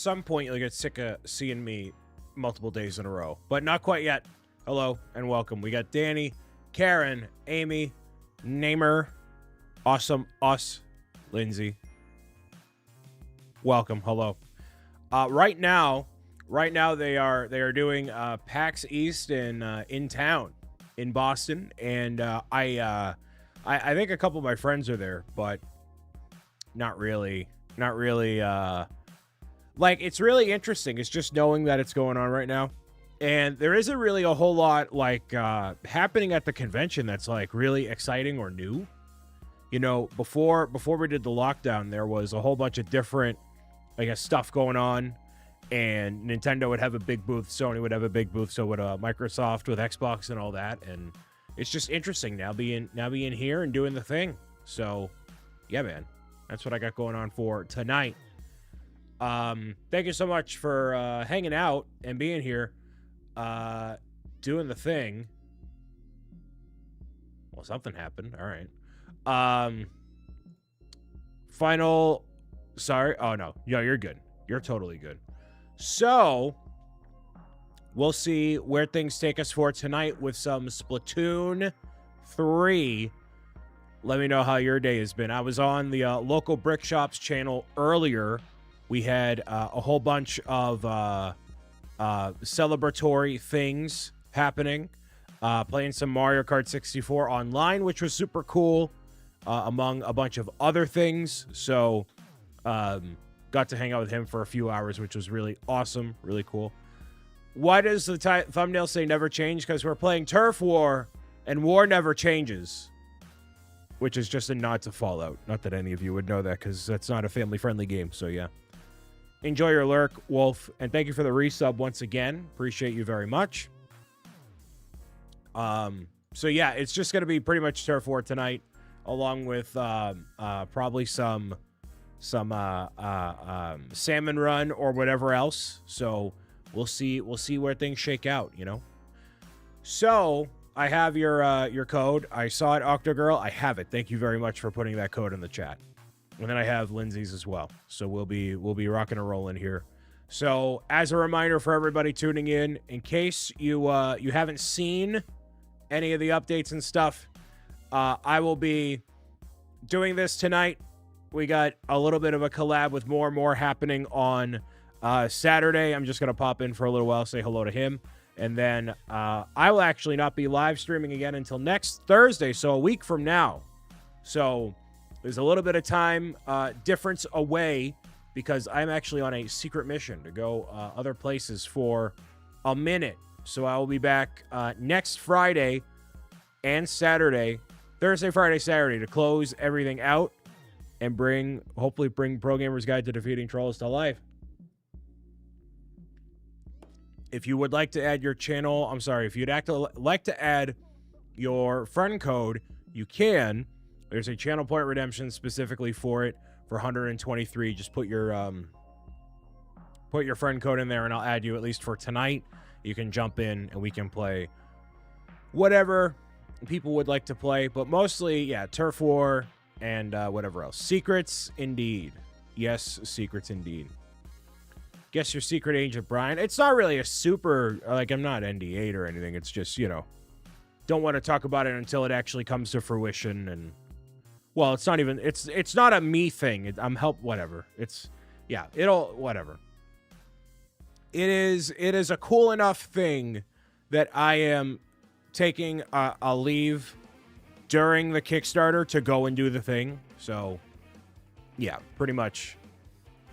some point you'll get sick of seeing me multiple days in a row, but not quite yet. Hello and welcome. We got Danny, Karen, Amy, Namer, Awesome, Us, Lindsay. Welcome. Hello. Right now they are doing PAX East in town in Boston, and I think a couple of my friends are there, but not really. Like, it's really interesting. It's just knowing that it's going on right now, and there isn't really a whole lot like happening at the convention that's like really exciting or new. You know, before we did the lockdown, there was a whole bunch of different, I guess, stuff going on, and Nintendo would have a big booth, Sony would have a big booth, so would Microsoft with Xbox and all that, and it's just interesting now being here and doing the thing. So, yeah, man, that's what I got going on for tonight. Thank you so much for hanging out and being here, doing the thing. Well, something happened. All right. Sorry. Oh, no. Yeah, you're good. You're totally good. So, we'll see where things take us for tonight with some Splatoon 3. Let me know how your day has been. I was on the local brick shops channel earlier. We had a whole bunch of celebratory things happening. Playing some Mario Kart 64 online, which was super cool, among a bunch of other things. So, got to hang out with him for a few hours, which was really awesome, really cool. Why does the thumbnail say never change? Because we're playing Turf War, and war never changes. Which is just a nod to Fallout. Not that any of you would know that, because that's not a family-friendly game, so yeah. Enjoy your lurk, Wolf, and thank you for the resub once again. Appreciate you very much. So yeah, it's just going to be pretty much Turf War tonight, along with probably some salmon run or whatever else. So we'll see where things shake out, you know. So I have your code. I saw it, Octogirl. I have it. Thank you very much for putting that code in the chat. And then I have Lindsay's as well. So we'll be rocking and rolling here. So as a reminder for everybody tuning in case you haven't seen any of the updates and stuff, I will be doing this tonight. We got a little bit of a collab with more happening on Saturday. I'm just gonna pop in for a little while, say hello to him, and then I will actually not be live streaming again until next Thursday, so a week from now. So there's a little bit of time difference away, because I'm actually on a secret mission to go other places for a minute. So I will be back next Friday and Saturday, Thursday, Friday, Saturday, to close everything out and hopefully bring Pro Gamer's Guide to Defeating Trolls to life. If you would like to add your channel, if you'd like to add your friend code, you can. There's a channel point redemption specifically for it for 123. Just put your friend code in there, and I'll add you at least for tonight. You can jump in, and we can play whatever people would like to play. But mostly, yeah, Turf War and whatever else. Secrets, indeed. Yes, secrets, indeed. Guess your secret agent, Brian. It's not really a super, like, I'm not NDA'd or anything. It's just, you know, don't want to talk about it until it actually comes to fruition. And, well, it's not even, it's not a me thing. Whatever. Whatever. It is a cool enough thing that I am taking a leave during the Kickstarter to go and do the thing. So, yeah, pretty much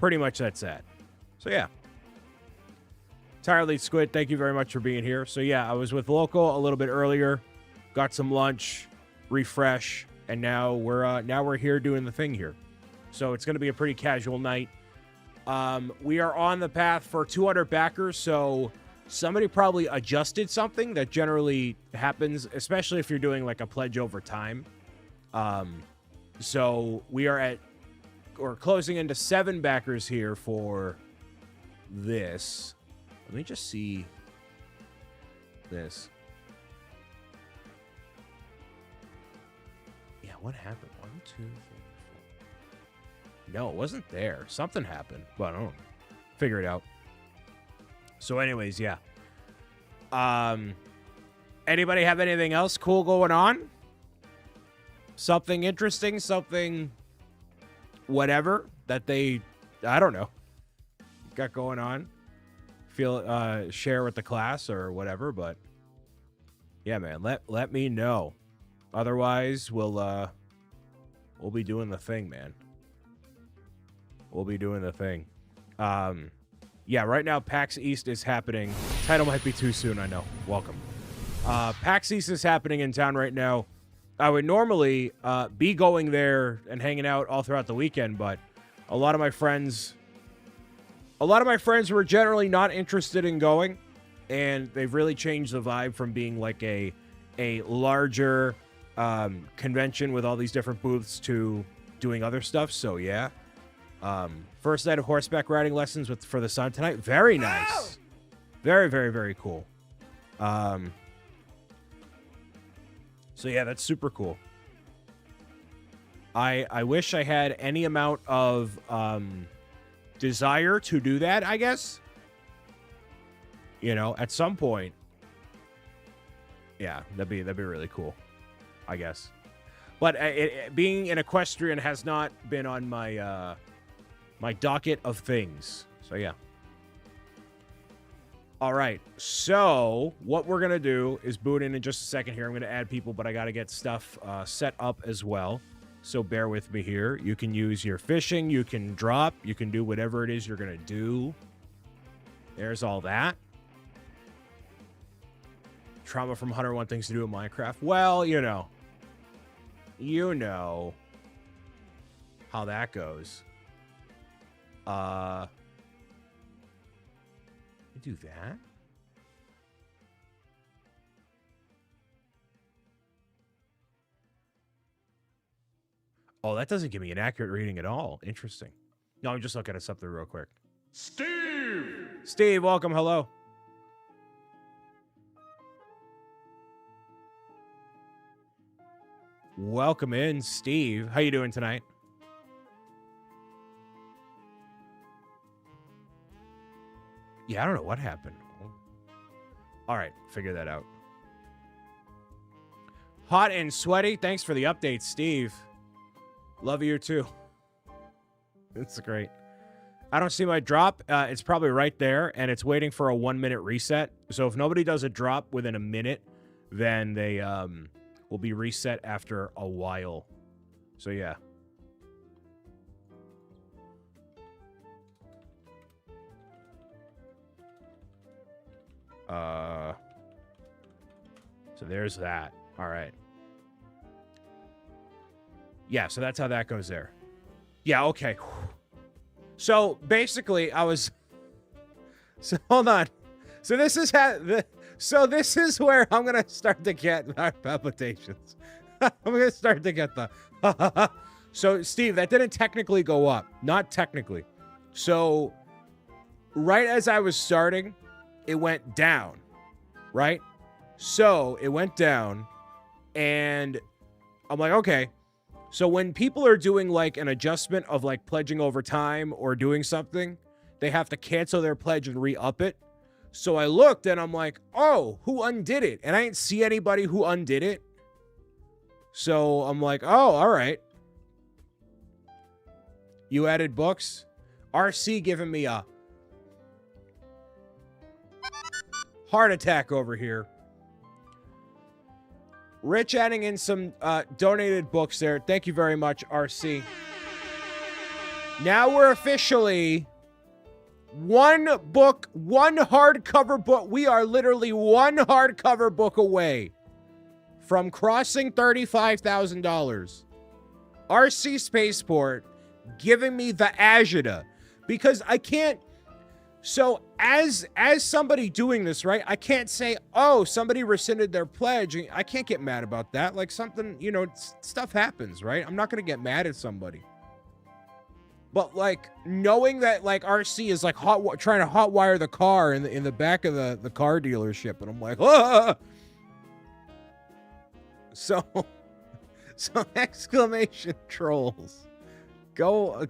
that's that. So, yeah. Entirely Squid, thank you very much for being here. So, yeah, I was with Local a little bit earlier, got some lunch, refresh, and now we're here doing the thing here. So, it's going to be a pretty casual night. We are on the path for 200 backers, so somebody probably adjusted something that generally happens, especially if you're doing like a pledge over time. So we're closing into 7 backers here for this. Let me just see this. Yeah, what happened? 1, 2, 3, 4. No, it wasn't there. Something happened, but I don't know. figure it out. So anyways, yeah. Anybody have anything else cool going on? Something interesting, something whatever that they, I don't know, got going on. Share with the class or whatever, but yeah, man, let me know. Otherwise, we'll be doing the thing, man. We'll be doing the thing. Yeah, right now PAX East is happening. Title might be too soon, I know. Welcome. PAX East is happening in town right now. I would normally be going there and hanging out all throughout the weekend, but a lot of my friends were generally not interested in going, and they've really changed the vibe from being like a larger convention with all these different booths to doing other stuff. So yeah. First night of horseback riding lessons for the son tonight. Very nice. Very, very, very cool. So yeah, that's super cool. I wish I had any amount of desire to do that, I guess. You know, at some point. Yeah, that'd be really cool, I guess. But being an equestrian has not been on my my docket of things. So yeah. All right. So what we're gonna do is boot in just a second here. I'm gonna add people, but I gotta get stuff set up as well. So bear with me here. You can use your fishing. You can drop. You can do whatever it is you're gonna do. There's all that. Trauma from 101 things to do in Minecraft. Well, you know how that goes. Do that. Oh, that doesn't give me an accurate reading at all. Interesting. No, I'm just looking at something real quick. Steve, welcome. Hello. Welcome in, Steve. How you doing tonight? Yeah, I don't know what happened. All right, figure that out. Hot and sweaty. Thanks for the update, Steve. Love you too. It's great. I don't see my drop. It's probably right there, and it's waiting for a 1-minute reset. So if nobody does a drop within a minute, then they will be reset after a while. So yeah. So there's that. All right. Yeah, so that's how that goes there. Yeah, okay. So basically, so hold on. So this is this is where I'm gonna start to get my palpitations. I'm gonna start to get the So Steve, that didn't technically go up. Not technically. So right as I was starting, it went down, right? So it went down, and I'm like, okay. So when people are doing like an adjustment of like pledging over time or doing something, they have to cancel their pledge and re-up it. So I looked and I'm like, oh, who undid it? And I didn't see anybody who undid it. So I'm like, oh, all right. You added books? RC giving me a heart attack over here. Rich adding in some donated books there. Thank you very much, RC. Now we're officially one book, one hardcover book. We are literally one hardcover book away from crossing $35,000. RC Spaceport giving me the agita because I can't. So as somebody doing this, right, I can't say, oh, somebody rescinded their pledge. I can't get mad about that. Like something, you know, stuff happens, right? I'm not going to get mad at somebody. But like knowing that like RC is like trying to hotwire the car in the back of the car dealership. And I'm like, ah! So exclamation trolls. Go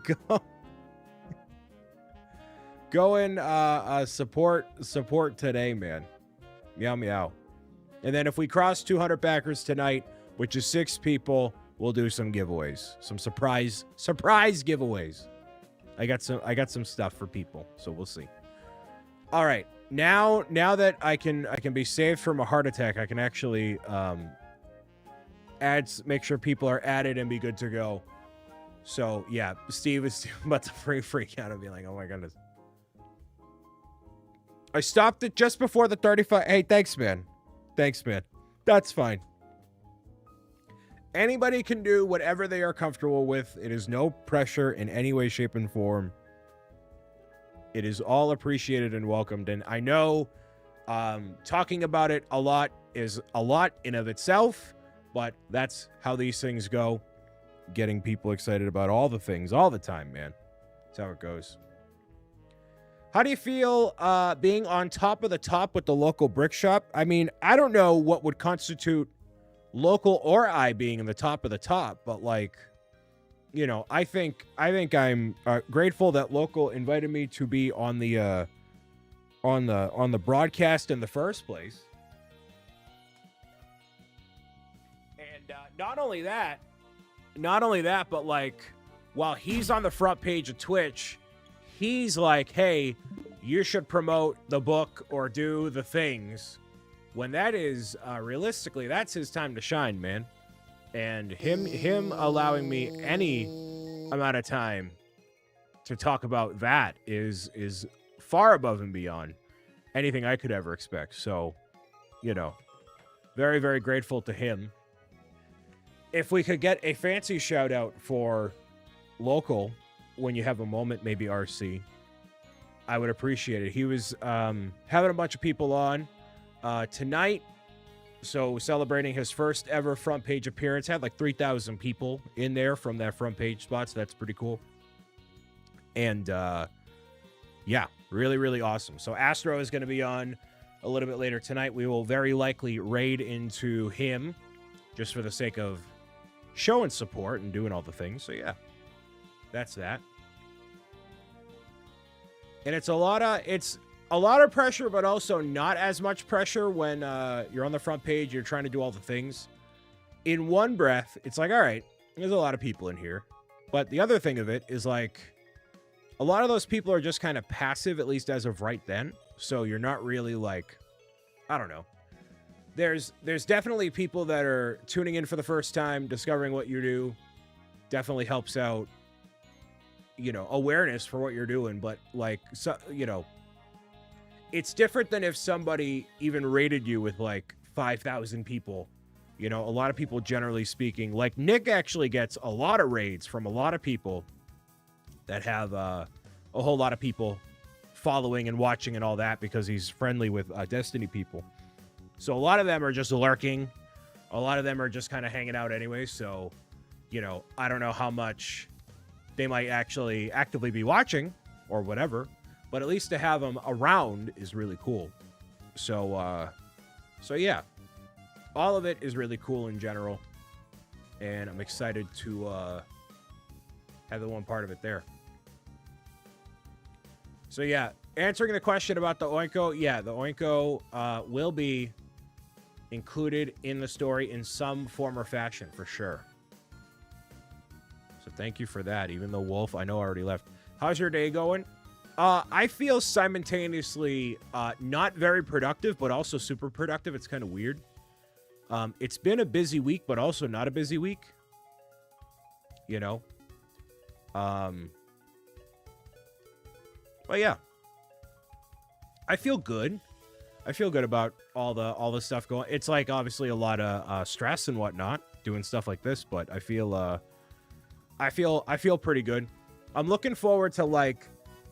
Go and support today, man. Meow meow. And then if we cross 200 backers tonight, which is 6 people, we'll do some giveaways, some surprise giveaways. I got some stuff for people, so we'll see. All right, now that I can be saved from a heart attack, I can actually make sure people are added and be good to go. So yeah, Steve is about to freak out and be like, oh my goodness. I stopped it just before the 35. Hey, thanks, man. Thanks, man. That's fine. Anybody can do whatever they are comfortable with. It is no pressure in any way, shape, and form. It is all appreciated and welcomed. And I know talking about it a lot is a lot in of itself, but that's how these things go. Getting people excited about all the things all the time, man. That's how it goes. How do you feel being on top of the top with the local brick shop? I mean, I don't know what would constitute local or I being in the top of the top, but like, you know, I think I'm grateful that local invited me to be on the broadcast in the first place. And not only that, but like, while he's on the front page of Twitch, he's like, hey, you should promote the book or do the things. When that is, realistically, that's his time to shine, man. And him allowing me any amount of time to talk about that is far above and beyond anything I could ever expect. So, you know, very, very grateful to him. If we could get a fancy shout out for local when you have a moment, maybe RC, I would appreciate it. He was having a bunch of people on tonight, so celebrating his first ever front page appearance. Had like 3,000 people in there from that front page spot, so that's pretty cool. And yeah, really, really awesome. So Astro is going to be on a little bit later tonight. We will very likely raid into him just for the sake of showing support and doing all the things. So yeah, that's that. And it's a lot of pressure, but also not as much pressure when you're on the front page, you're trying to do all the things. In one breath, it's like, all right, there's a lot of people in here. But the other thing of it is like, a lot of those people are just kind of passive, at least as of right then. So you're not really like, I don't know. There's definitely people that are tuning in for the first time, discovering what you do. Definitely helps out, you know, awareness for what you're doing. But like, so, you know, it's different than if somebody even rated you with like 5,000 people. You know, a lot of people, generally speaking, like Nick actually gets a lot of raids from a lot of people that have a whole lot of people following and watching and all that because he's friendly with Destiny people. So a lot of them are just lurking. A lot of them are just kind of hanging out anyway. So, you know, I don't know how much they might actually actively be watching or whatever, but at least to have them around is really cool. So yeah, all of it is really cool in general. And I'm excited to have the one part of it there. So yeah, answering the question about the Oinko, yeah, the Oinko will be included in the story in some form or fashion, for sure. So thank you for that, even though Wolf, I know, already left. How's your day going? I feel simultaneously not very productive, but also super productive. It's kind of weird. It's been a busy week, but also not a busy week. You know? But yeah. I feel good. I feel good about all the stuff going. It's like obviously a lot of stress and whatnot doing stuff like this, but I feel pretty good. I'm looking forward to like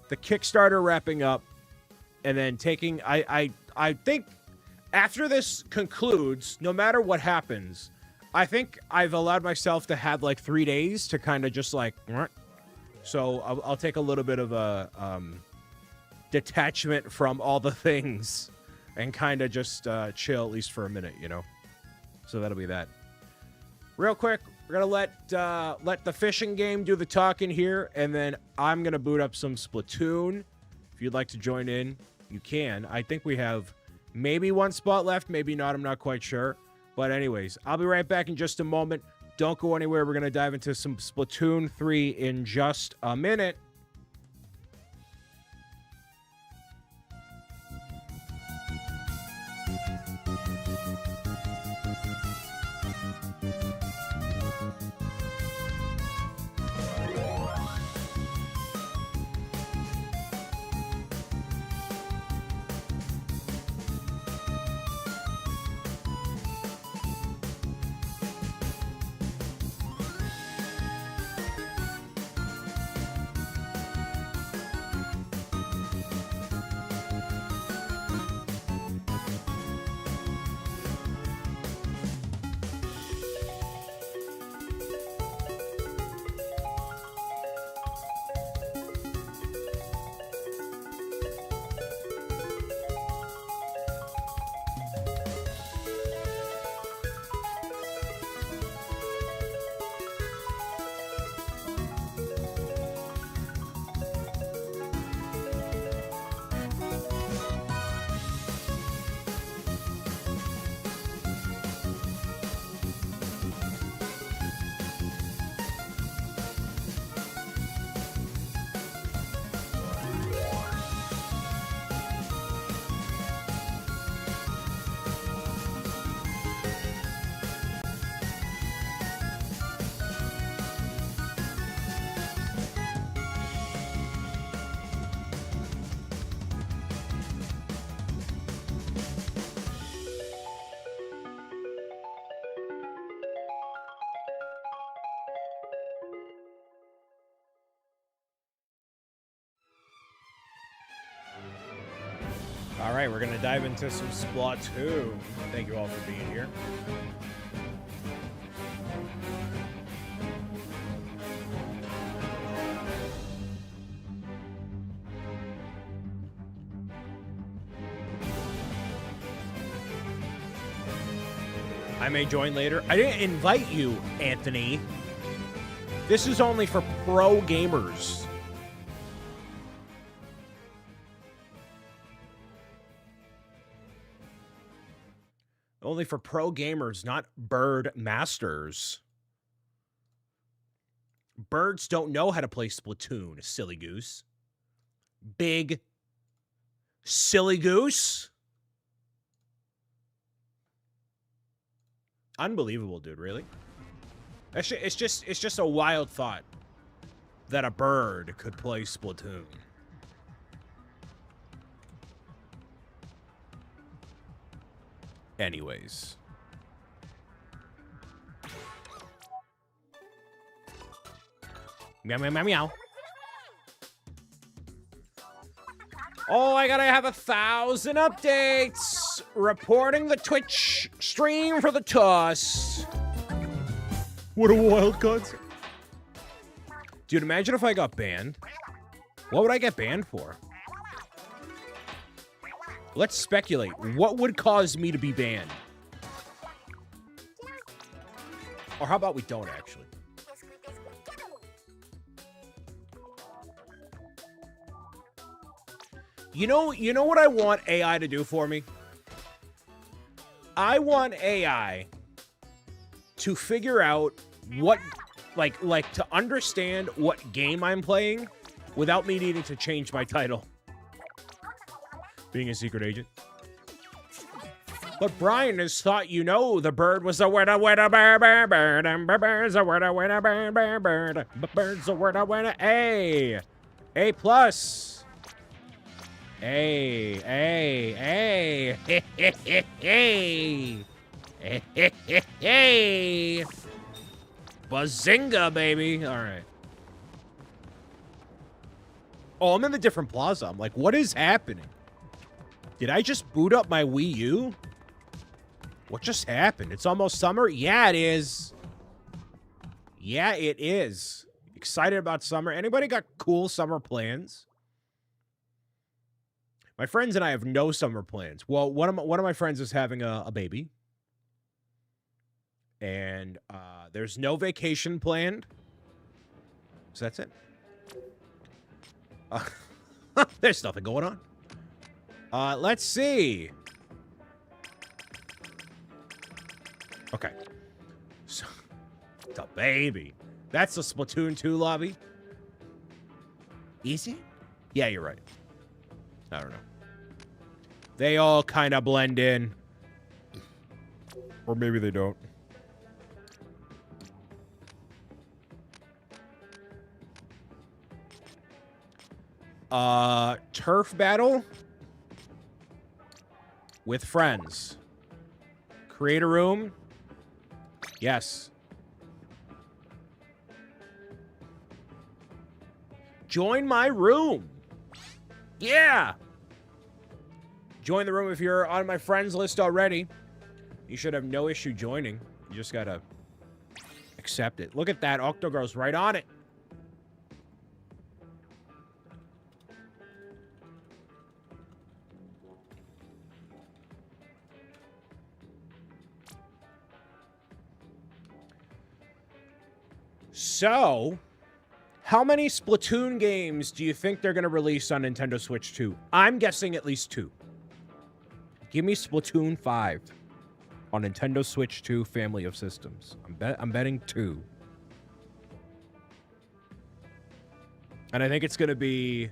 the Kickstarter wrapping up and then taking I think after this concludes, no matter what happens, I think I've allowed myself to have like 3 days to kind of just like, so I'll take a little bit of a detachment from all the things and kind of just chill, at least for a minute, you know? So that'll be that. Real quick, we're going to let the fishing game do the talking here, and then I'm going to boot up some Splatoon. If you'd like to join in, you can. I think we have maybe one spot left, maybe not. I'm not quite sure. But anyways, I'll be right back in just a moment. Don't go anywhere. We're going to dive into some Splatoon 3 in just a minute. All right, we're going to dive into some Splatoon. Thank you all for being here. I may join later. I didn't invite you, Anthony. This is only for pro gamers. Only for pro gamers, not bird masters. Birds don't know how to play Splatoon, silly goose. Big silly goose. Unbelievable, dude, really? It's just a wild thought that a bird could play Splatoon. Anyways. Meow, meow, meow, meow. Oh, I gotta have 1,000 updates. Reporting the Twitch stream for the toss. What a wild concept. Dude, imagine if I got banned. What would I get banned for? Let's speculate. What would cause me to be banned? Or how about we don't actually? You know what I want AI to do for me? I want AI to figure out what, like to understand what game I'm playing without me needing to change my title. Being a secret agent. But Brian has thought you know the bird was a winner, winner, bird, bird, bird, and bird's a winner, winner, bird, bird, bird, bird's a winner, winner, A plus. A, Bazinga, baby. All right. Oh, I'm in the different plaza. I'm like, what is happening? Did I just boot up my Wii U? What just happened? It's almost summer? Yeah, it is. Yeah, it is. Excited about summer. Anybody got cool summer plans? My friends and I have no summer plans. Well, one of my friends is having a baby. And there's no vacation planned. So that's it. There's nothing going on. Let's see. Okay. So, the baby. That's the Splatoon 2 lobby. Is it? Yeah, you're right. I don't know. They all kind of blend in. Or maybe they don't. Turf battle with friends. Create a room. Yes. Join my room. Yeah. Join the room if you're on my friends list already. You should have no issue joining. You just gotta accept it. Look at that. Octogirl's right on it. So, how many Splatoon games do you think they're going to release on Nintendo Switch 2? I'm guessing at least 2. Give me Splatoon 5 on Nintendo Switch 2 family of systems. I'm betting 2. And I think it's going to be...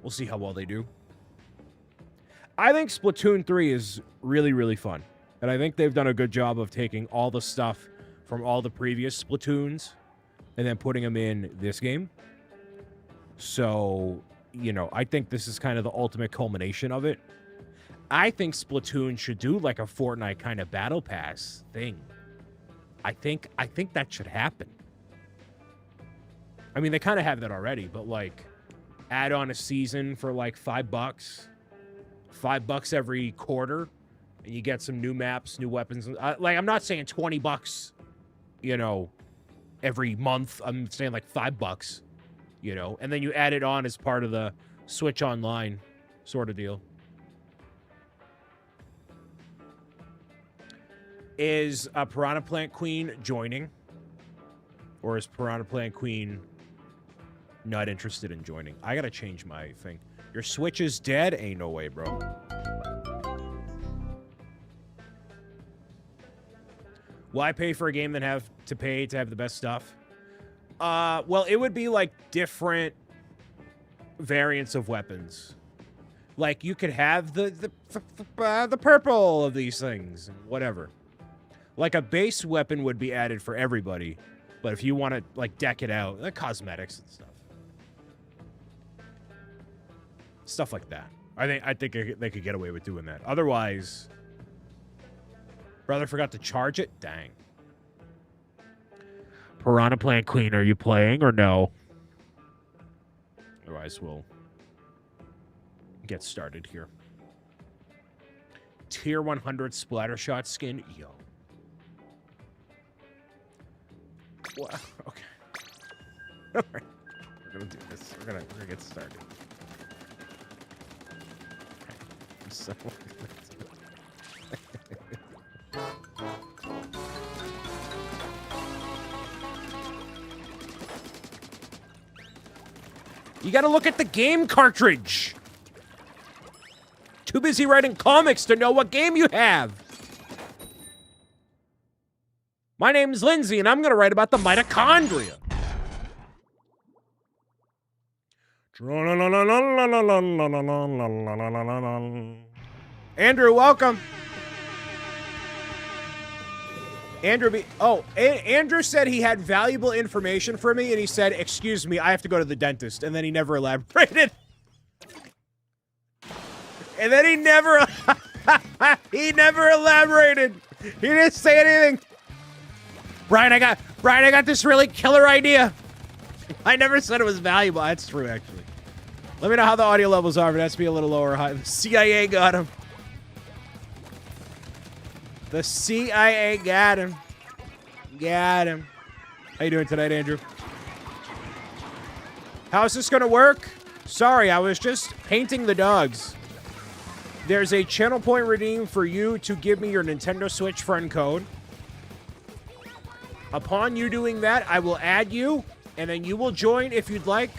We'll see how well they do. I think Splatoon 3 is really, really fun. And I think they've done a good job of taking all the stuff from all the previous Splatoons and then putting them in this game. So, you know, I think this is kind of the ultimate culmination of it. I think Splatoon should do like a Fortnite kind of battle pass thing. I think that should happen. I mean, they kind of have that already, but like add on a season for like $5. $5 every quarter, and you get some new maps, new weapons. Like, I'm not saying $20, you know, every month. I'm saying like $5, you know, and then you add it on as part of the Switch Online sort of deal. Is a Piranha Plant Queen joining? Or is Piranha Plant Queen not interested in joining? I gotta change my thing. Your Switch is dead? Ain't no way, bro. Why pay for a game that have to pay to have the best stuff? Well, it would be like different variants of weapons. Like you could have the purple of these things, whatever. Like a base weapon would be added for everybody, but if you want to like deck it out, like cosmetics and stuff like that. I think they could get away with doing that. Otherwise, brother forgot to charge it. Dang. Piranha Plant Queen, are you playing or no? Otherwise, we'll get started here. Tier 100 Splattershot skin. Yo. Well, okay. All right. We're gonna do this. We're gonna get started. So you gotta look at the game cartridge. Too busy writing comics to know what game you have. My name's Lindsay, and I'm gonna write about the mitochondria. Andrew, welcome. Andrew said he had valuable information for me, and he said, "Excuse me, I have to go to the dentist," and then he never elaborated. And then he never elaborated. He didn't say anything. Brian, I got this really killer idea. I never said it was valuable. That's true, actually. Let me know how the audio levels are, but it has to be a little lower or high. The CIA got him. The CIA got him. Got him. How you doing tonight, Andrew? How's this gonna work? Sorry, I was just painting the dogs. There's a channel point redeem for you to give me your Nintendo Switch friend code. Upon you doing that, I will add you, and then you will join if you'd like.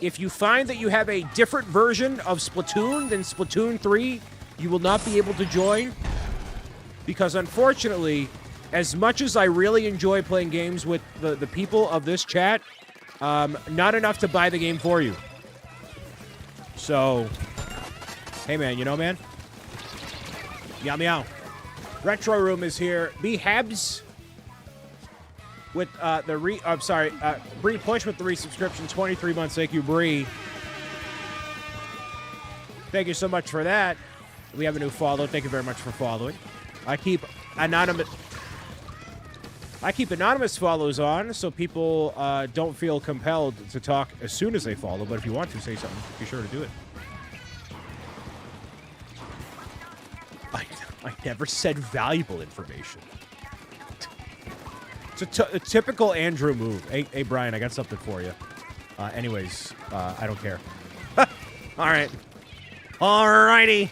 If you find that you have a different version of Splatoon than Splatoon 3, you will not be able to join. Because unfortunately, as much as I really enjoy playing games with the people of this chat, not enough to buy the game for you. So, hey man, you know, man? Meow meow. Retro Room is here. B-Habs with Bree Push with the resubscription, 23 months. Thank you, Bree. Thank you so much for that. We have a new follow. Thank you very much for following. I keep anonymous follows on so people don't feel compelled to talk as soon as they follow, but if you want to say something, be sure to do it. I never said valuable information. It's a typical Andrew move. Hey, Brian, I got something for you. Anyways, I don't care. All right. Alrighty.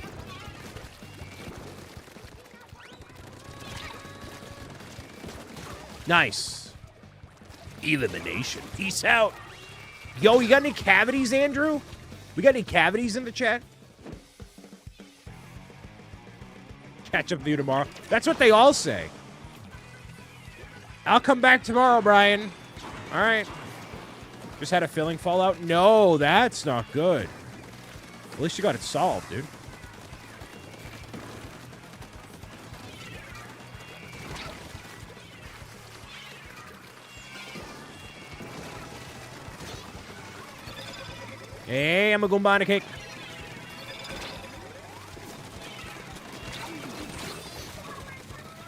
Nice. Elimination. Peace out. Yo, you got any cavities, Andrew? We got any cavities in the chat? Catch up with you tomorrow. That's what they all say. I'll come back tomorrow, Brian. All right. Just had a filling fallout? No, that's not good. At least you got it solved, dude. Hey, I'm a Goombana cake.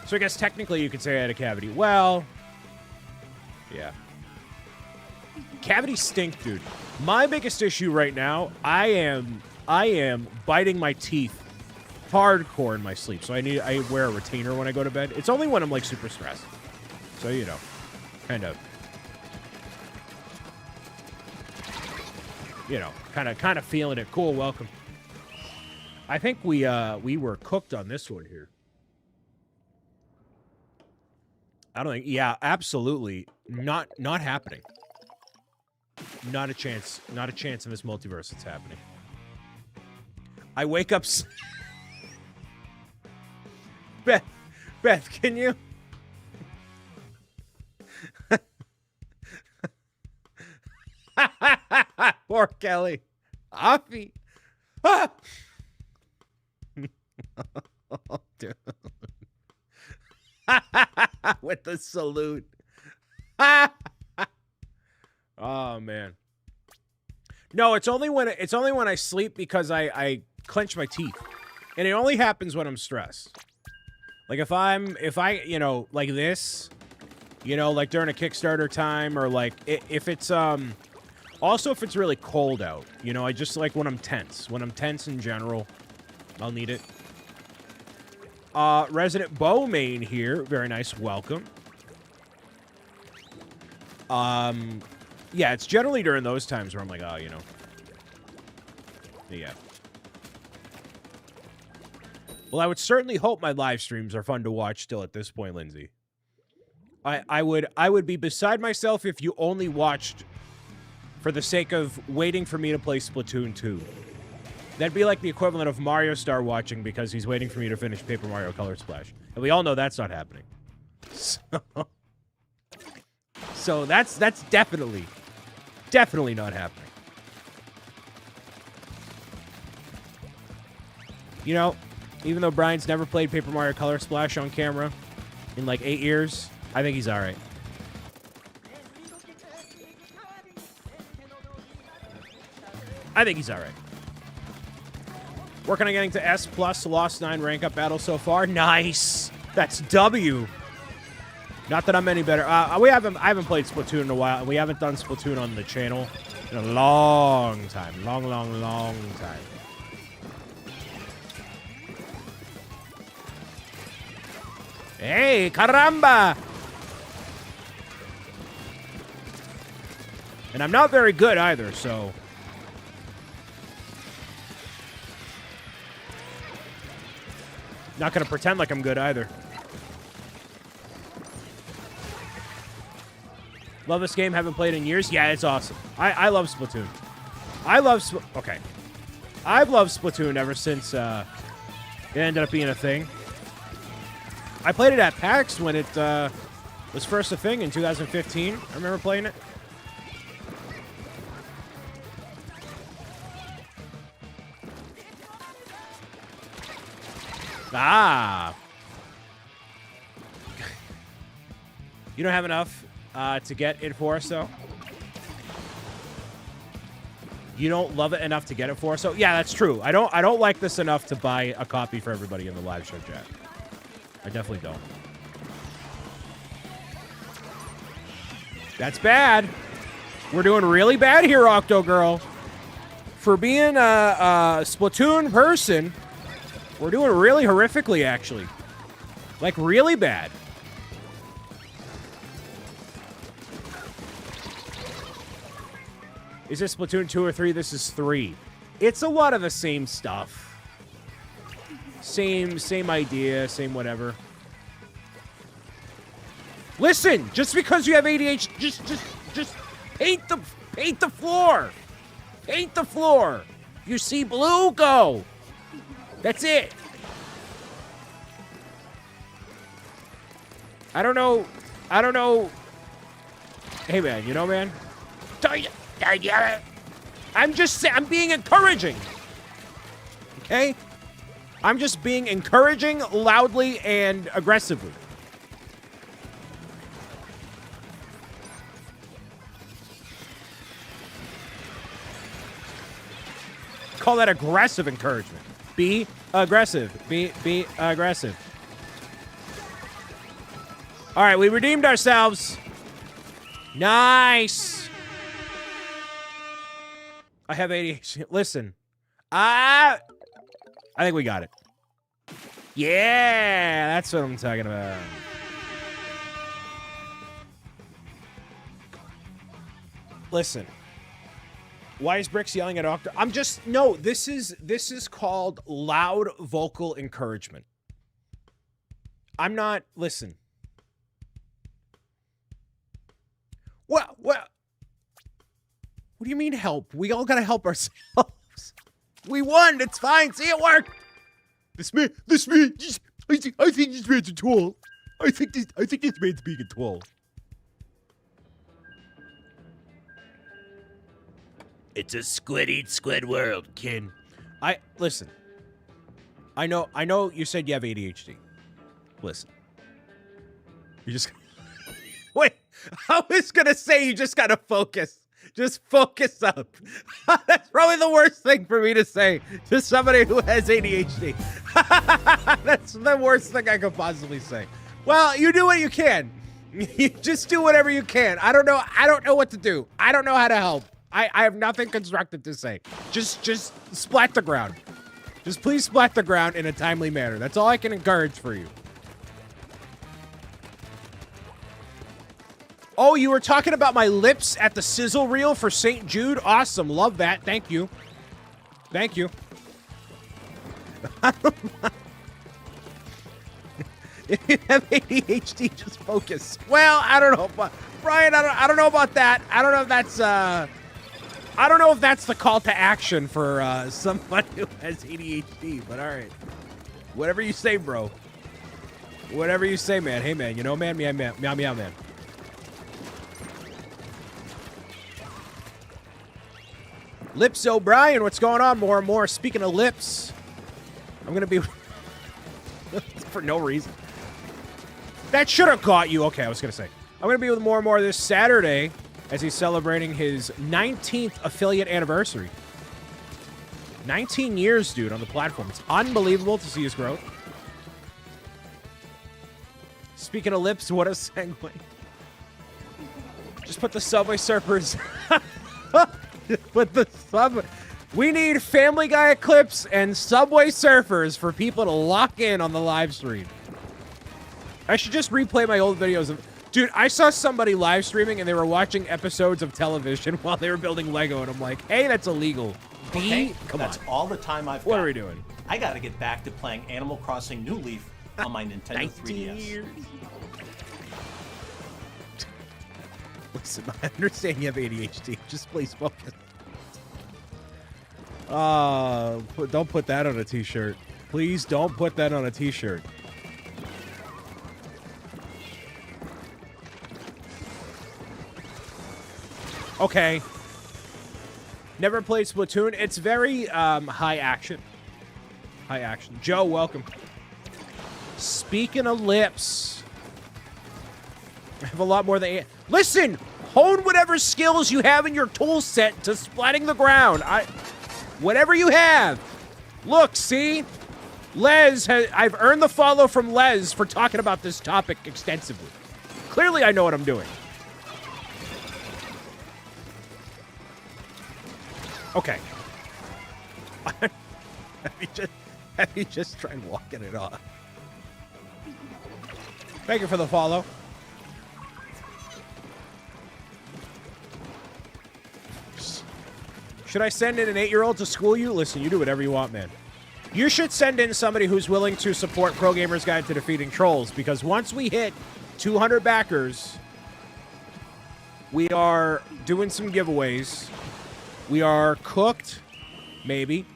So I guess technically you could say I had a cavity. Well, yeah. Cavities stink, dude. My biggest issue right now, I am biting my teeth hardcore in my sleep. So I wear a retainer when I go to bed. It's only when I'm like super stressed. So, you know, kind of. You know, kind of feeling it. Cool, welcome. I think we were cooked on this one here. I don't think. Yeah, absolutely not happening. Not a chance. Not a chance in this multiverse it's happening. I wake up. Beth, can you? Poor Kelly. Offie. Ah! Oh, dude. With the salute. Oh man. No, it's only when I sleep because I clench my teeth. And it only happens when I'm stressed. Like if I, you know, like this, you know, like during a Kickstarter time or like if it's also if it's really cold out, you know, I just like when I'm tense. When I'm tense in general, I'll need it. Resident Bowmain here. Very nice. Welcome. Yeah, it's generally during those times where I'm like, oh, you know. Yeah. Well, I would certainly hope my live streams are fun to watch still at this point, Lindsay. I would be beside myself if you only watched for the sake of waiting for me to play Splatoon 2. That'd be like the equivalent of Mario Star watching because he's waiting for me to finish Paper Mario Color Splash. And we all know that's not happening. So that's definitely not happening. You know, even though Brian's never played Paper Mario Color Splash on camera in like 8 years, I think he's all right. I think he's all right. Working on getting to S+, lost 9 rank up battle so far. Nice. That's W. Not that I'm any better. I haven't played Splatoon in a while, and we haven't done Splatoon on the channel in a long time. Long time. Hey, caramba! And I'm not very good either, so... Not gonna pretend like I'm good either. Love this game, haven't played in years. Yeah, it's awesome. I love Splatoon. I've loved Splatoon ever since it ended up being a thing. I played it at PAX when it was first a thing in 2015. I remember playing it. Ah. You don't have enough to get it for us, though? You don't love it enough to get it for us? So yeah, that's true. I don't like this enough to buy a copy for everybody in the live show chat. I definitely don't. That's bad. We're doing really bad here, Octo Girl. For being a Splatoon person, we're doing really horrifically, actually. Like, really bad. Is this Splatoon 2 or 3? This is 3. It's a lot of the same stuff. Same idea, same whatever. Listen, just because you have ADHD, just paint the floor. Paint the floor. If you see blue, go. That's it. I don't know. Hey man, you know, man. I'm being encouraging. Okay? I'm just being encouraging loudly and aggressively. Call that aggressive encouragement. Be aggressive. Be aggressive. All right, we redeemed ourselves. Nice. I have ADHD. Listen. I think we got it. Yeah, that's what I'm talking about. Listen. Why is Bricks yelling at Octo? I'm just no, this is called loud vocal encouragement. I'm not listen. What do you mean help? We all gotta help ourselves. We won. It's fine. See, it worked. This man. I think this man's a tool. I think this man's being a tool. It's a squid eat squid world, kid. Listen. I know you said you have ADHD. Listen. You just wait. I was gonna say you just gotta focus. Just focus up. That's probably the worst thing for me to say to somebody who has ADHD. That's the worst thing I could possibly say. Well, you do what you can. You just do whatever you can. I don't know what to do. I don't know how to help. I have nothing constructive to say. Just splat the ground. Just please splat the ground in a timely manner. That's all I can encourage for you. Oh, you were talking about my lips at the sizzle reel for St. Jude? Awesome. Love that. Thank you. Thank you. If you have ADHD, just focus. Well, I don't know. Brian, I don't know about that. I don't know if that's the call to action for somebody who has ADHD, but all right. Whatever you say, bro. Whatever you say, man. Hey, man. You know, man? Meow, man. Lips O'Brien, what's going on? More and more. Speaking of lips, I'm going to be... for no reason. That should have caught you. Okay, I was going to say. I'm going to be with more and more this Saturday as he's celebrating his 19th affiliate anniversary. 19 years, dude, on the platform. It's unbelievable to see his growth. Speaking of lips, what a segue. Just put the Subway Surfers... With the Subway. We need Family Guy clips and Subway Surfers for people to lock in on the live stream. I should just replay my old videos of... Dude, I saw somebody live streaming and they were watching episodes of television while they were building Lego, and I'm like, hey, that's illegal. Okay, come that's on. all the time I've got. What are we doing? I gotta get back to playing Animal Crossing New Leaf on my Nintendo 3DS. Years. Listen, I understand you have ADHD. Just please focus. Don't put that on a t-shirt. Please don't put that on a t-shirt. Okay. Never played Splatoon. It's very high action. High action. Joe, welcome. Speaking of lips, I have a lot more than... Listen! Hone whatever skills you have in your tool set to splatting the ground. Whatever you have. Look, see? I've earned the follow from Les for talking about this topic extensively. Clearly, I know what I'm doing. Okay. Have you just tried walking it off? Thank you for the follow. Should I send in an 8-year-old to school you? Listen, you do whatever you want, man. You should send in somebody who's willing to support Pro Gamer's Guide to Defeating Trolls, because once we hit 200 backers, we are doing some giveaways. We are cooked, maybe.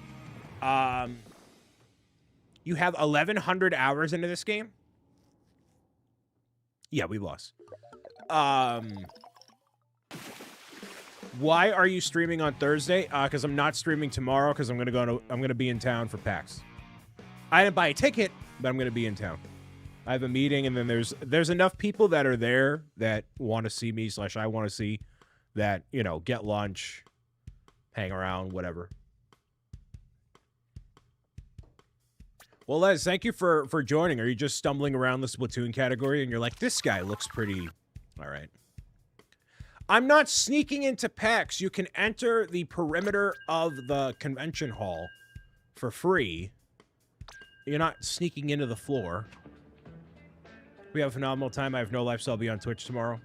You have 1,100 hours into this game? Yeah, we lost. Why are you streaming on Thursday? Because I'm not streaming tomorrow because I'm gonna be in town for PAX. I didn't buy a ticket, but I'm gonna be in town. I have a meeting, and then there's enough people that are there that want to see me / I want to see that, you know, get lunch, hang around, whatever. Well, Les, thank you for joining. Are you just stumbling around the Splatoon category and you're like, this guy looks pretty all right? I'm not sneaking into PAX. You can enter the perimeter of the convention hall for free. You're not sneaking into the floor. We have a phenomenal time. I have no life, so I'll be on Twitch tomorrow.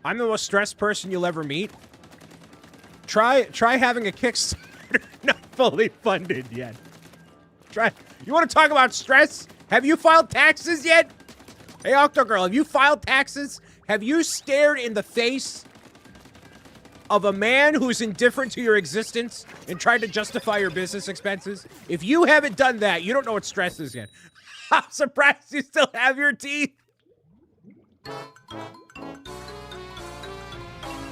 I'm the most stressed person you'll ever meet. Try having a Kickstarter not fully funded yet. You want to talk about stress? Have you filed taxes yet? Hey, Octogirl, have you filed taxes? Have you stared in the face of a man who's indifferent to your existence and tried to justify your business expenses? If you haven't done that, you don't know what stress is yet. I'm surprised you still have your teeth.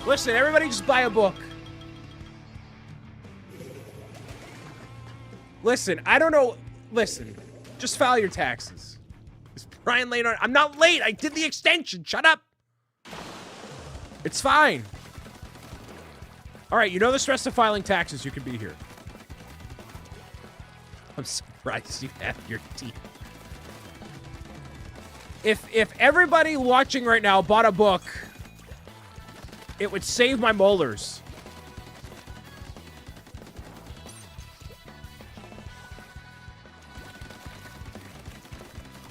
Listen, everybody just buy a book. Listen, I don't know. Listen, just file your taxes. Is Brian late on? I'm not late. I did the extension. Shut up. It's fine. All right, you know the stress of filing taxes. You can be here. I'm surprised you have your teeth. If everybody watching right now bought a book, it would save my molars.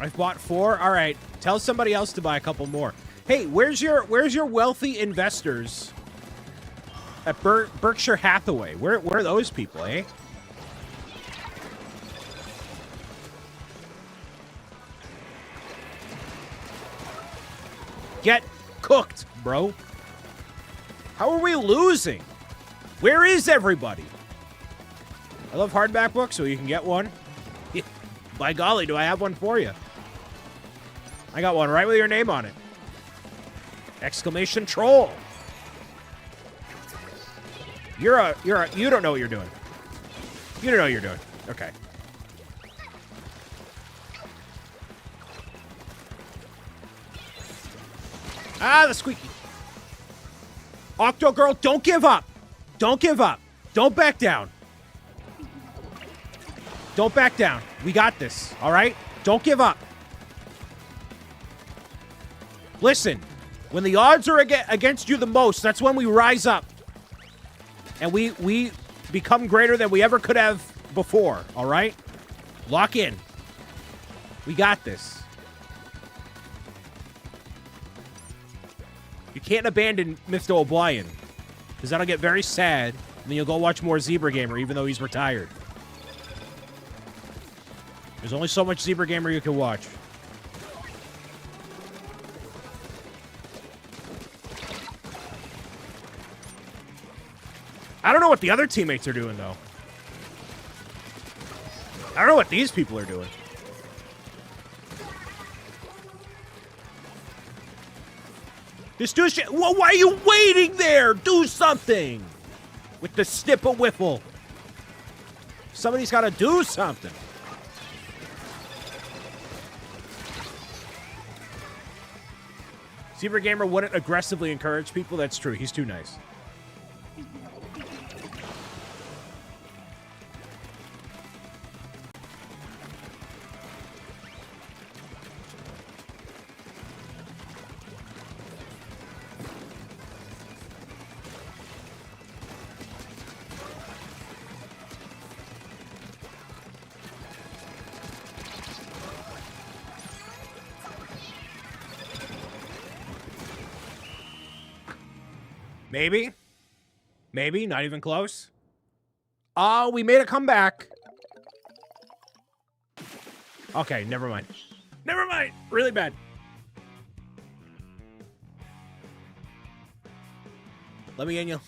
I've bought 4. All right, tell somebody else to buy a couple more. Hey, where's your wealthy investors at Berkshire Hathaway? Where are those people, eh? Get cooked, bro. How are we losing? Where is everybody? I love hardback books, so you can get one. By golly, do I have one for you? I got one right with your name on it. Exclamation troll. You don't know what you're doing. You don't know what you're doing. Okay. Ah, the squeaky. Octo Girl, don't give up. Don't give up. Don't back down. Don't back down. We got this, all right? Don't give up. Listen, when the odds are against you the most, that's when we rise up. And we become greater than we ever could have before, all right? Lock in. We got this. You can't abandon Mr. O'Brien, because that'll get very sad, and then you'll go watch more Zebra Gamer, even though he's retired. There's only so much Zebra Gamer you can watch. what the other teammates are doing, though. I don't know what these people are doing. This dude shit. Well, why are you waiting there? Do something. With the snipple whiffle. Somebody's got to do something. Zebra Gamer wouldn't aggressively encourage people. That's true. He's too nice. Maybe. Maybe. Not even close. Oh, we made a comeback. Okay, never mind. Never mind. Really bad. Let me in you.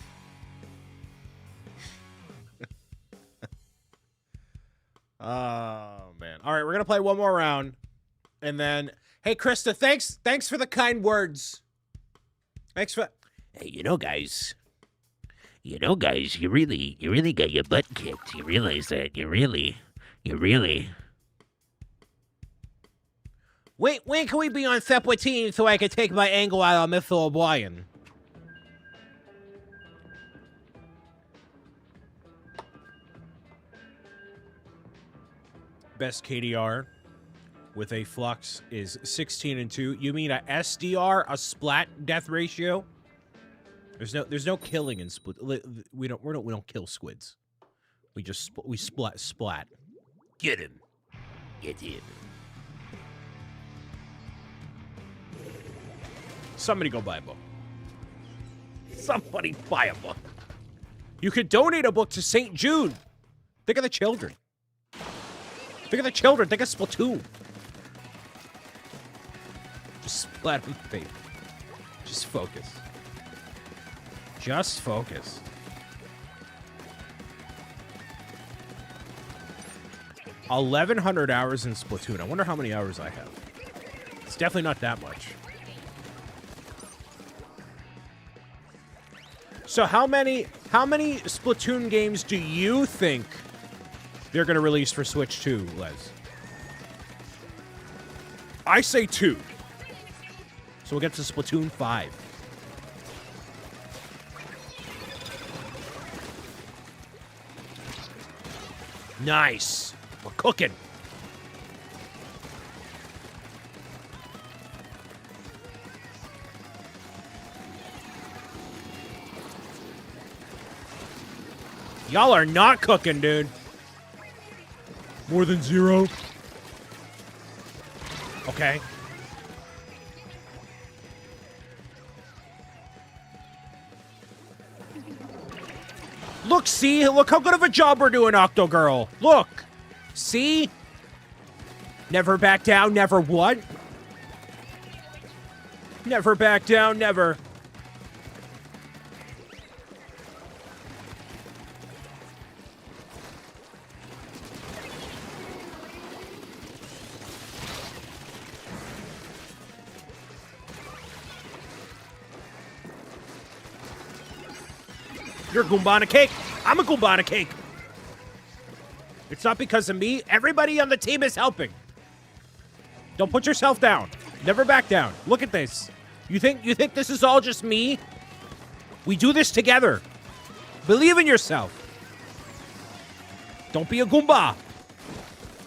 Oh, man. All right, we're going to play one more round. And then, hey, Krista, thanks for the kind words. Thanks for... Hey, you know, guys, you really got your butt kicked. You realize that? You really. Wait, when can we be on Splatoon so I can take my angle out on Mr. O'Brien? Best KDR with a flux is 16-2. You mean a SDR, a splat death ratio? There's no killing in Split. We don't kill squids. We just splat. Get him. Somebody go buy a book. Somebody buy a book. You could donate a book to St. Jude. Think of the children. Think of Splatoon. Just splat on paper. Just focus. Just focus. $1,100 hours in Splatoon. I wonder how many hours I have. It's definitely not that much. So how many Splatoon games do you think they're going to release for Switch 2, Les? I say 2. So we'll get to Splatoon 5. Nice. We're cooking. Y'all are not cooking, dude. More than 0. Okay. Look, see? Look how good of a job we're doing, Octo Girl. Look. See? Never back down, never what? Never back down, never. You're a Goomba on a cake. I'm a Goomba on a cake. It's not because of me. Everybody on the team is helping. Don't put yourself down. Never back down. Look at this. You think this is all just me? We do this together. Believe in yourself. Don't be a Goomba.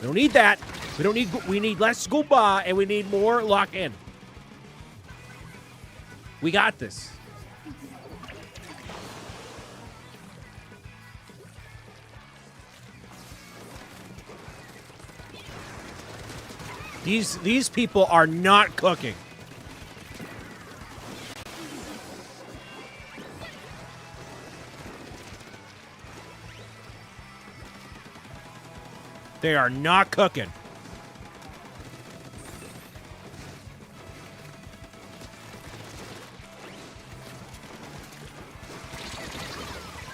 We don't need that. We need less Goomba and we need more lock in. We got this. These people are not cooking. They are not cooking.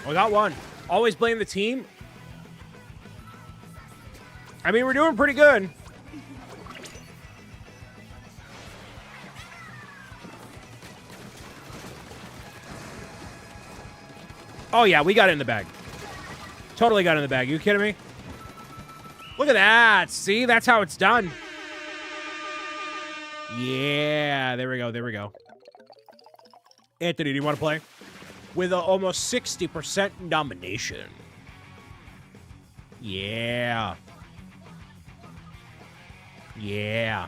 I got one. Always blame the team. I mean, we're doing pretty good. Oh, yeah, we got it in the bag. Totally got it in the bag. You kidding me? Look at that. See? That's how it's done. Yeah. There we go. There we go. Anthony, do you want to play? With almost 60% domination. Yeah. Yeah.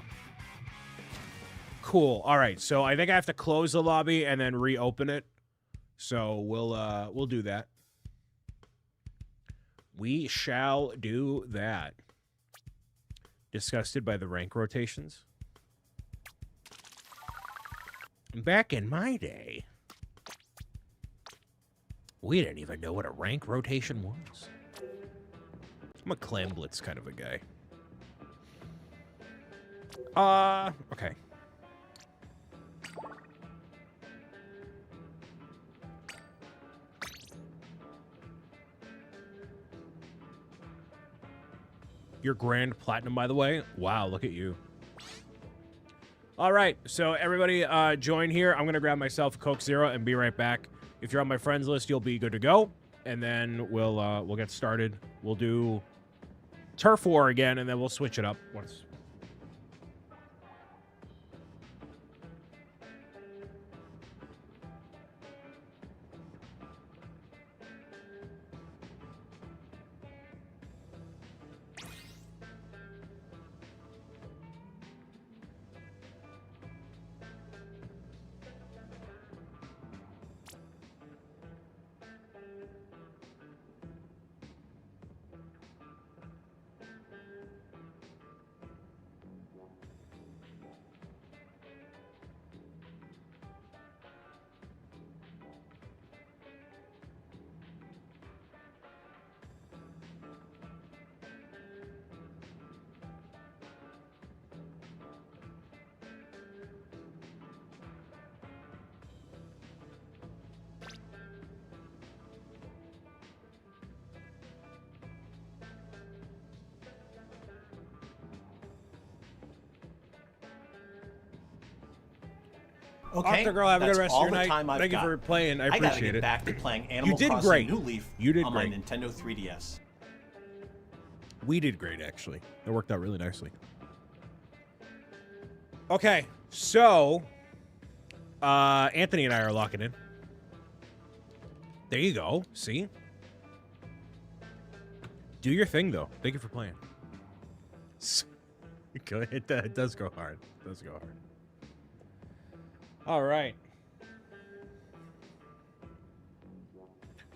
Cool. All right. So I think I have to close the lobby and then reopen it. So we'll do that. We shall do that. Disgusted by the rank rotations. Back in my day, we didn't even know what a rank rotation was. I'm a clan blitz kind of a guy. Okay. Your grand platinum, by the way. Wow, look at you. All right, so everybody join here. I'm going to grab myself a Coke Zero and be right back. If you're on my friends list, you'll be good to go. And then we'll get started. We'll do Turf War again, and then we'll switch it up once. Okay, Octa Girl, have a good rest of your night. time I've Thank you got. for playing. I gotta appreciate get it. back to playing Animal did Crossing great. New Leaf You did on great. my Nintendo 3DS. We did great, actually. That worked out really nicely. Okay, so Anthony and I are locking in. There you go. See? Do your thing, though. Thank you for playing. It does go hard. It does go hard. All right.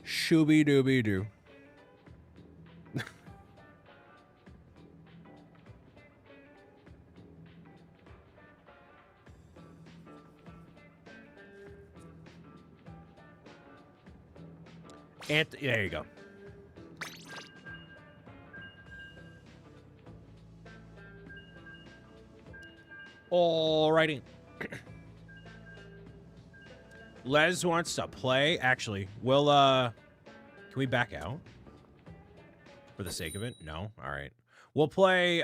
Shooby-dooby-doo. There you go. Alrighty. Les wants to play. Actually, we'll, can we back out? For the sake of it? No? Alright. We'll play,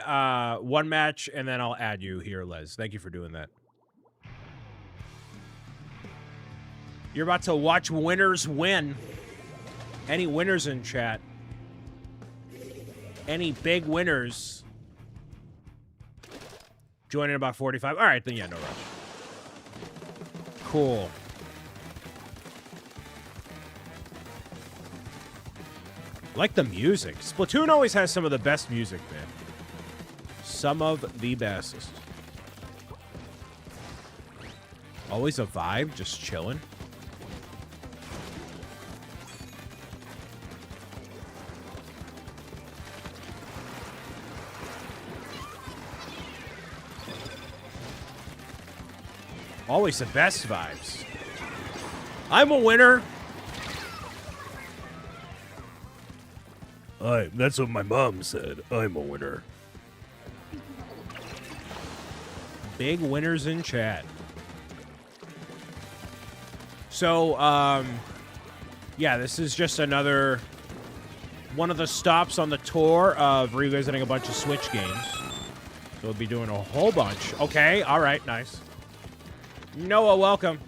one match, and then I'll add you here, Les. Thank you for doing that. You're about to watch winners win. Any winners in chat? Any big winners? Join in about 45. All right, then yeah, no rush. Cool. Like the music. Splatoon always has some of the best music, man. Some of the best. Always a vibe, just chilling. Always the best vibes. I'm a winner. That's what my mom said. I'm a winner. Big winners in chat. So, yeah, this is just another one of the stops on the tour of revisiting a bunch of Switch games. So we'll be doing a whole bunch. Okay, all right, nice. Noah, welcome.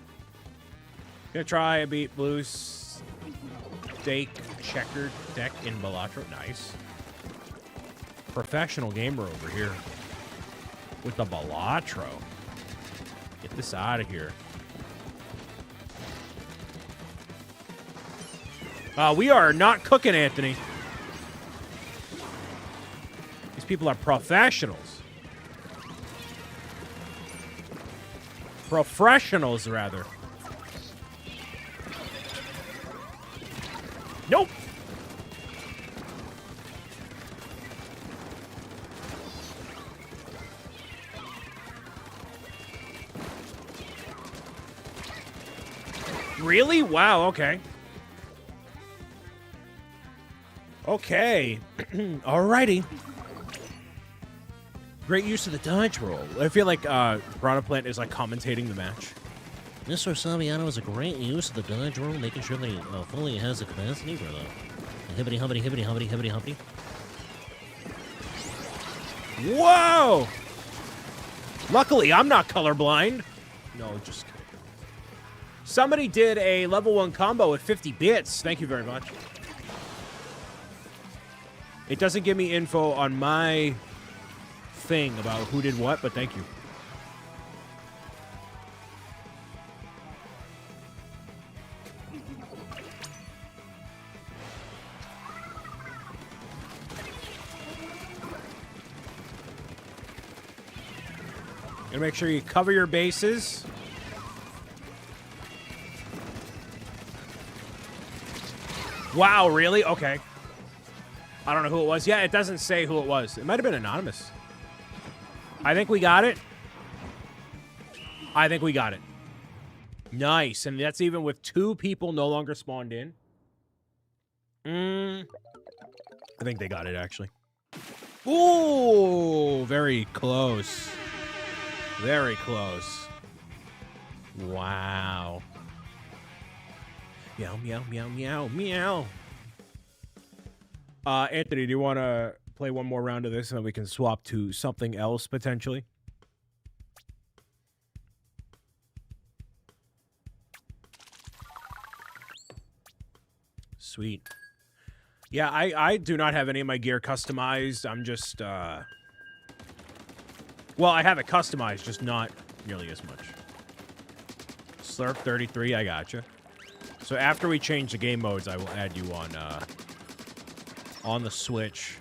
Gonna try and beat Blue Stake Checkered deck in Balatro. Nice. Professional gamer over here with the Balatro. Get this out of here. We are not cooking, Anthony. These people are professionals. Professionals, rather. Nope. Really? Wow, okay. Okay. Alrighty. Great use of the dodge roll. I feel like Piranha Plant is like commentating the match. Mr. Saviano is a great use of the dodge roll, making sure that he fully has the capacity for the hibbity hubbity hibbity hubbity hibbity hubbity. Whoa! Luckily, I'm not colorblind. No, just kidding. Somebody did a level 1 combo with 50 bits. Thank you very much. It doesn't give me info on my thing about who did what, but thank you. Gonna make sure you cover your bases. Wow, really? Okay. I don't know who it was. Yeah, it doesn't say who it was. It might have been anonymous. I think we got it. I think we got it. Nice. And that's even with 2 people no longer spawned in. I think they got it, actually. Ooh, very close. Very close. Wow. Meow, meow, meow, meow, meow. Anthony, do you want to play one more round of this and then we can swap to something else, potentially? Sweet. Yeah, I do not have any of my gear customized. I'm just, well, I have it customized, just not nearly as much. Slurp 33, I gotcha. So after we change the game modes, I will add you on the Switch.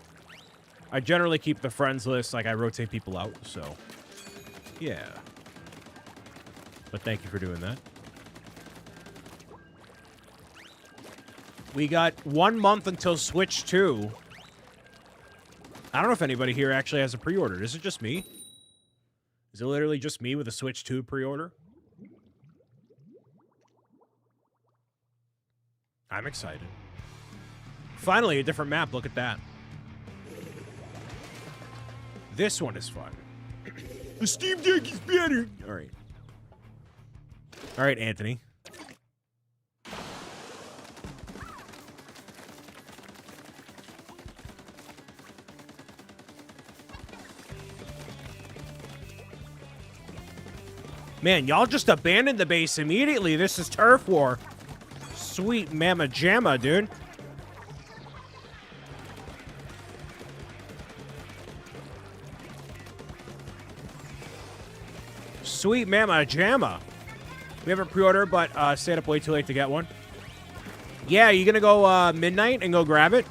I generally keep the friends list, like I rotate people out, so yeah. But thank you for doing that. We got 1 month until Switch 2. I don't know if anybody here actually has a pre-order. Is it just me? Is it literally just me with a Switch 2 pre-order? I'm excited. Finally, a different map. Look at that. This one is fun. The Steam Deck is better. All right. All right, Anthony. Man, y'all just abandoned the base immediately. This is turf war. Sweet mama jamma, dude. Sweet mama jamma. We have a pre-order, but stayed up way too late to get one. Yeah, you gonna go midnight and go grab it?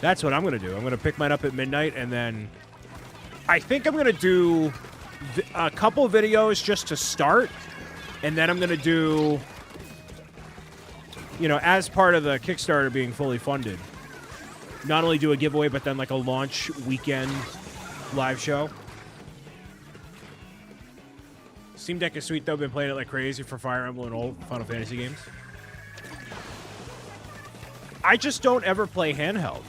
That's what I'm gonna do. I'm gonna pick mine up at midnight, and then I think I'm gonna do a couple videos just to start, and then I'm gonna do, you know, as part of the Kickstarter being fully funded, not only do a giveaway, but then like a launch weekend live show. Steam Deck is sweet though. Been playing it like crazy for Fire Emblem and old Final Fantasy games. I just don't ever play handheld.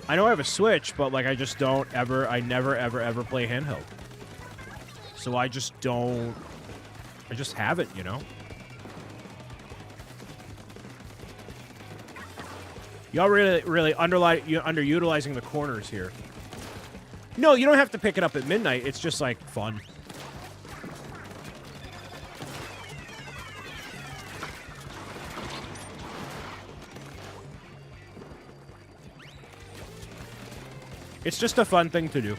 I know I have a Switch, but like I just don't ever, I never ever play handheld. So I just don't, I just have it, you know? Y'all really underutilizing the corners here. No, you don't have to pick it up at midnight. It's just, like, fun. It's just a fun thing to do.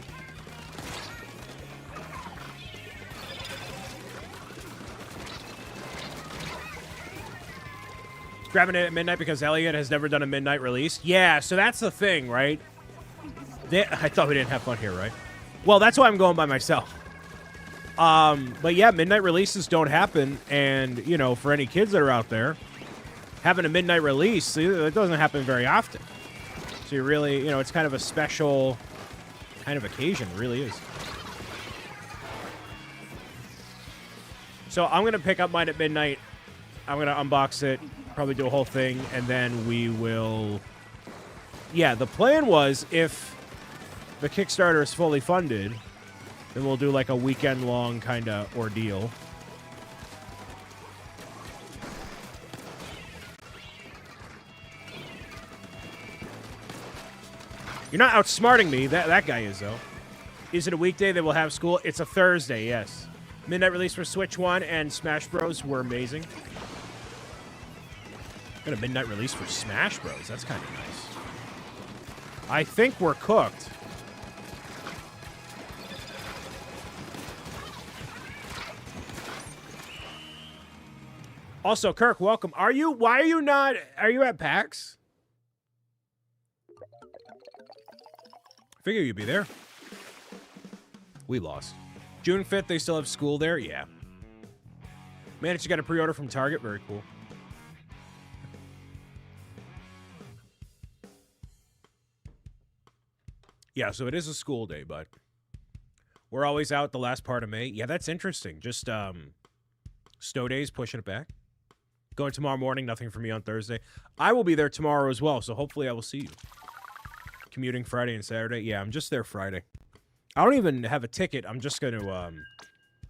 Grabbing it at midnight because Elliot has never done a midnight release. Yeah, so that's the thing, right? I thought we didn't have fun here, right? Well, that's why I'm going by myself. But yeah, midnight releases don't happen, and, you know, for any kids that are out there, having a midnight release, it doesn't happen very often. So you really, you know, it's kind of a special kind of occasion, it really is. So I'm going to pick up mine at midnight. I'm going to unbox it, probably do a whole thing, and then we will... Yeah, the plan was if the Kickstarter is fully funded, then we'll do like a weekend-long kind of ordeal. You're not outsmarting me. That guy is, though. Is it a weekday that we'll have school? It's a Thursday, yes. Midnight release for Switch 1 and Smash Bros. Were amazing. Got a midnight release for Smash Bros. That's kind of nice. I think we're cooked. Also, Kirk, welcome. Why are you not, are you at PAX? Figure you'd be there. We lost. June 5th, they still have school there? Yeah. Managed to get a pre-order from Target. Very cool. Yeah, so it is a school day, but we're always out the last part of May. Yeah, that's interesting. Just snow days, pushing it back. Going tomorrow morning, nothing for me on Thursday. I will be there tomorrow as well, so hopefully I will see you. Commuting Friday and Saturday. Yeah, I'm just there Friday. I don't even have a ticket. I'm just going to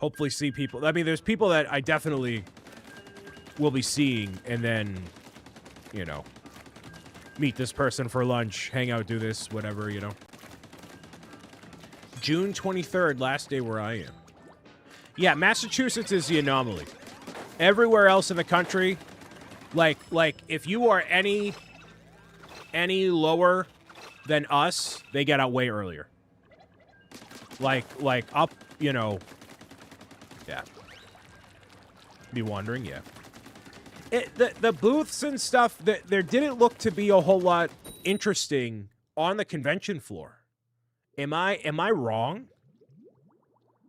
hopefully see people. I mean, there's people that I definitely will be seeing, and then, you know, meet this person for lunch, hang out, do this, whatever, you know. June 23rd, last day where I am. Yeah, Massachusetts is the anomaly. Everywhere else in the country, like if you are any lower than us, they get out way earlier. Like up, you know. Yeah. Be wondering, yeah. The booths and stuff, there didn't look to be a whole lot interesting on the convention floor. Am I wrong?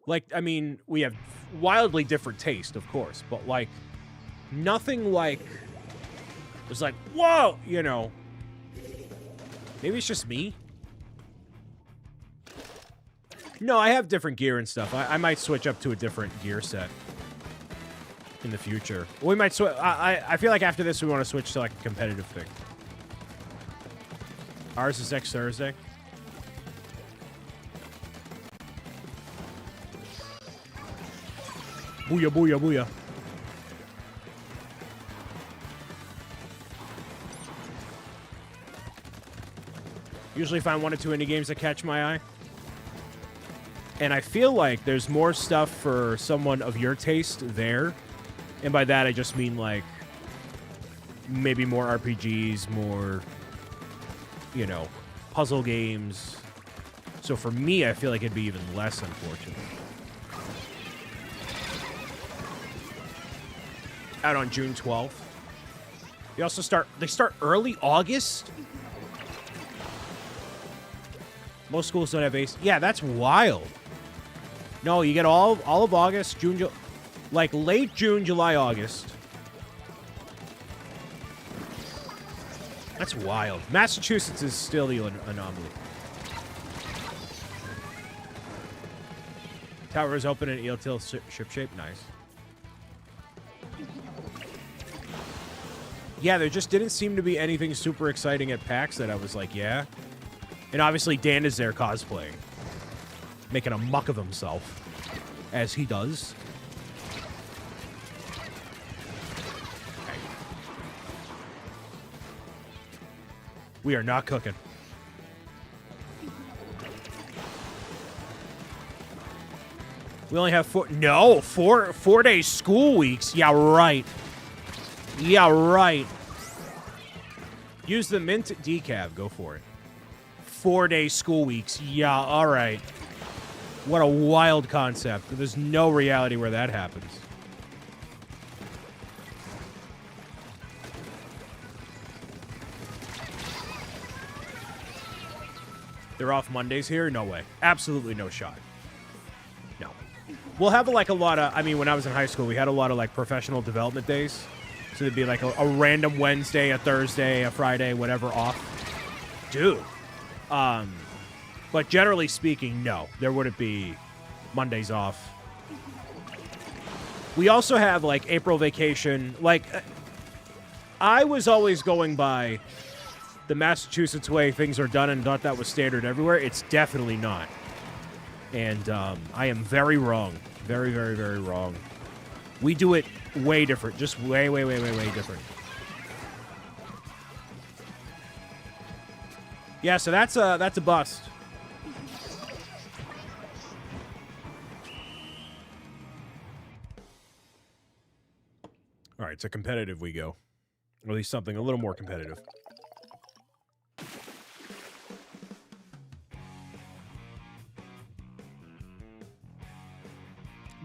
Like, I mean, we have wildly different taste, of course, but like nothing like it was like, whoa, you know. Maybe it's just me. No, I have different gear and stuff. I might switch up to a different gear set in the future. We might switch. I feel like after this we want to switch to like a competitive thing. Ours is next Thursday. Booyah, booyah, booyah. Usually find 1 or 2 indie games that catch my eye. And I feel like there's more stuff for someone of your taste there. And by that, I just mean, like, maybe more RPGs, more, you know, puzzle games. So for me, I feel like it'd be even less, unfortunately. Out on June 12th. They start early August? Most schools don't have ACE. Yeah, that's wild. No, you get all of August, June, like late June, July, August. That's wild. Massachusetts is still the anomaly. Tower is open in Eeltil shipshape. Nice. Yeah, there just didn't seem to be anything super exciting at PAX that I was like, yeah. And obviously Dan is there cosplaying. Making a muck of himself. As he does. Okay. We are not cooking. We only have 4 days school weeks. Yeah, right. Yeah, right. Use the mint decaf. Go for it. 4 days school weeks. Yeah, all right. What a wild concept. There's no reality where that happens. They're off Mondays here? No way. Absolutely no shot. No. We'll have like a lot of, I mean, when I was in high school, we had a lot of like professional development days. So there'd be like a random Wednesday, a Thursday, a Friday, whatever off. Dude. But generally speaking, no. There wouldn't be Mondays off. We also have like April vacation. Like, I was always going by the Massachusetts way things are done and thought that was standard everywhere. It's definitely not. And I am very wrong. Very, very, very wrong. We do it way different. Just way, way, way, way, way different. Yeah, so that's a bust. All right, so competitive we go. Or at least something a little more competitive.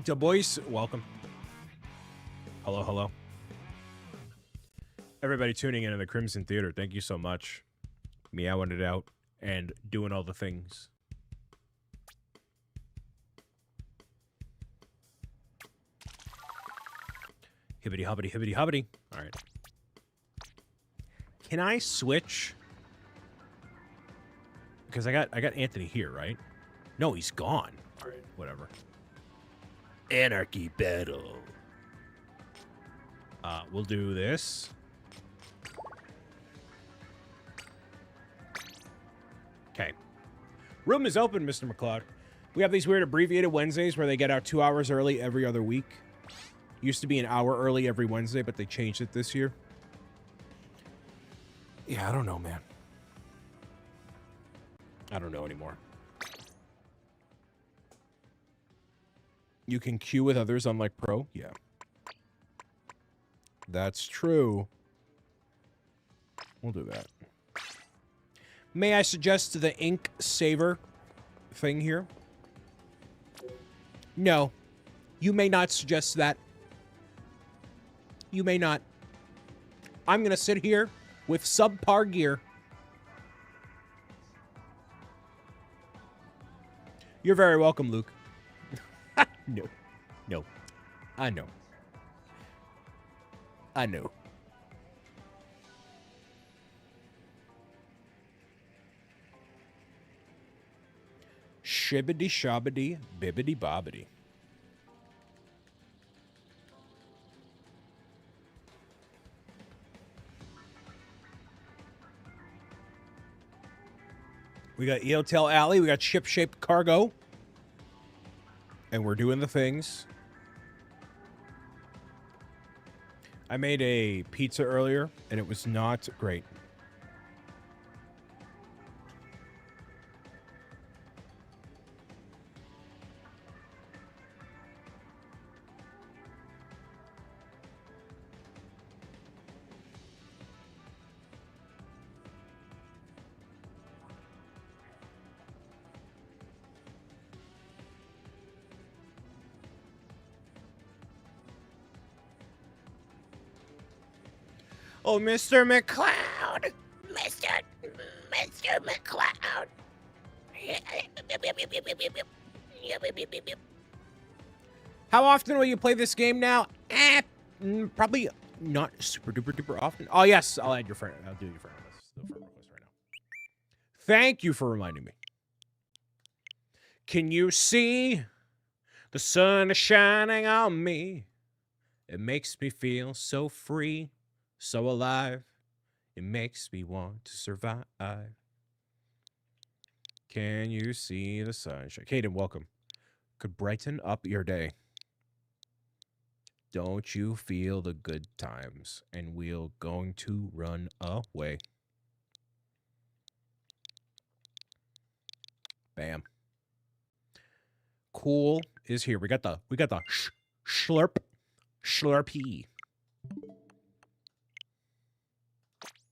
Du Bois, welcome. Hello, hello. Everybody tuning in the Crimson Theater, thank you so much. Meowing it out and doing all the things. Hibbity hobbity hibbity hobbity. All right. Can I switch? Because I got Anthony here, right? No, he's gone. All right, whatever. Anarchy battle. We'll do this. Okay. Room is open, Mr. McLeod. We have these weird abbreviated Wednesdays where they get out 2 hours early every other week. Used to be an hour early every Wednesday, but they changed it this year. Yeah, I don't know, man. I don't know anymore. You can queue with others unlike Pro? Yeah. That's true. We'll do that. May I suggest the ink saver thing here? No. You may not suggest that. You may not. I'm going to sit here with subpar gear. You're very welcome, Luke. No. No. I know. I know. Shibbity shobbity bibbity bobbity. We got Eotel Alley. We got ship-shaped cargo. And we're doing the things. I made a pizza earlier, and it was not great. Oh, Mr. McCloud! Mr. McCloud! How often will you play this game now? Probably not super duper duper often. Oh, yes, I'll add your friend. I'll do your friend list. The friend request right now. Thank you for reminding me. Can you see the sun is shining on me? It makes me feel so free. So alive, it makes me want to survive. Can you see the sunshine? Caden, welcome. Could brighten up your day. Don't you feel the good times? And we're going to run away. Bam. Cool is here. We got the Slurpee.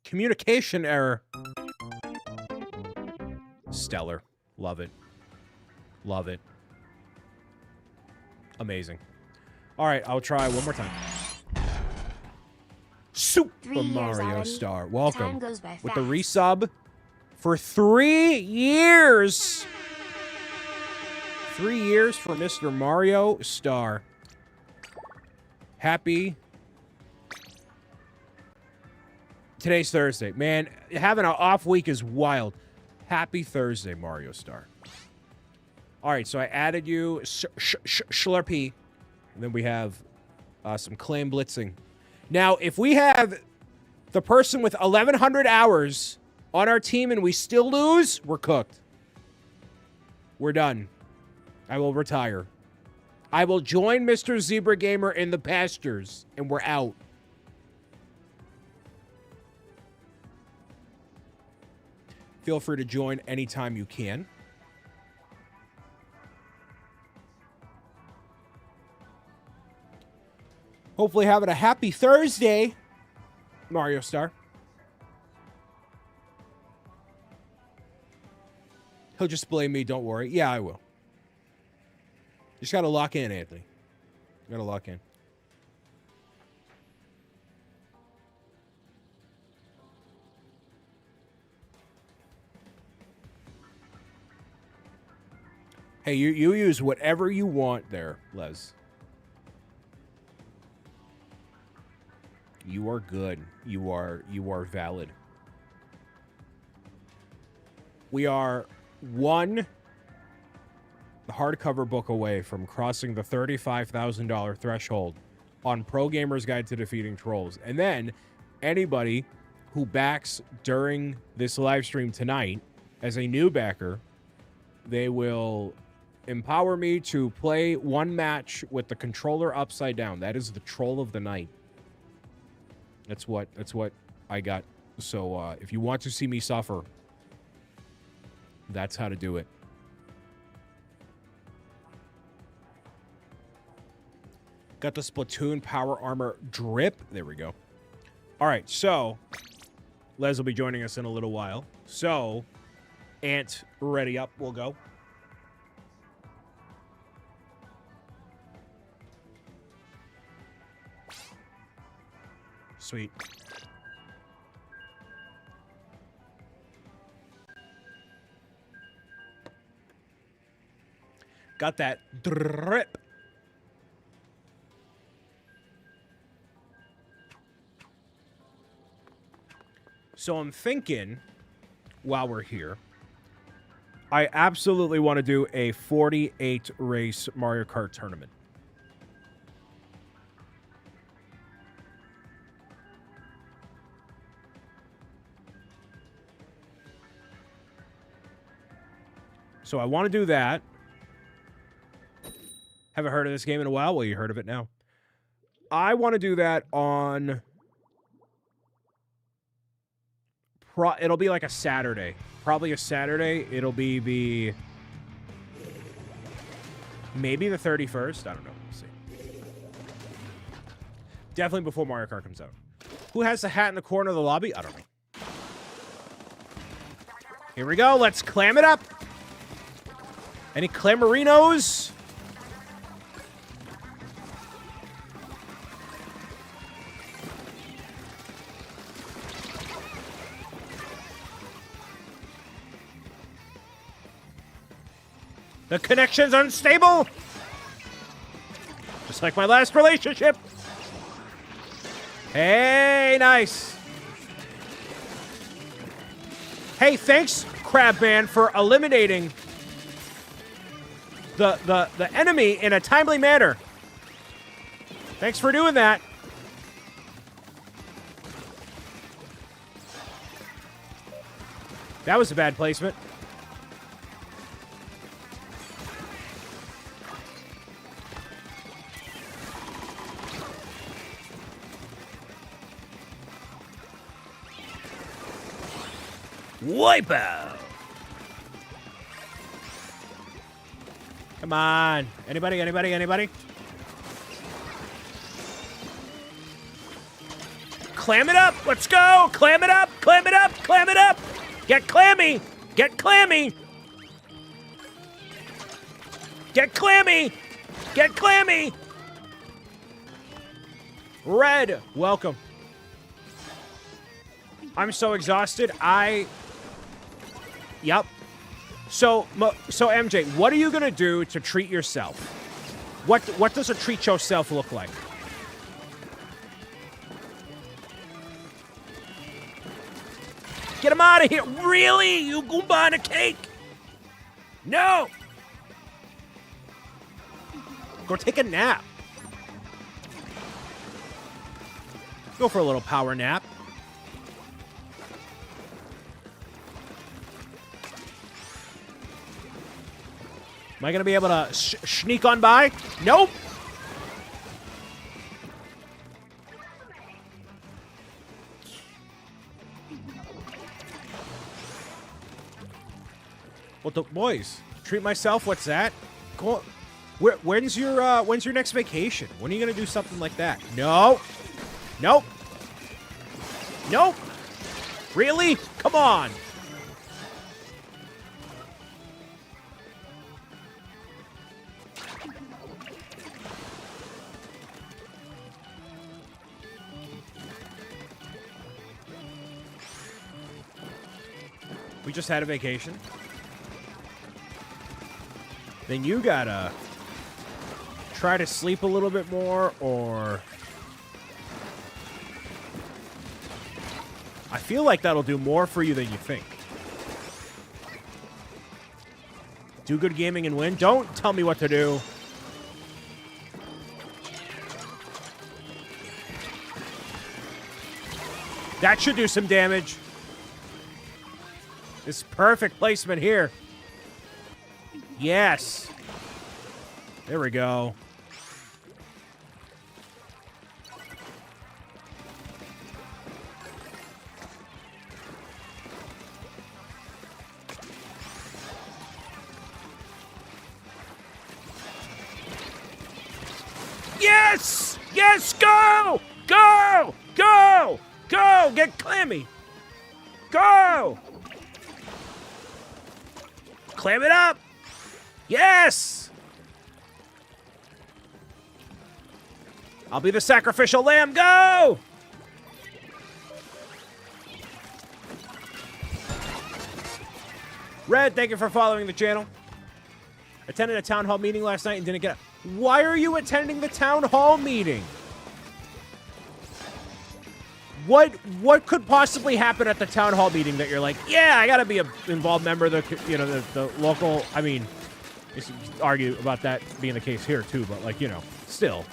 Communication error. Stellar. Love it. Love it. Amazing. All right, I'll try one more time. Super Mario Star. Welcome. With the resub for 3 years. 3 years for Mr. Mario Star. Happy. Today's Thursday. Man, having an off week is wild. Happy Thursday, Mario Star. All right, so I added you, Slurpee. And then we have some claim blitzing. Now, if we have the person with 1,100 hours on our team and we still lose, we're cooked. We're done. I will retire. I will join Mr. Zebra Gamer in the pastures, and we're out. Feel free to join anytime you can. Hopefully having a happy Thursday, Mario Star. He'll just blame me, don't worry. Yeah, I will. Just gotta lock in, Anthony. Gotta lock in. Hey, you use whatever you want there, Les. You are good. You are valid. We are one hardcover book away from crossing the $35,000 threshold on Pro Gamer's Guide to Defeating Trolls. And then anybody who backs during this live stream tonight as a new backer, they will empower me to play one match with the controller upside down. That is the troll of the night. That's what I got. So if you want to see me suffer, that's how to do it. Got the Splatoon Power Armor drip. There we go. All right, so Les will be joining us in a little while. So, Ant, ready up. We'll go. Sweet. Got that drip. So I'm thinking, while we're here, I absolutely want to do a 48 race Mario Kart tournament. So I want to do that. Haven't heard of this game in a while. Well, you heard of it now. I want to do that on... It'll be like a Saturday. Probably a Saturday. It'll be the... Maybe the 31st. I don't know. We'll see. Definitely before Mario Kart comes out. Who has the hat in the corner of the lobby? I don't know. Here we go. Let's clam it up. Any clamorinos? The connection's unstable. Just like my last relationship. Hey, nice. Hey, thanks, Crabman, for eliminating the enemy in a timely manner. Thanks for doing that. That was a bad placement. Wipeout. Come on. Anybody, anybody, anybody? Clam it up. Let's go. Clam it up. Clam it up. Clam it up. Get clammy. Get clammy. Get clammy. Get clammy. Red, welcome. I'm so exhausted. Yep. So MJ, what are you gonna do to treat yourself? What does a treat yourself look like? Get him out of here! Really? You Goomba on a cake? No! Go take a nap. Go for a little power nap. Am I going to be able to sneak on by? Nope. What the boys? Treat myself? What's that? Go. When's your next vacation? When are you going to do something like that? No. Nope. Nope. Really? Come on. We just had a vacation. Then you gotta try to sleep a little bit more, or I feel like that'll do more for you than you think. Do good gaming and win. Don't tell me what to do. That should do some damage. This perfect placement here. Yes. There we go. Yes! Yes, go! Go! Go! Go! Get clammy! Go! Clam it up! Yes! I'll be the sacrificial lamb. Go! Red, thank you for following the channel. Attended a town hall meeting last night and didn't get it. Why are you attending the town hall meeting? What could possibly happen at the town hall meeting that you're like, yeah, I gotta be an involved member of the local. I mean, you can argue about that being the case here too, but like, still.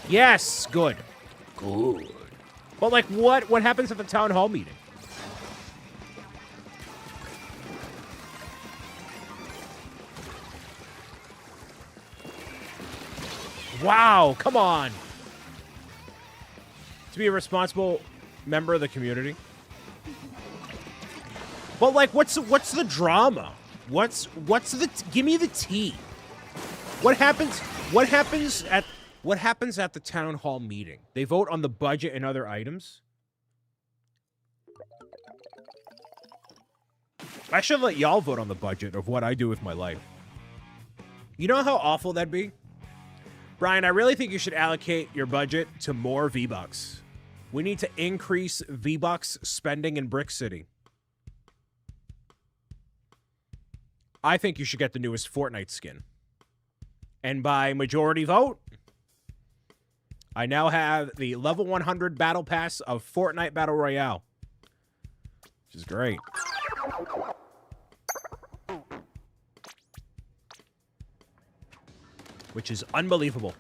Yes, good. Good. But like, what happens at the town hall meeting? Wow, come on. To be a responsible member of the community. But like, what's the drama? Give me the tea. What happens at the town hall meeting? They vote on the budget and other items. I should let y'all vote on the budget of what I do with my life. You know how awful that'd be? Brian, I really think you should allocate your budget to more V-Bucks. We need to increase V-Bucks spending in Brick City. I think you should get the newest Fortnite skin. And by majority vote, I now have the level 100 battle pass of Fortnite Battle Royale. Which is great. Which is unbelievable.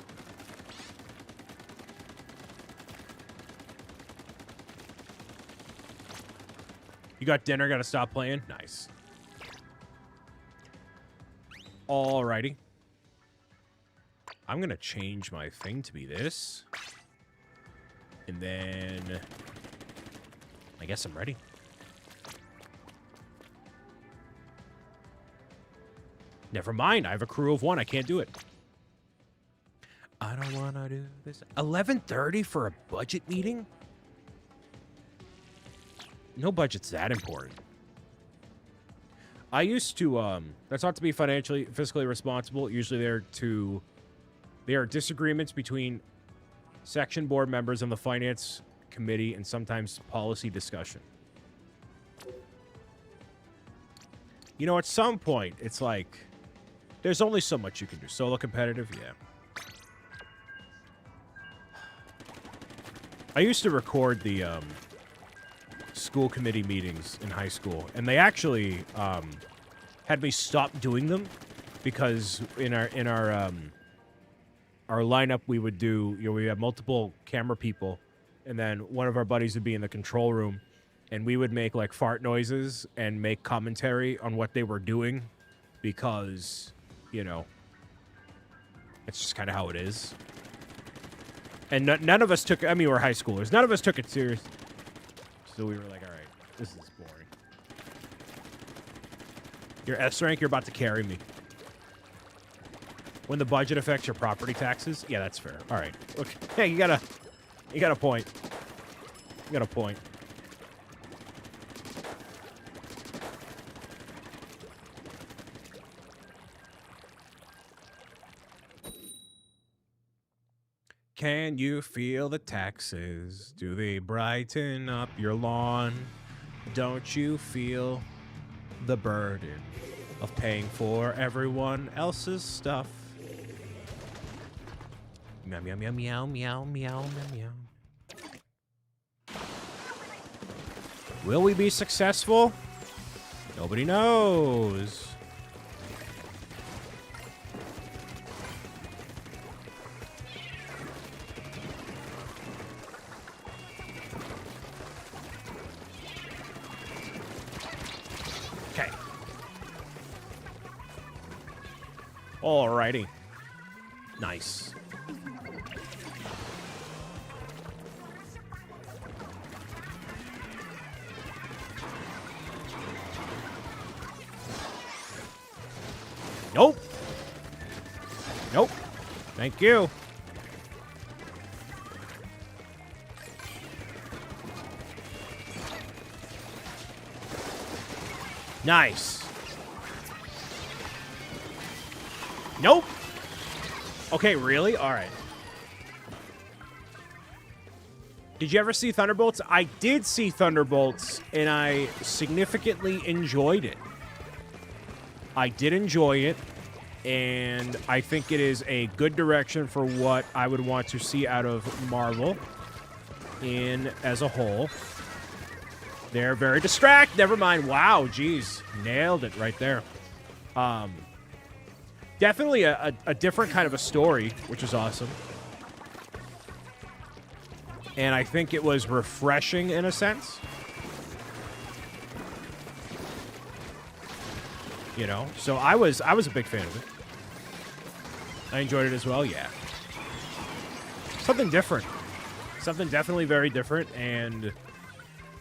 You got dinner, gotta stop playing? Nice. Alrighty. I'm gonna change my thing to be this. And then I guess I'm ready. Never mind. I have a crew of 1. I can't do it. I don't want to do this. 11:30 for a budget meeting? No budget's that important. I used to, that's not to be fiscally responsible. Usually there are disagreements between section board members and the finance committee and sometimes policy discussion. You know, at some point, it's like, there's only so much you can do. Solo competitive, yeah. I used to record the, school committee meetings in high school, and they actually had me stop doing them because in our lineup we would do, we have multiple camera people, and then one of our buddies would be in the control room, and we would make like fart noises and make commentary on what they were doing because it's just kind of how it is. And none of us took, I mean, we're high schoolers, none of us took it serious. So we were like, all right, this is boring. Your S rank, you're about to carry me. When the budget affects your property taxes? Yeah, that's fair. All right. Look, hey, you got a point. You got a point. Can you feel the taxes? Do they brighten up your lawn? Don't you feel the burden of paying for everyone else's stuff? Meow, meow, meow, meow, meow, meow, meow, meow. Will we be successful? Nobody knows. Alrighty. Nice. Nope. Nope. Thank you. Nice. Nope. Okay, really? All right. Did you ever see Thunderbolts? I did see Thunderbolts, and I significantly enjoyed it. I did enjoy it, and I think it is a good direction for what I would want to see out of Marvel as a whole. They're very Never mind. Wow, geez. Nailed it right there. Definitely a different kind of a story, which is awesome. And I think it was refreshing in a sense. So I was a big fan of it. I enjoyed it as well, yeah. Something different. Something definitely very different, and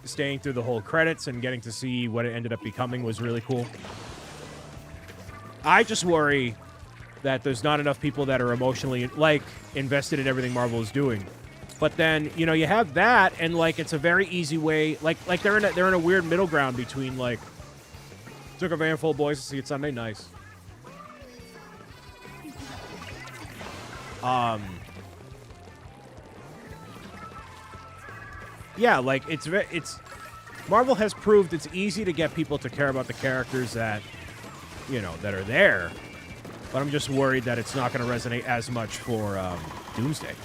staying through the whole credits and getting to see what it ended up becoming was really cool. I just worry that there's not enough people that are emotionally, invested in everything Marvel is doing. But then, you have that, and, it's a very easy way, they're in a weird middle ground between, took a van full of boys to see it Sunday, nice. Yeah, it's Marvel has proved it's easy to get people to care about the characters that, that are there. But I'm just worried that it's not going to resonate as much for Doomsday,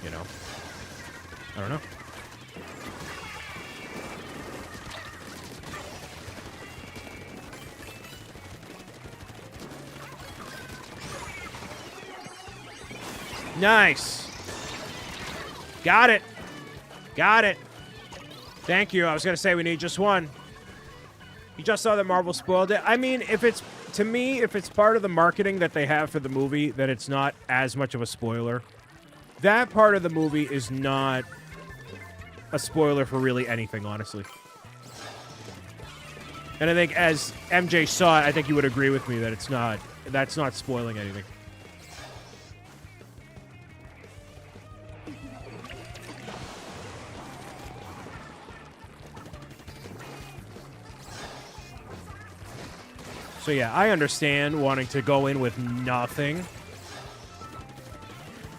I don't know. Nice. Got it. Got it. Thank you. I was going to say we need just one. You just saw that Marvel spoiled it. I mean, if it's part of the marketing that they have for the movie, that it's not as much of a spoiler. That part of the movie is not a spoiler for really anything, honestly. And I think as MJ saw it, I think you would agree with me that it's not that's not spoiling anything. So yeah, I understand wanting to go in with nothing.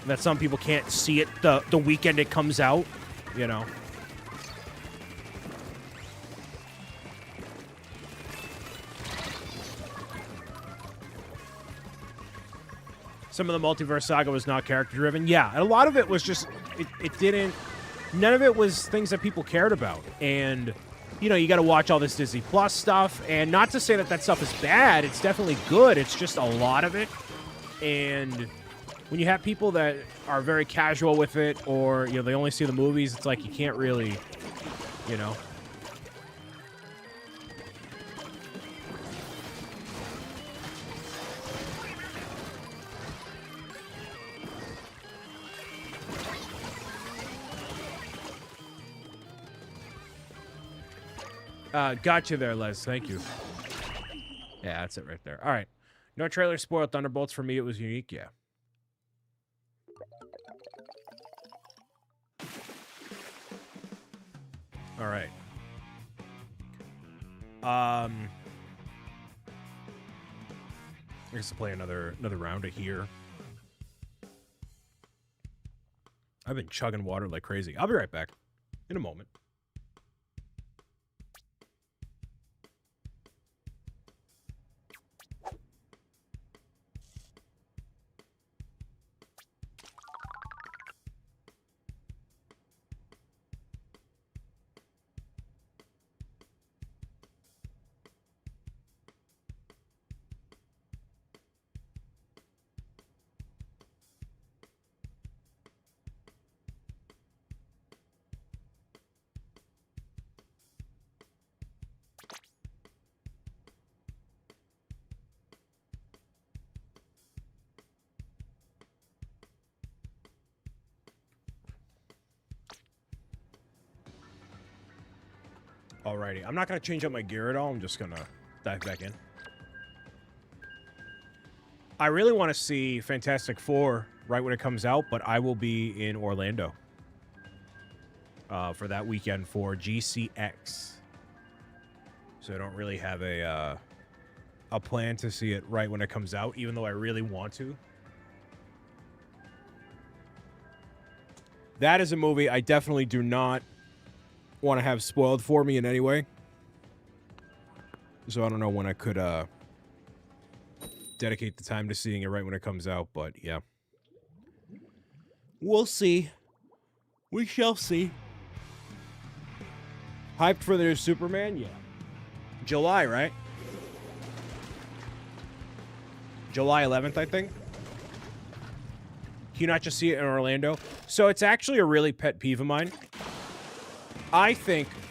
That some people can't see it the weekend it comes out, you know. Some of the Multiverse Saga was not character-driven. Yeah, and a lot of it was just, it didn't, none of it was things that people cared about. And, you know, you got to watch all this Disney Plus stuff. And not to say that that stuff is bad. It's definitely good. It's just a lot of it. And when you have people that are very casual with it, or, you know, they only see the movies, it's like you can't really, you know. Got you there, Les. Thank you. Yeah, that's it right there. All right. No trailer spoiled Thunderbolts. For me, it was unique. Yeah. All right. I guess to play another round of here. I've been chugging water like crazy. I'll be right back in a moment. Alrighty, I'm not going to change up my gear at all. I'm just going to dive back in. I really want to see Fantastic Four right when it comes out, but I will be in Orlando for that weekend for GCX. So I don't really have a plan to see it right when it comes out, even though I really want to. That is a movie I definitely do not want to have spoiled for me in any way. So I don't know when I could dedicate the time to seeing it right when it comes out, but yeah. We'll see. We shall see. Hyped for the new Superman? Yeah. July, right? July 11th, I think. Can you not just see it in Orlando? So it's actually a really pet peeve of mine. I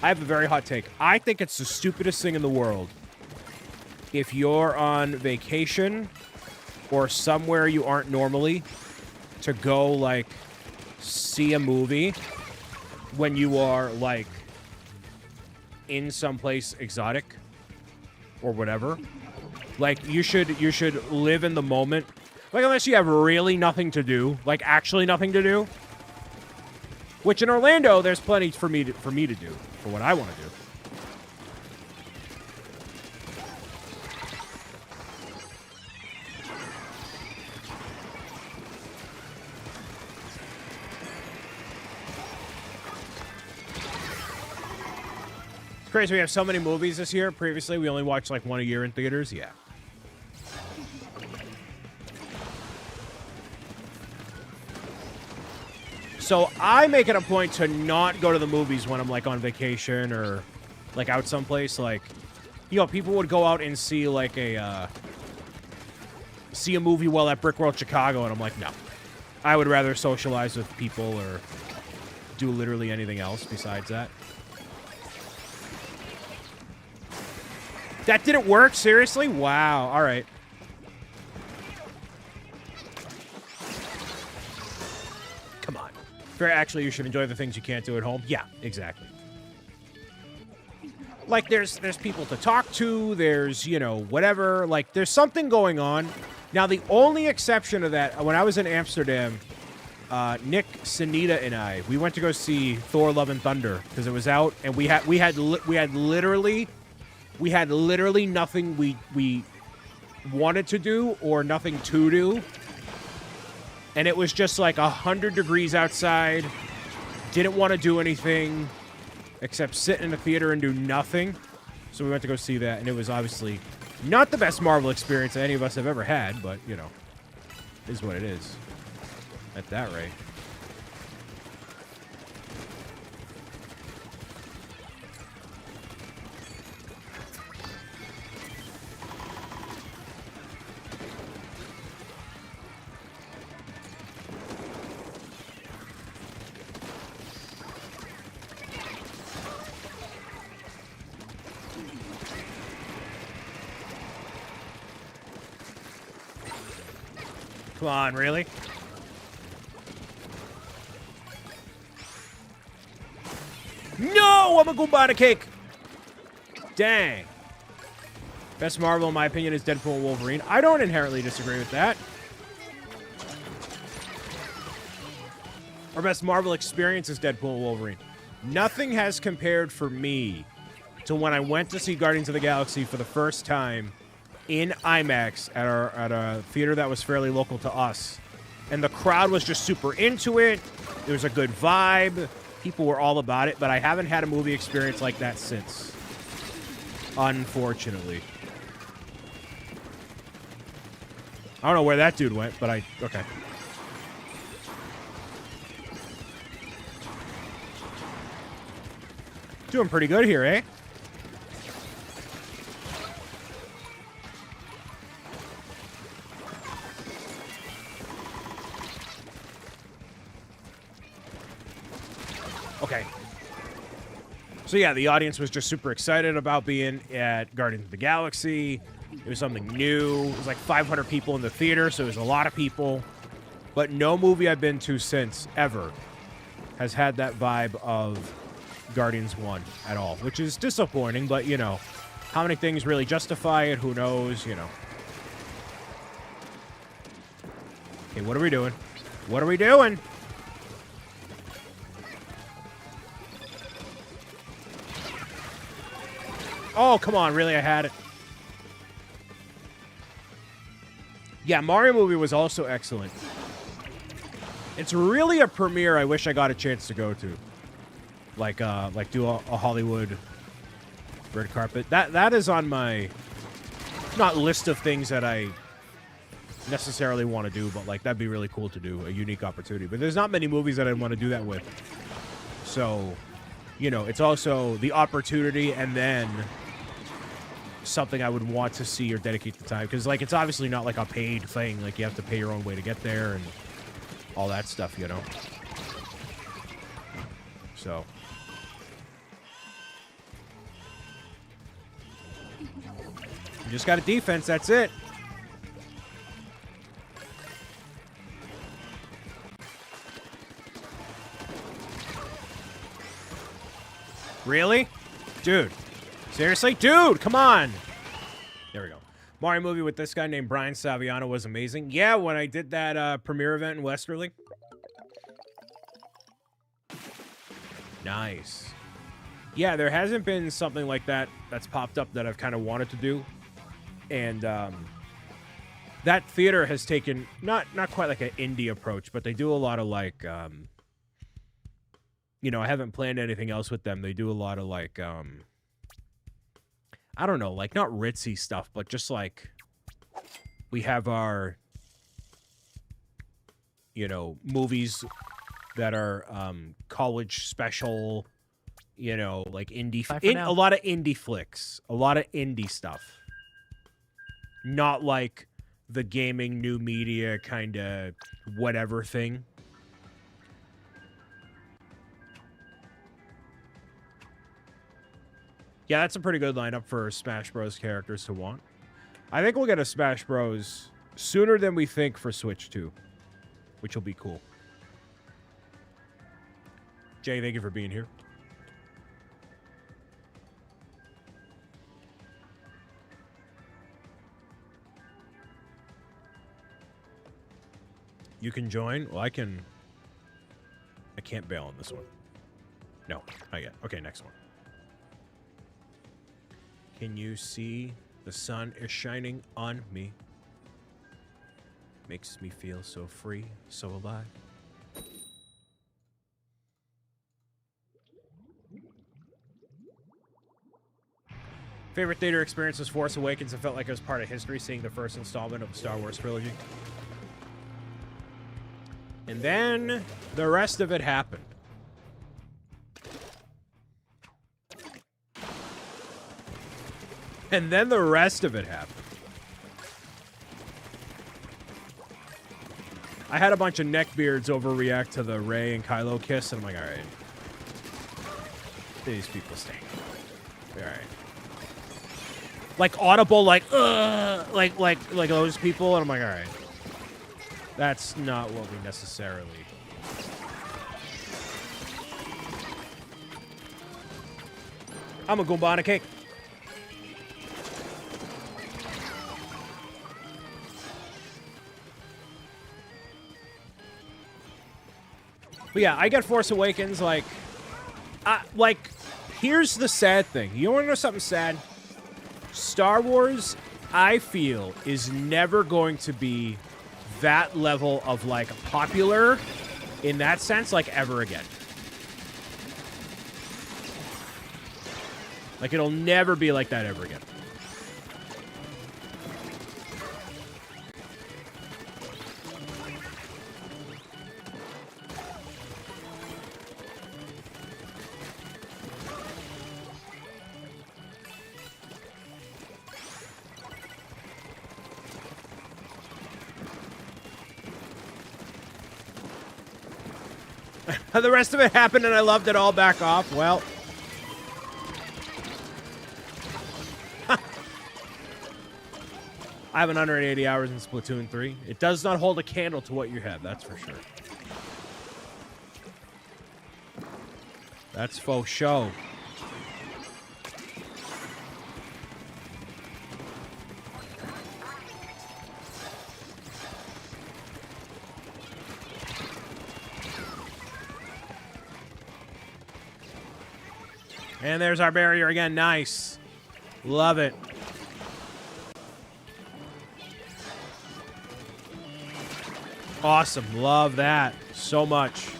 have a very hot take. I think it's the stupidest thing in the world if you're on vacation or somewhere you aren't normally to go, like, see a movie when you are, like, in someplace exotic or whatever. Like, you should live in the moment. Like, unless you have really nothing to do, like, actually nothing to do. Which in Orlando, there's plenty for me to do, for what I want to do. It's crazy we have so many movies this year. Previously, we only watched like one a year in theaters. Yeah. So I make it a point to not go to the movies when I'm like on vacation or like out someplace. Like, you know, people would go out and see like see a movie while at Brick World Chicago, and I'm like, no. I would rather socialize with people or do literally anything else besides that. That didn't work? Seriously? Wow. All right. Come on. Actually, you should enjoy the things you can't do at home. Yeah, exactly. like there's people to talk to, there's, you know, whatever, like there's something going on. Now the only exception to that, when I was in Amsterdam, Nick, Sunita, and we went to go see Thor: Love and Thunder because it was out, and we had literally nothing we wanted to do or nothing to do, and it was just like 100 degrees outside. Didn't want to do anything except sit in the theater and do nothing. So we went to go see that, and it was obviously not the best Marvel experience that any of us have ever had, but you know, it is what it is. At that rate. Come on, really? No! I'm gonna go buy the cake! Dang. Best Marvel, in my opinion, is Deadpool and Wolverine. I don't inherently disagree with that. Our best Marvel experience is Deadpool and Wolverine. Nothing has compared for me to when I went to see Guardians of the Galaxy for the first time in IMAX at a theater that was fairly local to us. And the crowd was just super into it. There was a good vibe. People were all about it, but I haven't had a movie experience like that since. Unfortunately. I don't know where that dude went, but okay. Doing pretty good here, eh? Okay. So yeah, the audience was just super excited about being at Guardians of the Galaxy. It was something new. It was like 500 people in the theater, so it was a lot of people. But no movie I've been to since, ever, has had that vibe of Guardians 1 at all, which is disappointing, but, you know, how many things really justify it? Who knows, you know. Okay, what are we doing? What are we doing? Oh, come on, really? I had it. Yeah, Mario movie was also excellent. It's really a premiere I wish I got a chance to go to. Like do a Hollywood red carpet. That is on my, not list of things that I necessarily want to do, but like that'd be really cool to do, a unique opportunity. But there's not many movies that I want to do that with. So, you know, it's also the opportunity and then something I would want to see or dedicate the time. Because, like, it's obviously not like a paid thing. Like, you have to pay your own way to get there and all that stuff, you know? So. You just got a defense, that's it. Really? Dude. Seriously? Dude, come on. There we go. Mario movie with this guy named Brian Saviano was amazing. Yeah, when I did that premiere event in Westerly. Nice. Yeah, there hasn't been something like that that's popped up that I've kind of wanted to do. And that theater has taken, not quite like an indie approach, but they do a lot of like, you know, I haven't planned anything else with them. They do a lot of like, I don't know, like not ritzy stuff, but just like we have our, you know, movies that are college special, you know, like indie, a lot of indie flicks, a lot of indie stuff. Not like the gaming new media kind of whatever thing. Yeah, that's a pretty good lineup for Smash Bros. Characters to want. I think we'll get a Smash Bros. Sooner than we think for Switch 2, which will be cool. Jay, thank you for being here. You can join. Well, I can't bail on this one. No, not yet. Okay, next one. Can you see the sun is shining on me? Makes me feel so free, so alive. Favorite theater experience was Force Awakens. It felt like it was part of history seeing the first installment of the Star Wars trilogy. And then the rest of it happened. And then the rest of it happened. I had a bunch of neckbeards overreact to the Rey and Kylo kiss, and I'm like, all right. These people stink. All right. Like audible, like those people, and I'm like, all right. That's not what we necessarily. I'm a Goombana cake. But yeah, I got Force Awakens, like, here's the sad thing. You want to know something sad? Star Wars, I feel, is never going to be that level of, like, popular in that sense, like, ever again. Like, it'll never be like that ever again. The rest of it happened and I loved it all back off. Well. I have 180 hours in Splatoon 3. It does not hold a candle to what you have, that's for sure. That's faux show. And there's our barrier again. Nice. Love it. Awesome. Love that so much.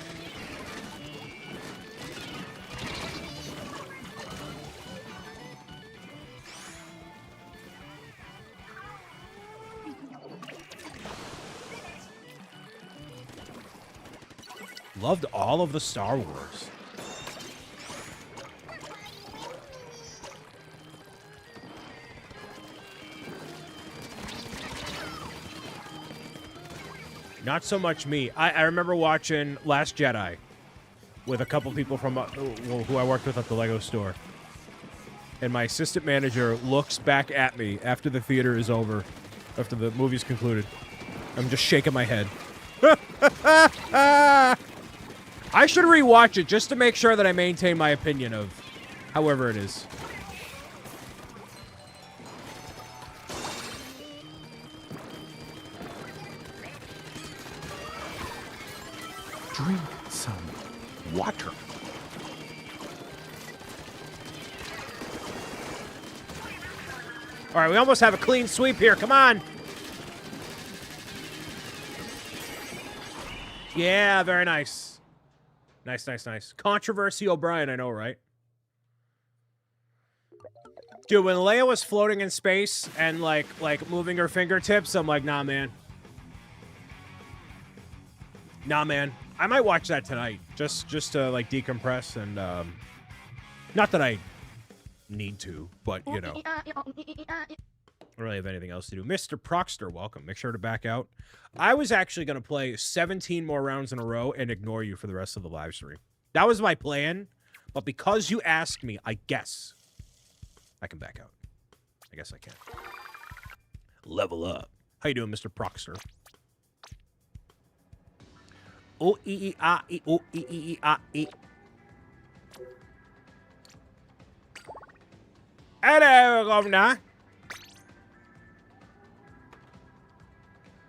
Loved all of the Star Wars. Not so much me. I remember watching Last Jedi with a couple people from who I worked with at the Lego store. And my assistant manager looks back at me after the theater is over, after the movie's concluded. I'm just shaking my head. I should rewatch it just to make sure that I maintain my opinion of however it is. Drink some water. All right, we almost have a clean sweep here. Come on. Yeah, very nice. Nice, nice, nice. Controversy O'Brien, I know, right? Dude, when Leia was floating in space and, like moving her fingertips, I'm like, nah, man. Nah, man. I might watch that tonight, just to, like, decompress and, not that I need to, but, you know. I don't really have anything else to do. Mr. Proxter, welcome. Make sure to back out. I was actually going to play 17 more rounds in a row and ignore you for the rest of the live stream. That was my plan, but because you asked me, I guess I can back out. I guess I can. Level up. How you doing, Mr. Proxter? Hello, Governor.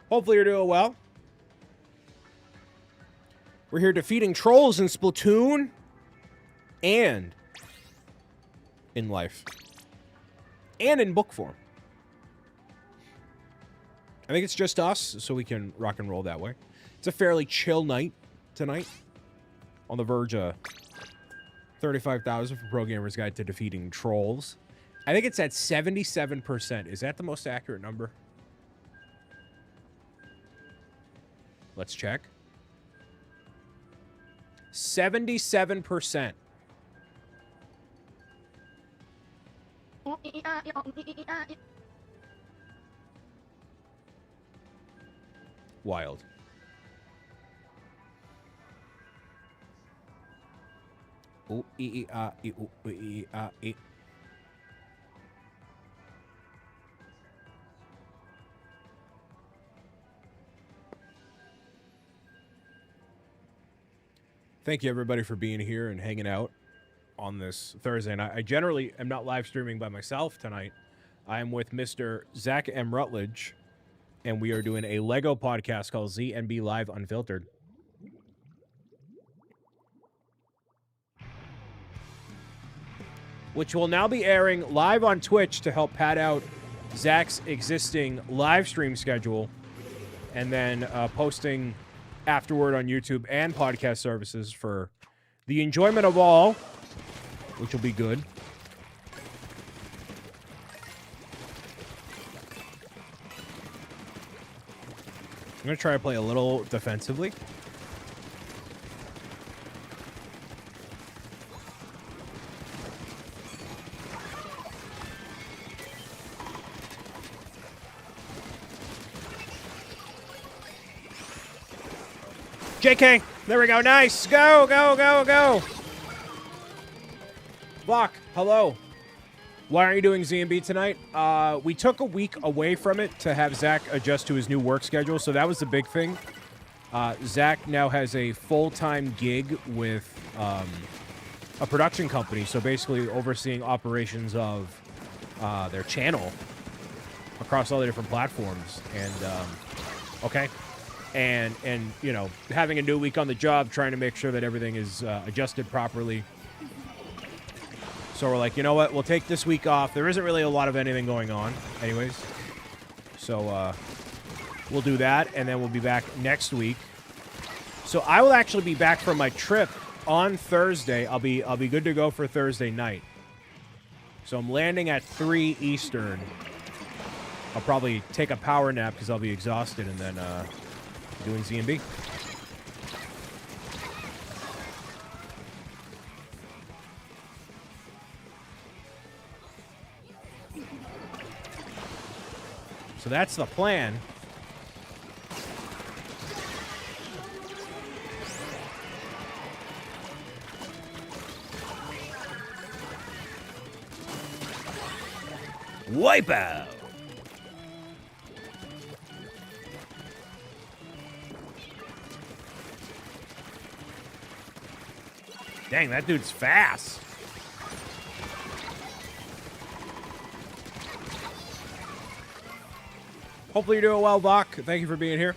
Hopefully you're doing well. We're here defeating trolls in Splatoon and in life and in book form. I think it's just us, so we can rock and roll that way. It's a fairly chill night tonight. On the verge of 35,000 for Pro Gamer's Guide to Defeating Trolls. I think it's at 77%. Is that the most accurate number? Let's check. 77%. Wild. Ooh, ah, ooh, ah, Thank you, everybody, for being here and hanging out on this Thursday. And I generally am not live streaming by myself tonight. I am with Mr. Zach M. Rutledge, and we are doing a Lego podcast called ZNB Live Unfiltered. Which will now be airing live on Twitch to help pad out Zach's existing live stream schedule, and then posting afterward on YouTube and podcast services for the enjoyment of all, which will be good. I'm going to try to play a little defensively. JK, there we go. Nice. Go, go, go, go. Block, hello. Why aren't you doing Z&B tonight? We took a week away from it to have Zach adjust to his new work schedule, so that was the big thing. Zach now has a full-time gig with a production company, so basically overseeing operations of their channel across all the different platforms. And, okay. And you know, having a new week on the job, trying to make sure that everything is adjusted properly. So we're like, you know what? We'll take this week off. There isn't really a lot of anything going on anyways. So we'll do that, and then we'll be back next week. So I will actually be back from my trip on Thursday. I'll be good to go for Thursday night. So I'm landing at 3 Eastern. I'll probably take a power nap because I'll be exhausted, and then doing Z&B. So that's the plan. Wipeout! Dang, that dude's fast. Hopefully you're doing well, Bach. Thank you for being here.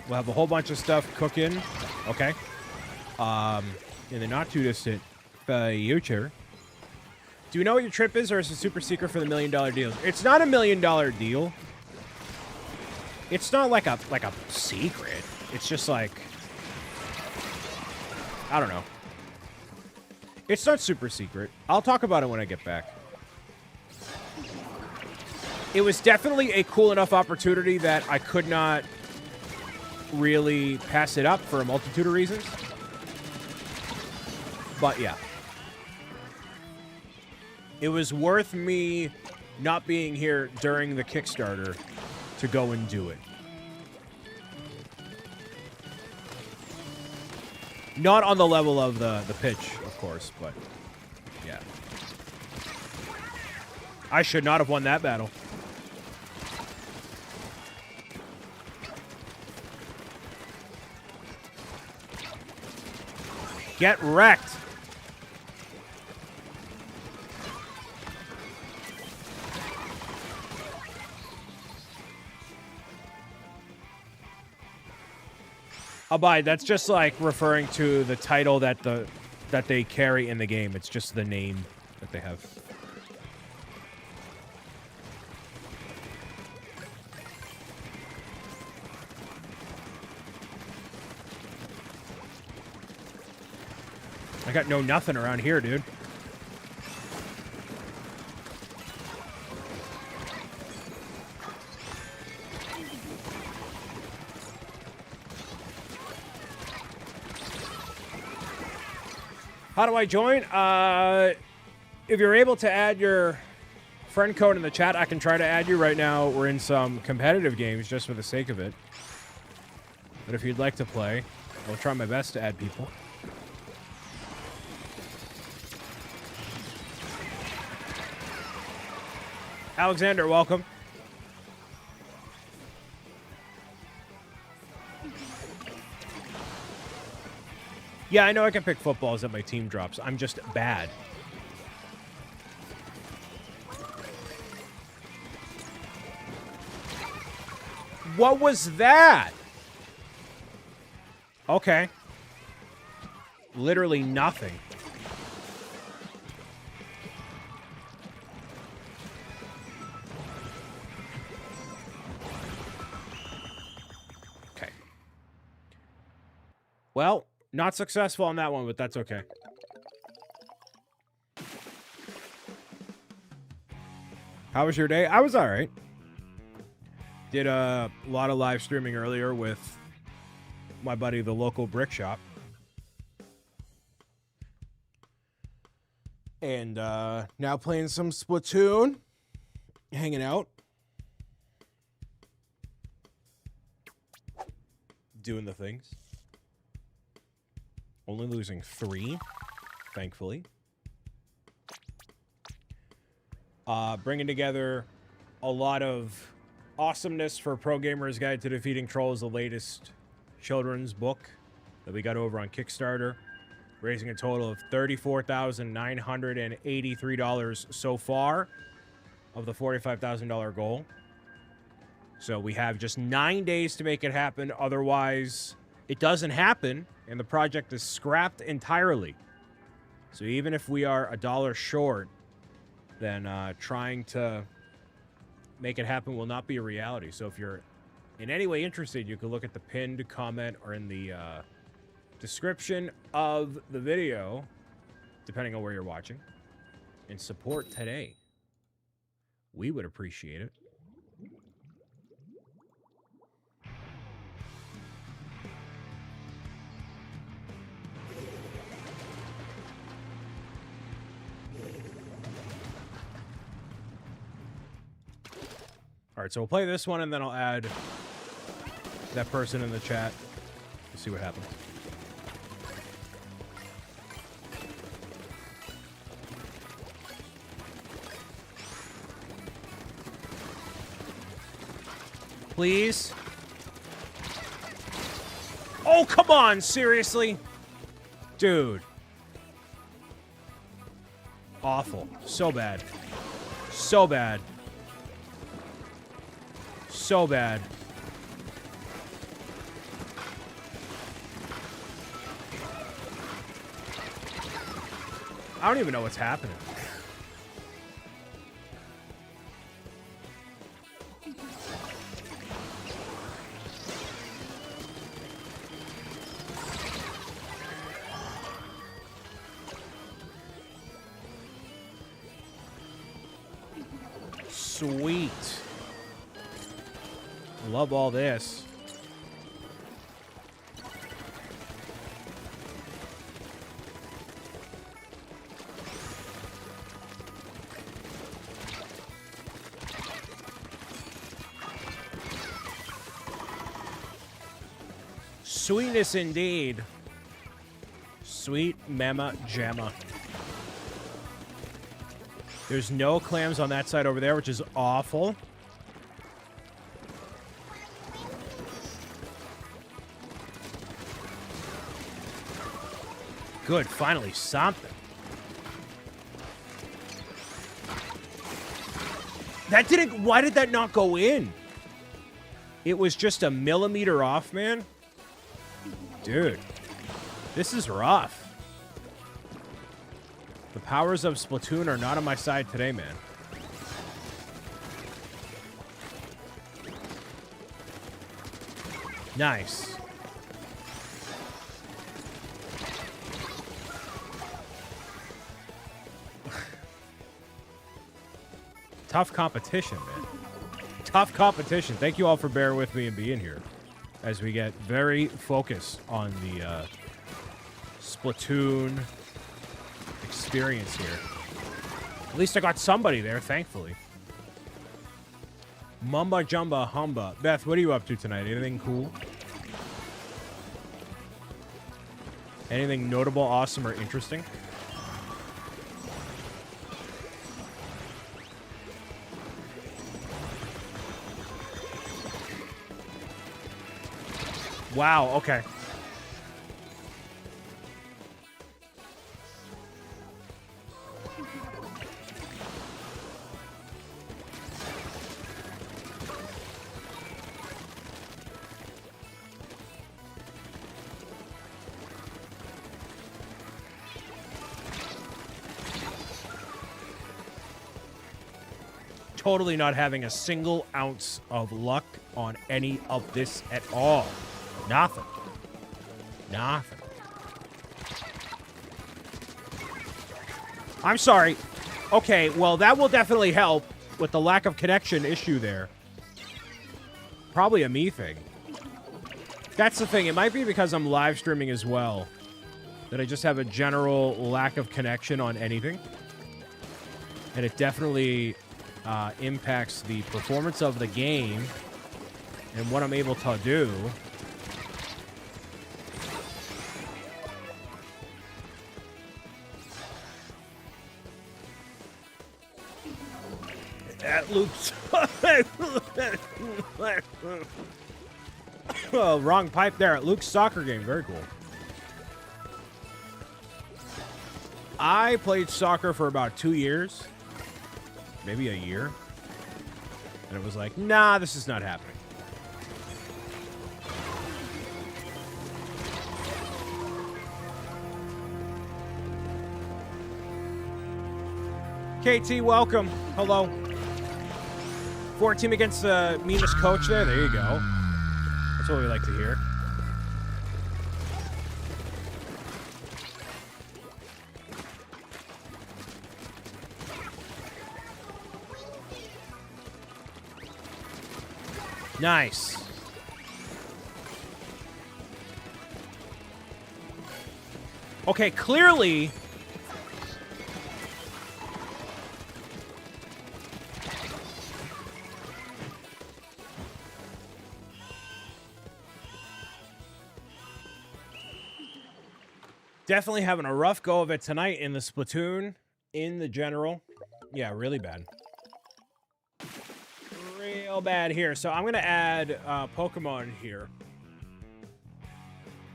We'll have a whole bunch of stuff cooking. Okay. In the not too distant future. Do you know what your trip is, or is it super secret for the $1 million deal? It's not a $1 million deal. It's not like a secret. It's just like, I don't know. It's not super secret. I'll talk about it when I get back. It was definitely a cool enough opportunity that I could not really pass it up for a multitude of reasons. But yeah. It was worth me not being here during the Kickstarter to go and do it. Not on the level of the pitch, of course, but yeah. I should not have won that battle. Get wrecked. Abide, that's just like referring to the title that they carry in the game. It's just the name that they have. I got no nothing around here, dude. How do I join? If you're able to add your friend code in the chat, I can try to add you. Right now, we're in some competitive games just for the sake of it. But if you'd like to play, I'll try my best to add people. Alexander, welcome. Yeah, I know I can pick footballs that my team drops. I'm just bad. What was that? Okay. Literally nothing. Okay. Well, not successful on that one, but that's okay. How was your day? I was all right. Did a lot of live streaming earlier with my buddy, the local brick shop. And now playing some Splatoon. Hanging out. Doing the things. Only losing 3, thankfully. Bringing together a lot of awesomeness for Pro Gamer's Guide to Defeating Trolls, the latest children's book that we got over on Kickstarter. Raising a total of $34,983 so far of the $45,000 goal. So we have just 9 days to make it happen. Otherwise, it doesn't happen. And the project is scrapped entirely. So even if we are $1 short, then trying to make it happen will not be a reality. So if you're in any way interested, you can look at the pinned comment or in the description of the video, depending on where you're watching, and support today. We would appreciate it. All right, so we'll play this one, and then I'll add that person in the chat to see what happens. Please. Oh, come on, seriously? Dude. Awful. So bad. So bad. So bad. I don't even know what's happening. Sweet. Love all this. Sweetness indeed. Sweet mama jamma. There's no clams on that side over there, which is awful. Good, finally something. That didn't, why did that not go in? It was just a millimeter off, man. Dude, this is rough. The powers of Splatoon are not on my side today, man. Nice. Tough competition, man. Tough competition. Thank you all for bearing with me and being here as we get very focused on the Splatoon experience here. At least I got somebody there, thankfully. Mumba Jumba Humba. Beth, what are you up to tonight? Anything cool? Anything notable, awesome, or interesting? Wow, okay. Totally not having a single ounce of luck on any of this at all. Nothing. Nothing. I'm sorry. Okay, well, that will definitely help with the lack of connection issue there. Probably a me thing. That's the thing. It might be because I'm live streaming as well, that I just have a general lack of connection on anything. And it definitely impacts the performance of the game and what I'm able to do. At Luke's... Oh, wrong pipe there. At Luke's soccer game. Very cool. I played soccer for about 2 years. Maybe a year. And it was like, nah, this is not happening. KT, welcome. Hello. 4 team against the meanest coach there. There you go. That's what we like to hear. Nice. Okay, clearly... Definitely having a rough go of it tonight in the Splatoon, in the general. Yeah, really bad. Real bad here. So I'm going to add Pokemon here.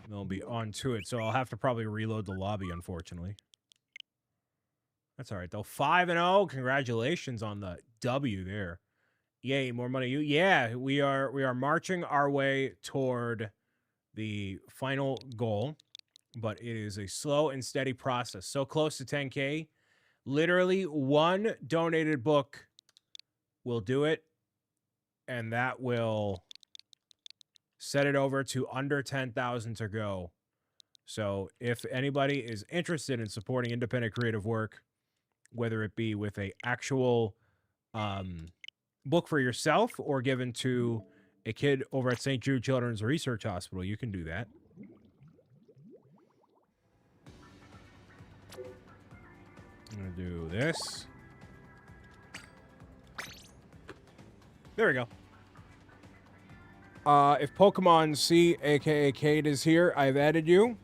They'll be on to it. So I'll have to probably reload the lobby, unfortunately. That's all right, though. 5-0. Congratulations on the W there. Yay, more money. Yeah, we are marching our way toward the final goal. But it is a slow and steady process. So close to 10K. Literally one donated book will do it. And that will set it over to under 10,000 to go. So if anybody is interested in supporting independent creative work, whether it be with a actual book for yourself or given to a kid over at St. Jude Children's Research Hospital, you can do that. I'm going to do this. There we go. If Pokemon C, aka Kate, is here, I've added you.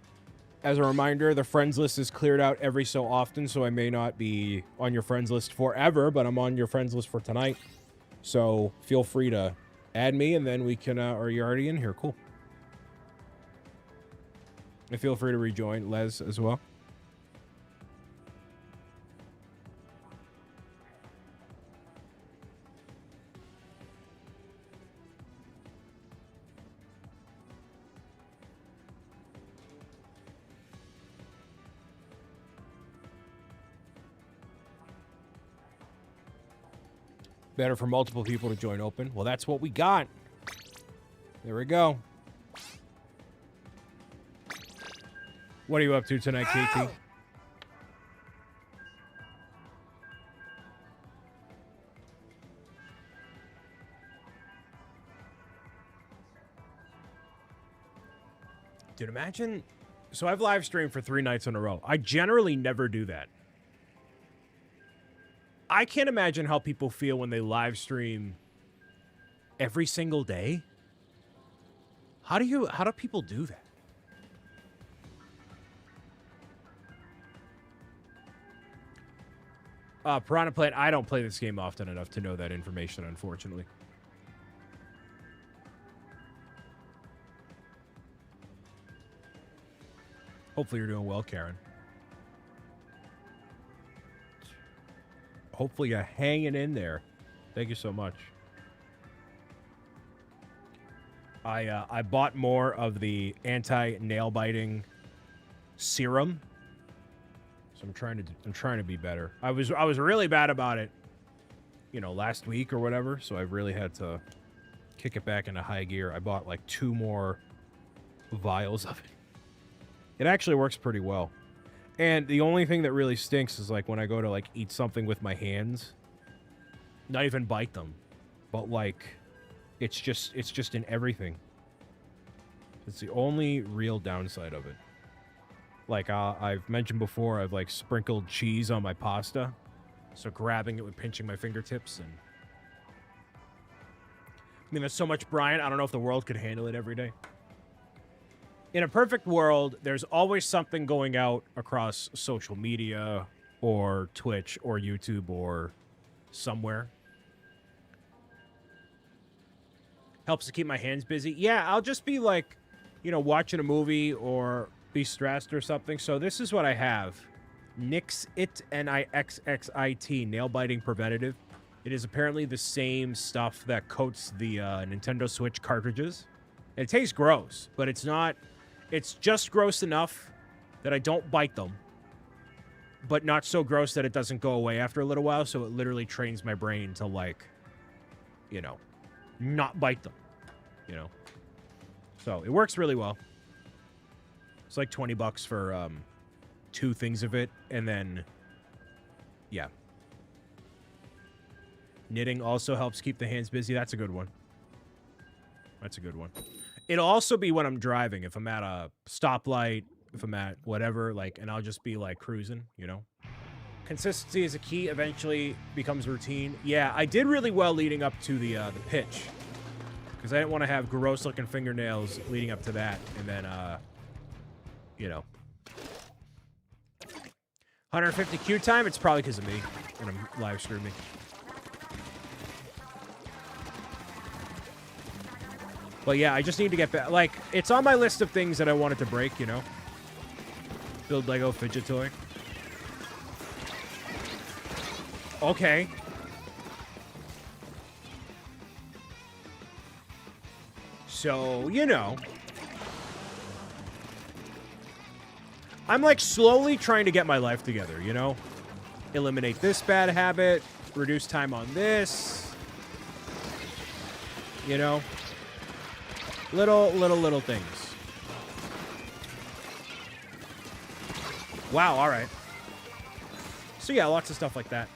As a reminder, the friends list is cleared out every so often, so I may not be on your friends list forever, but I'm on your friends list for tonight. So feel free to add me, and then we can, or you're already in here, cool. And feel free to rejoin Les as well. Better for multiple people to join open. Well, that's what we got. There we go. What are you up to tonight, KT? Dude, imagine... So I've live streamed for 3 nights in a row. I generally never do that. I can't imagine how people feel when they live stream every single day. How do people do that? Piranha Plant, I don't play this game often enough to know that information, unfortunately. Hopefully you're doing well, Karen. Hopefully you're hanging in there. Thank you so much. I bought more of the anti-nail biting serum. So I'm trying to be better. I was really bad about it, you know, last week or whatever, so I really had to kick it back into high gear. I bought like 2 more vials of it. It actually works pretty well. And the only thing that really stinks is like when I go to like eat something with my hands, not even bite them, but like it's just in everything. It's the only real downside of it. Like I've mentioned before, I've like sprinkled cheese on my pasta, so grabbing it with pinching my fingertips, and I mean that's so much Brian. I don't know if the world could handle it every day. In a perfect world, there's always something going out across social media or Twitch or YouTube or somewhere. Helps to keep my hands busy. Yeah, I'll just be like, you know, watching a movie or be stressed or something. So this is what I have. Nixit, Nixxit, nail biting preventative. It is apparently the same stuff that coats the Nintendo Switch cartridges. It tastes gross, but it's not... It's just gross enough that I don't bite them, but not so gross that it doesn't go away after a little while, so it literally trains my brain to, like, you know, not bite them, you know? So, it works really well. It's like $20 for 2 things of it, and then, yeah. Knitting also helps keep the hands busy. That's a good one. That's a good one. It'll also be when I'm driving, if I'm at a stoplight, if I'm at whatever, like, and I'll just be, like, cruising, you know? Consistency is a key, eventually becomes routine. Yeah, I did really well leading up to the pitch, because I didn't want to have gross-looking fingernails leading up to that, and then, you know. 150 queue time, it's probably because of me when I'm live streaming. But yeah, I just need to get back. Like, it's on my list of things that I wanted to break, you know? Build Lego fidget toy. Okay. So, you know. I'm like slowly trying to get my life together, you know? Eliminate this bad habit, reduce time on this. You know? Little things. Wow, all right. So yeah, lots of stuff like that.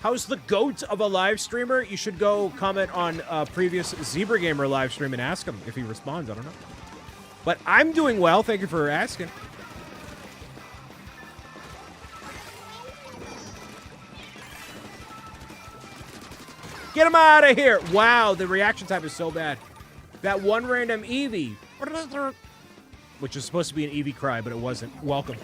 How's the goat of a live streamer? You should go comment on a previous Zebra Gamer live stream and ask him if he responds. I don't know. But I'm doing well. Thank you for asking. Get him out of here. Wow, the reaction time is so bad. That one random Eevee, which is supposed to be an Eevee cry, but it wasn't. Welcome.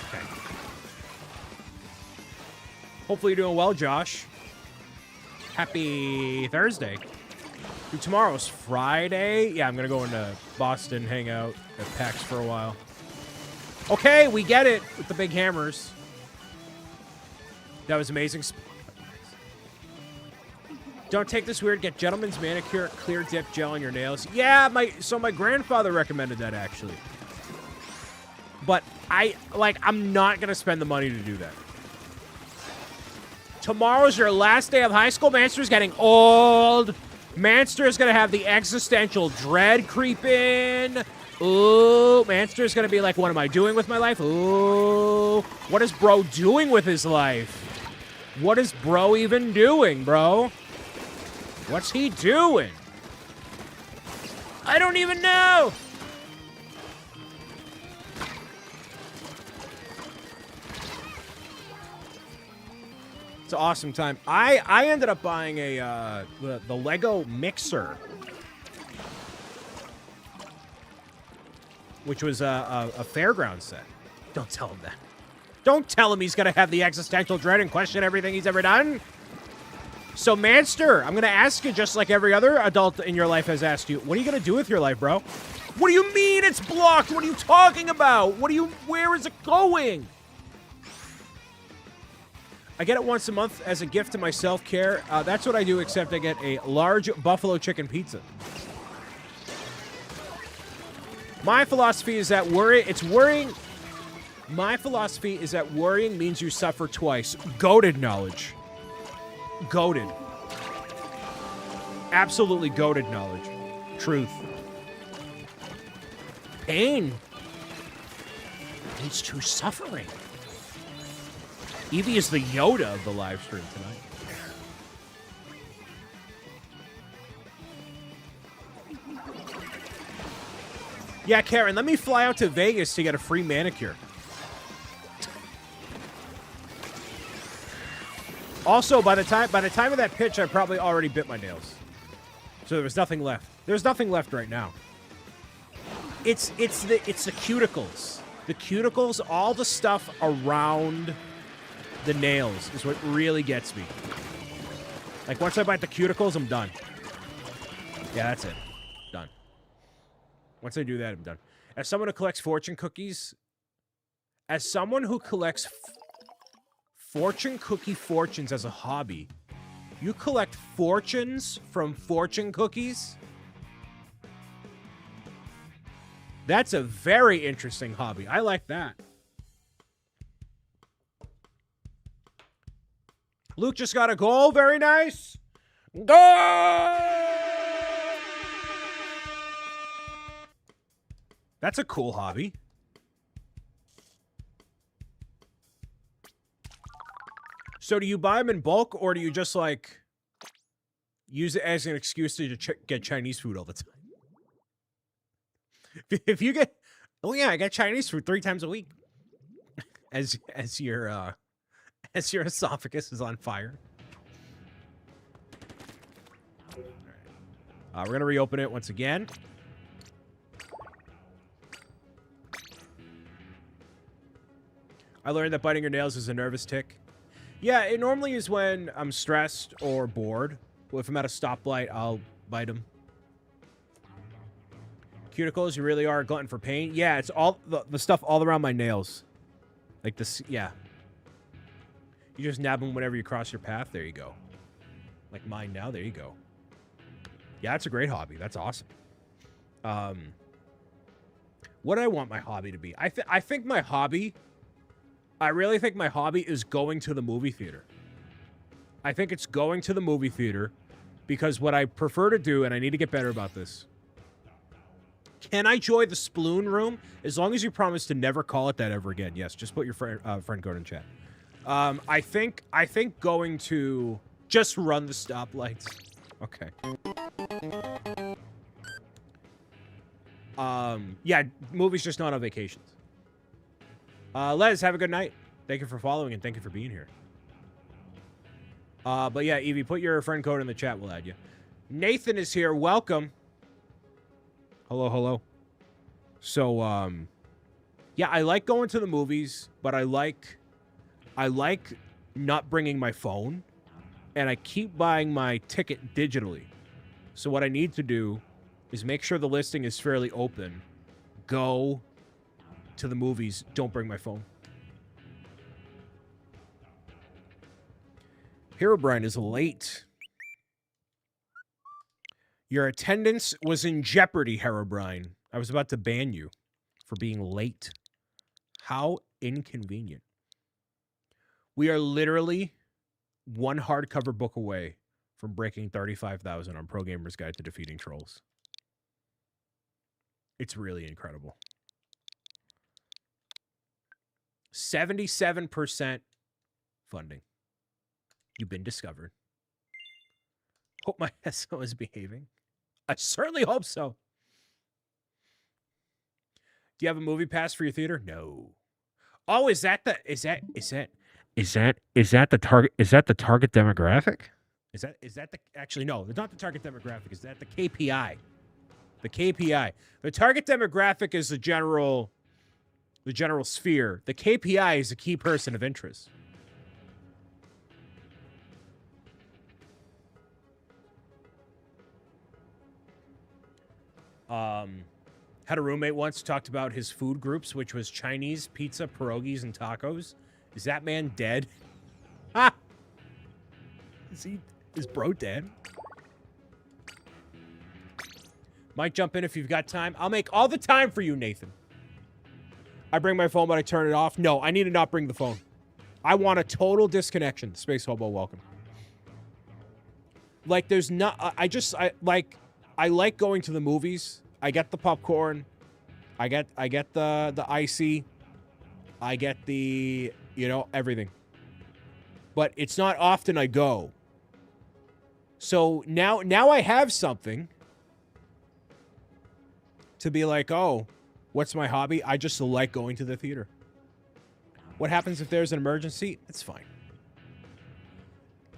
Okay. Hopefully you're doing well, Josh. Happy Thursday. Dude, tomorrow's Friday. Yeah, I'm going to go into Boston, hang out at PAX for a while. Okay, we get it with the big hammers. That was amazing. Don't take this weird. Get gentleman's manicure, clear dip gel on your nails. Yeah, my grandfather recommended that actually. But I'm not gonna spend the money to do that. Tomorrow's your last day of high school. Manster's getting old. Manster's gonna have the existential dread creep in. Ooh, Manster's gonna be like, what am I doing with my life? Ooh, what is bro doing with his life? What is bro even doing, bro? What's he doing? I don't even know. It's an awesome time. I ended up buying a the Lego mixer, which was a fairground set. Don't tell him that. Don't tell him he's gonna have the existential dread and question everything he's ever done. So, Manster, I'm going to ask you just like every other adult in your life has asked you, what are you going to do with your life, bro? What do you mean it's blocked? What are you talking about? Where is it going? I get it once a month as a gift to my self-care. That's what I do, except I get a large buffalo chicken pizza. My philosophy is that worrying means you suffer twice. Goated knowledge. Goated. Absolutely goated knowledge. Truth. Pain leads to suffering. Evie is the Yoda of the live stream tonight. Yeah, Karen, let me fly out to Vegas to get a free manicure. Also, by the time of that pitch, I probably already bit my nails. So there was nothing left. There's nothing left right now. It's the cuticles. The cuticles, all the stuff around the nails is what really gets me. Like, once I bite the cuticles, I'm done. Yeah, that's it. Done. Once I do that, I'm done. As someone who collects fortune cookies, fortune cookie fortunes as a hobby, you collect fortunes from fortune cookies? That's a very interesting hobby. I like that. Luke just got a goal. Very nice. Goal! That's a cool hobby. So do you buy them in bulk, or do you just, like, use it as an excuse to get Chinese food all the time? If you get... Oh, yeah, I get Chinese food 3 times a week. As your esophagus is on fire. All right. We're going to reopen it once again. I learned that biting your nails is a nervous tick. Yeah, it normally is when I'm stressed or bored. Well, if I'm at a stoplight, I'll bite them. Cuticles, you really are a glutton for pain. Yeah, it's all the stuff all around my nails. Like this, yeah. You just nab them whenever you cross your path. There you go. Like mine now. There you go. Yeah, that's a great hobby. That's awesome. What do I want my hobby to be? I think my hobby... I really think my hobby is going to the movie theater. I think it's going to the movie theater because what I prefer to do, and I need to get better about this. Can I join the Splatoon room? As long as you promise to never call it that ever again. Yes, just put your friend code in chat. I think going to just run the stoplights. Okay. Yeah, movies just not on vacations. Les, have a good night. Thank you for following and thank you for being here. But yeah, Evie, put your friend code in the chat. We'll add you. Nathan is here. Welcome. Hello, hello. So, yeah, I like going to the movies, but I like not bringing my phone, and I keep buying my ticket digitally. So what I need to do is make sure the listing is fairly open. Go to the movies. Don't bring my phone. Herobrine is late. Your attendance was in jeopardy, Herobrine. I was about to ban you for being late. How inconvenient. We are literally one hardcover book away from breaking 35,000 on Pro Gamer's Guide to Defeating Trolls. It's really incredible. 77% funding. You've been discovered. Hope my SO is behaving. I certainly hope so. Do you have a movie pass for your theater? No. Oh, is that the target demographic? Is that the actually no, it's not the target demographic. Is that the KPI? The KPI. The target demographic is the general sphere. The KPI is a key person of interest. Had a roommate once talked about his food groups, which was Chinese, pizza, pierogies, and tacos. Is that man dead? Ah! Is bro dead? Might jump in if you've got time. I'll make all the time for you, Nathan. I bring my phone, but I turn it off. No, I need to not bring the phone. I want a total disconnection. Space Hobo, welcome. Like, there's not... I like going to the movies. I get the popcorn. I get the icy. I get the, everything. But it's not often I go. So now I have something to be like, oh, what's my hobby? I just like going to the theater. What happens if there's an emergency? It's fine.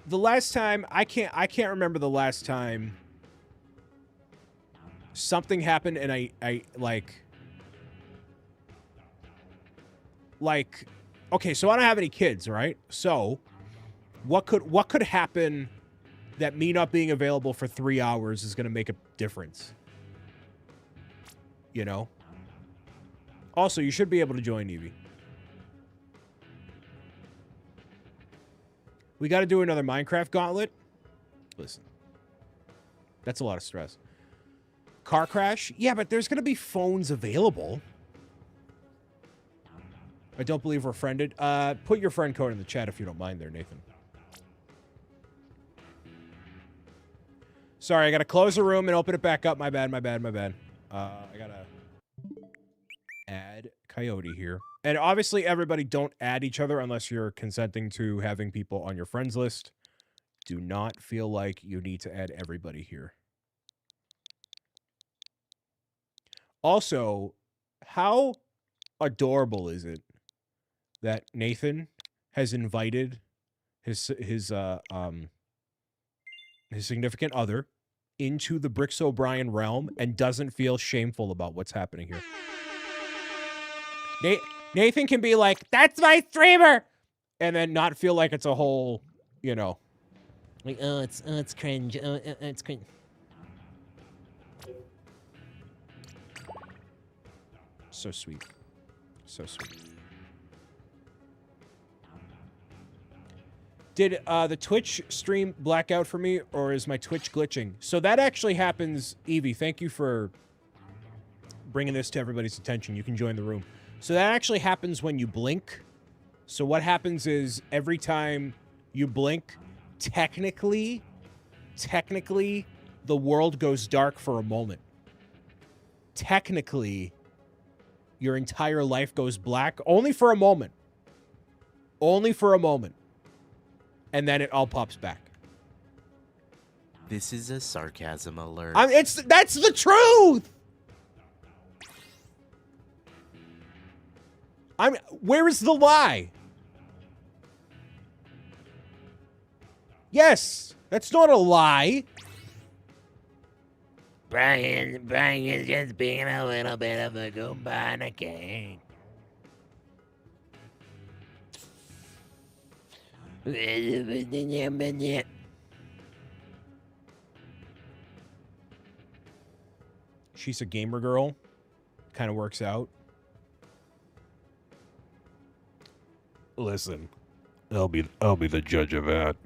The last time, I can't remember the last time something happened and I okay, so I don't have any kids, right? So what could happen that me not being available for 3 hours is going to make a difference? Also, you should be able to join Evie. We got to do another Minecraft gauntlet. Listen, that's a lot of stress. Car crash? Yeah, but there's going to be phones available. I don't believe we're friended. Put your friend code in the chat if you don't mind there, Nathan. Sorry, I got to close the room and open it back up. My bad. I got to add Coyote here. And obviously, everybody don't add each other unless you're consenting to having people on your friends list. Do not feel like you need to add everybody here. Also, how adorable is it that Nathan has invited his significant other into the Bricks O'Brien realm and doesn't feel shameful about what's happening here? Nathan can be like, "That's my streamer," and then not feel like it's a whole, Like, it's cringe. It's cringe. So sweet. So sweet. Did the Twitch stream black out for me, or is my Twitch glitching? So that actually happens, Evie. Thank you for bringing this to everybody's attention. You can join the room. So that actually happens when you blink. So what happens is every time you blink, technically, the world goes dark for a moment. Technically, your entire life goes black, only for a moment. Only for a moment. And then it all pops back. This is a sarcasm alert. That's the truth. Where is the lie? Yes, that's not a lie. Brian is just being a little bit of a Goomba and a king. She's a gamer girl. Kind of works out. Listen, I'll be the judge of that.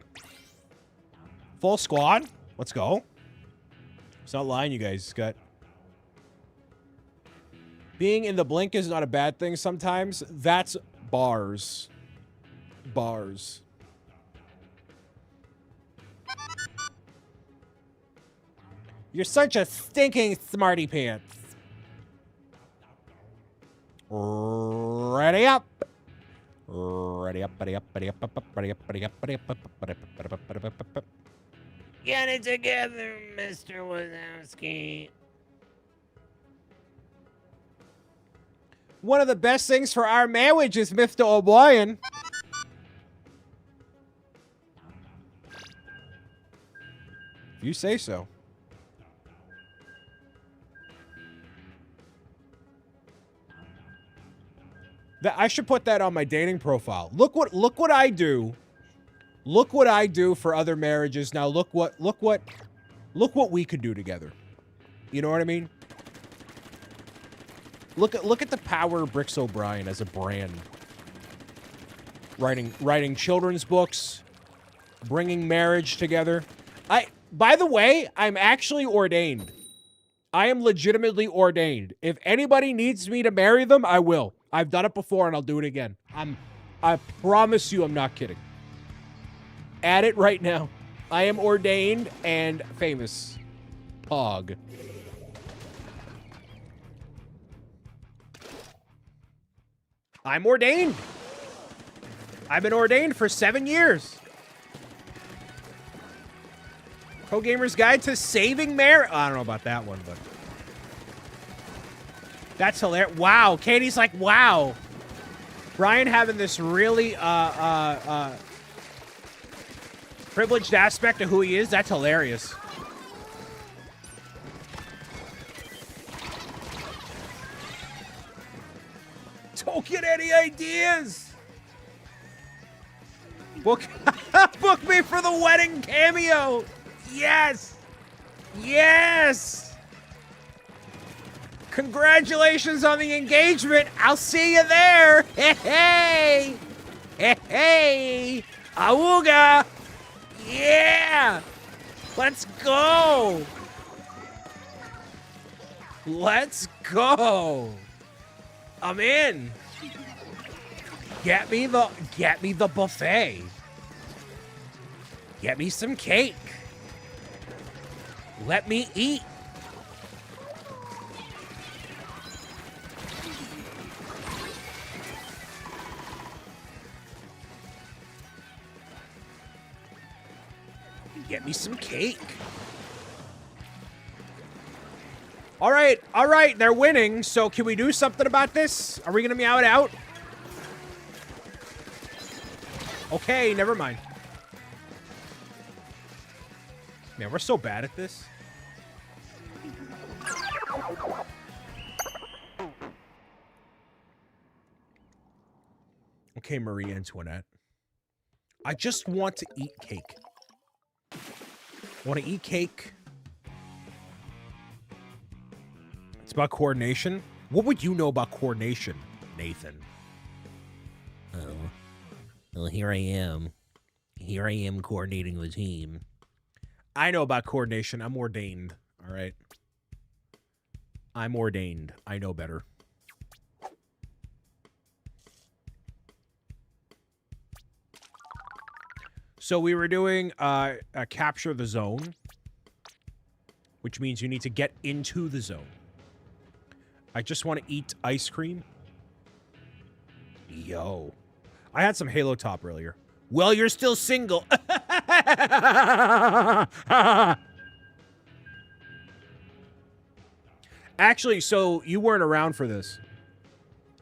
Full squad. Let's go. It's not lying, you guys, Scott. Being in the blink is not a bad thing sometimes. That's bars. Bars. You're such a stinking smarty pants. Ready up. Ready up, ready up, ready up, ready up, ready up, ready up, ready up. Get it together, Mr. Wazowski. One of the best things for our marriage is Mr. O'Brien. If you say so. I should put that on my dating profile. Look what I do. Look what I do for other marriages. Now look what we could do together. You know what I mean? Look at the power of Bricks O'Brien as a brand. Writing children's books, bringing marriage together. By the way, I'm actually ordained. I am legitimately ordained. If anybody needs me to marry them, I will. I've done it before and I'll do it again. I promise you I'm not kidding. Add it right now. I am ordained and famous. Pog. I'm ordained. I've been ordained for 7 years. Pro Gamer's Guide to Saving Marriage. I don't know about that one, but that's hilarious. Wow, Katie's like, wow. Brian having this really privileged aspect of who he is. That's hilarious. Don't get any ideas. Book me for the wedding cameo. Yes. Yes. Congratulations on the engagement. I'll see you there. Hey, hey. Hey, hey. Awooga. Yeah. Let's go. Let's go. I'm in. Get me the buffet. Get me some cake. Let me eat. Get me some cake. All right, they're winning, so can we do something about this? Are we gonna meow it out? Okay, never mind. Man, we're so bad at this. Okay, Marie Antoinette. I just want to eat cake. I want to eat cake. It's about coordination. What would you know about coordination, Nathan? Oh. Well, here I am. Here I am coordinating the team. I know about coordination. I'm ordained. All right. I'm ordained. I know better. So we were doing a capture the zone, which means you need to get into the zone. I just want to eat ice cream. Yo. I had some Halo Top earlier. Well, you're still single. Actually, so you weren't around for this.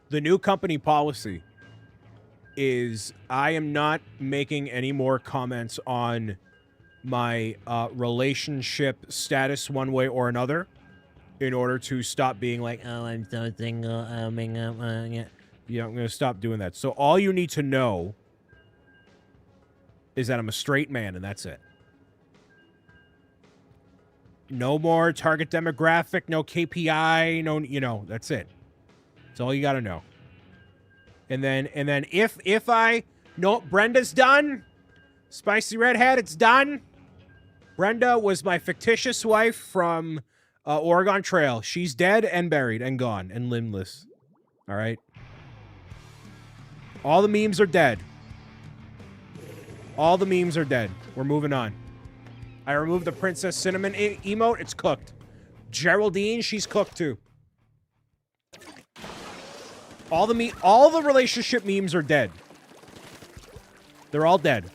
The new company policy is I am not making any more comments on my relationship status one way or another in order to stop being like, oh, I'm so single. Yeah, I'm going to stop doing that. So all you need to know is that I'm a straight man, and that's it. No more target demographic, no KPI, no, you know, that's it. That's all you got to know. And then if I know Brenda's done, Spicy Redhead, it's done. Brenda was my fictitious wife from Oregon Trail. She's dead and buried and gone and limbless. All right. All the memes are dead. All the memes are dead. We're moving on. I removed the Princess Cinnamon emote. It's cooked. Geraldine, she's cooked too. All the relationship memes are dead. They're all dead.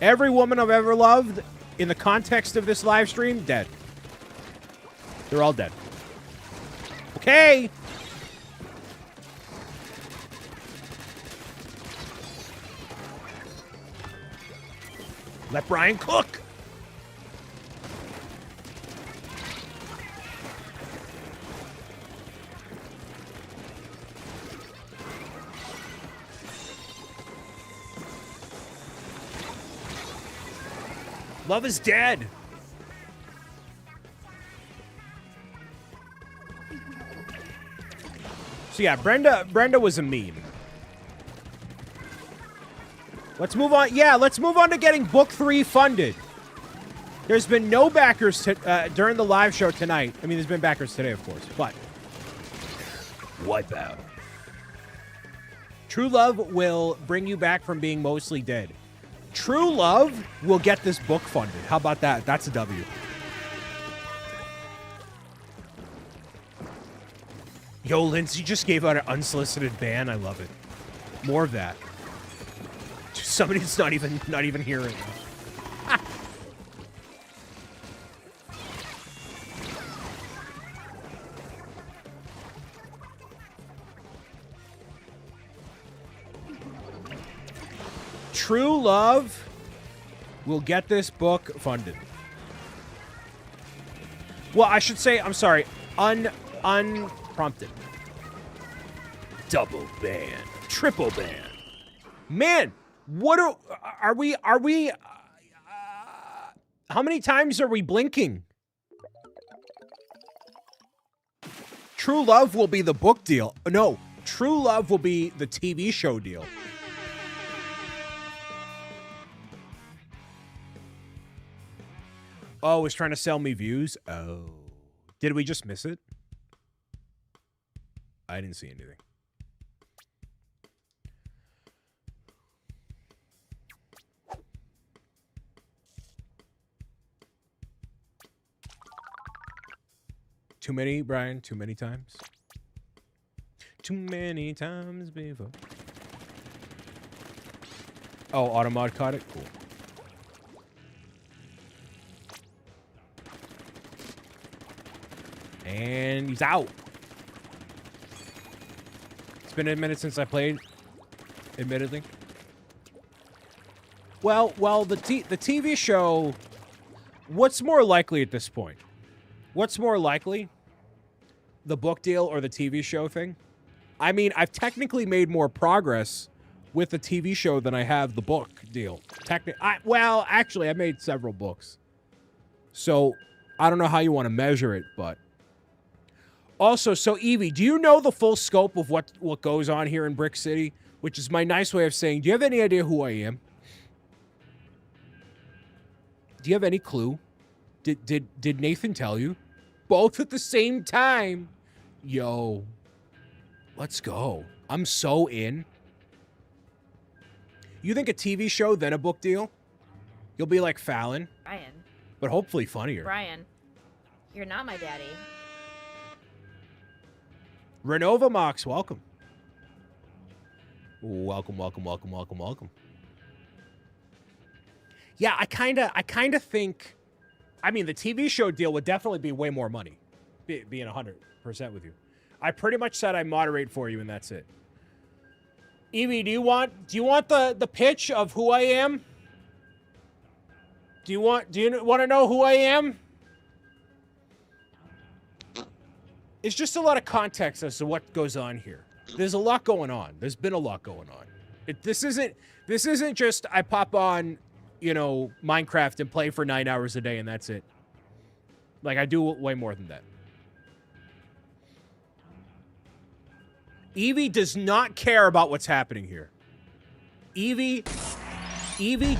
Every woman I've ever loved, in the context of this live stream, dead. They're all dead. Okay. Let Brian cook. Love is dead. So yeah, Brenda was a meme. Let's move on. Yeah, let's move on to getting book 3 funded. There's been no backers during the live show tonight. I mean, there's been backers today, of course, but Wipeout. True love will bring you back from being mostly dead. True love will get this book funded. How about that? That's a W. Yo, Lindsay just gave out an unsolicited ban. I love it. More of that. Somebody that's not even here right now. True love will get this book funded. Well, I should say, I'm sorry, unprompted. Double ban, triple ban. Man, what are we, how many times are we blinking? True love will be the book deal. No, True love will be the TV show deal. Oh, it's trying to sell me views? Oh. Did we just miss it? I didn't see anything. Too many, Brian? Too many times? Too many times before. Oh, Automod caught it? Cool. And he's out. It's been a minute since I played, admittedly. Well, the TV show, what's more likely at this point? What's more likely? The book deal or the TV show thing? I mean, I've technically made more progress with the TV show than I have the book deal. Well, actually, I made several books. So, I don't know how you want to measure it, but... Also, so Evie, do you know the full scope of what goes on here in Brick City? Which is my nice way of saying, do you have any idea who I am? Do you have any clue? Did Nathan tell you? Both at the same time. Yo. Let's go. I'm so in. You think a TV show, then a book deal? You'll be like Fallon. Brian. But hopefully funnier. Brian, you're not my daddy. Renova Mox, welcome. Welcome, welcome, welcome, welcome, welcome. Yeah, I kind of think, I mean, the TV show deal would definitely be way more money, being 100% with you. I pretty much said I moderate for you, and that's it. Evie, do you want the pitch of who I am? Do you want to know who I am? It's just a lot of context as to what goes on here. There's a lot going on. There's been a lot going on. This isn't just I pop on, you know, Minecraft and play for 9 hours a day and that's it. Like, I do way more than that. Evie does not care about what's happening here. Evie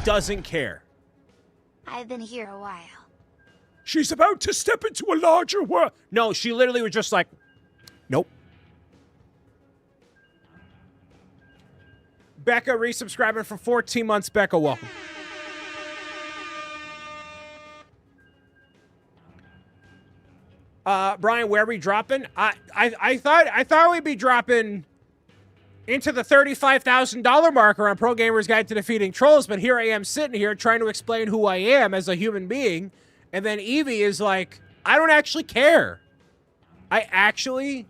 doesn't care. I've been here a while. She's about to step into a larger world. No, she literally was just like, nope. Becca resubscribing for 14 months. Becca, welcome. Brian, where are we dropping? I thought we'd be dropping into the $35,000 marker on Pro Gamer's Guide to Defeating Trolls, but here I am sitting here trying to explain who I am as a human being, and then Evie is like, I don't actually care. I actually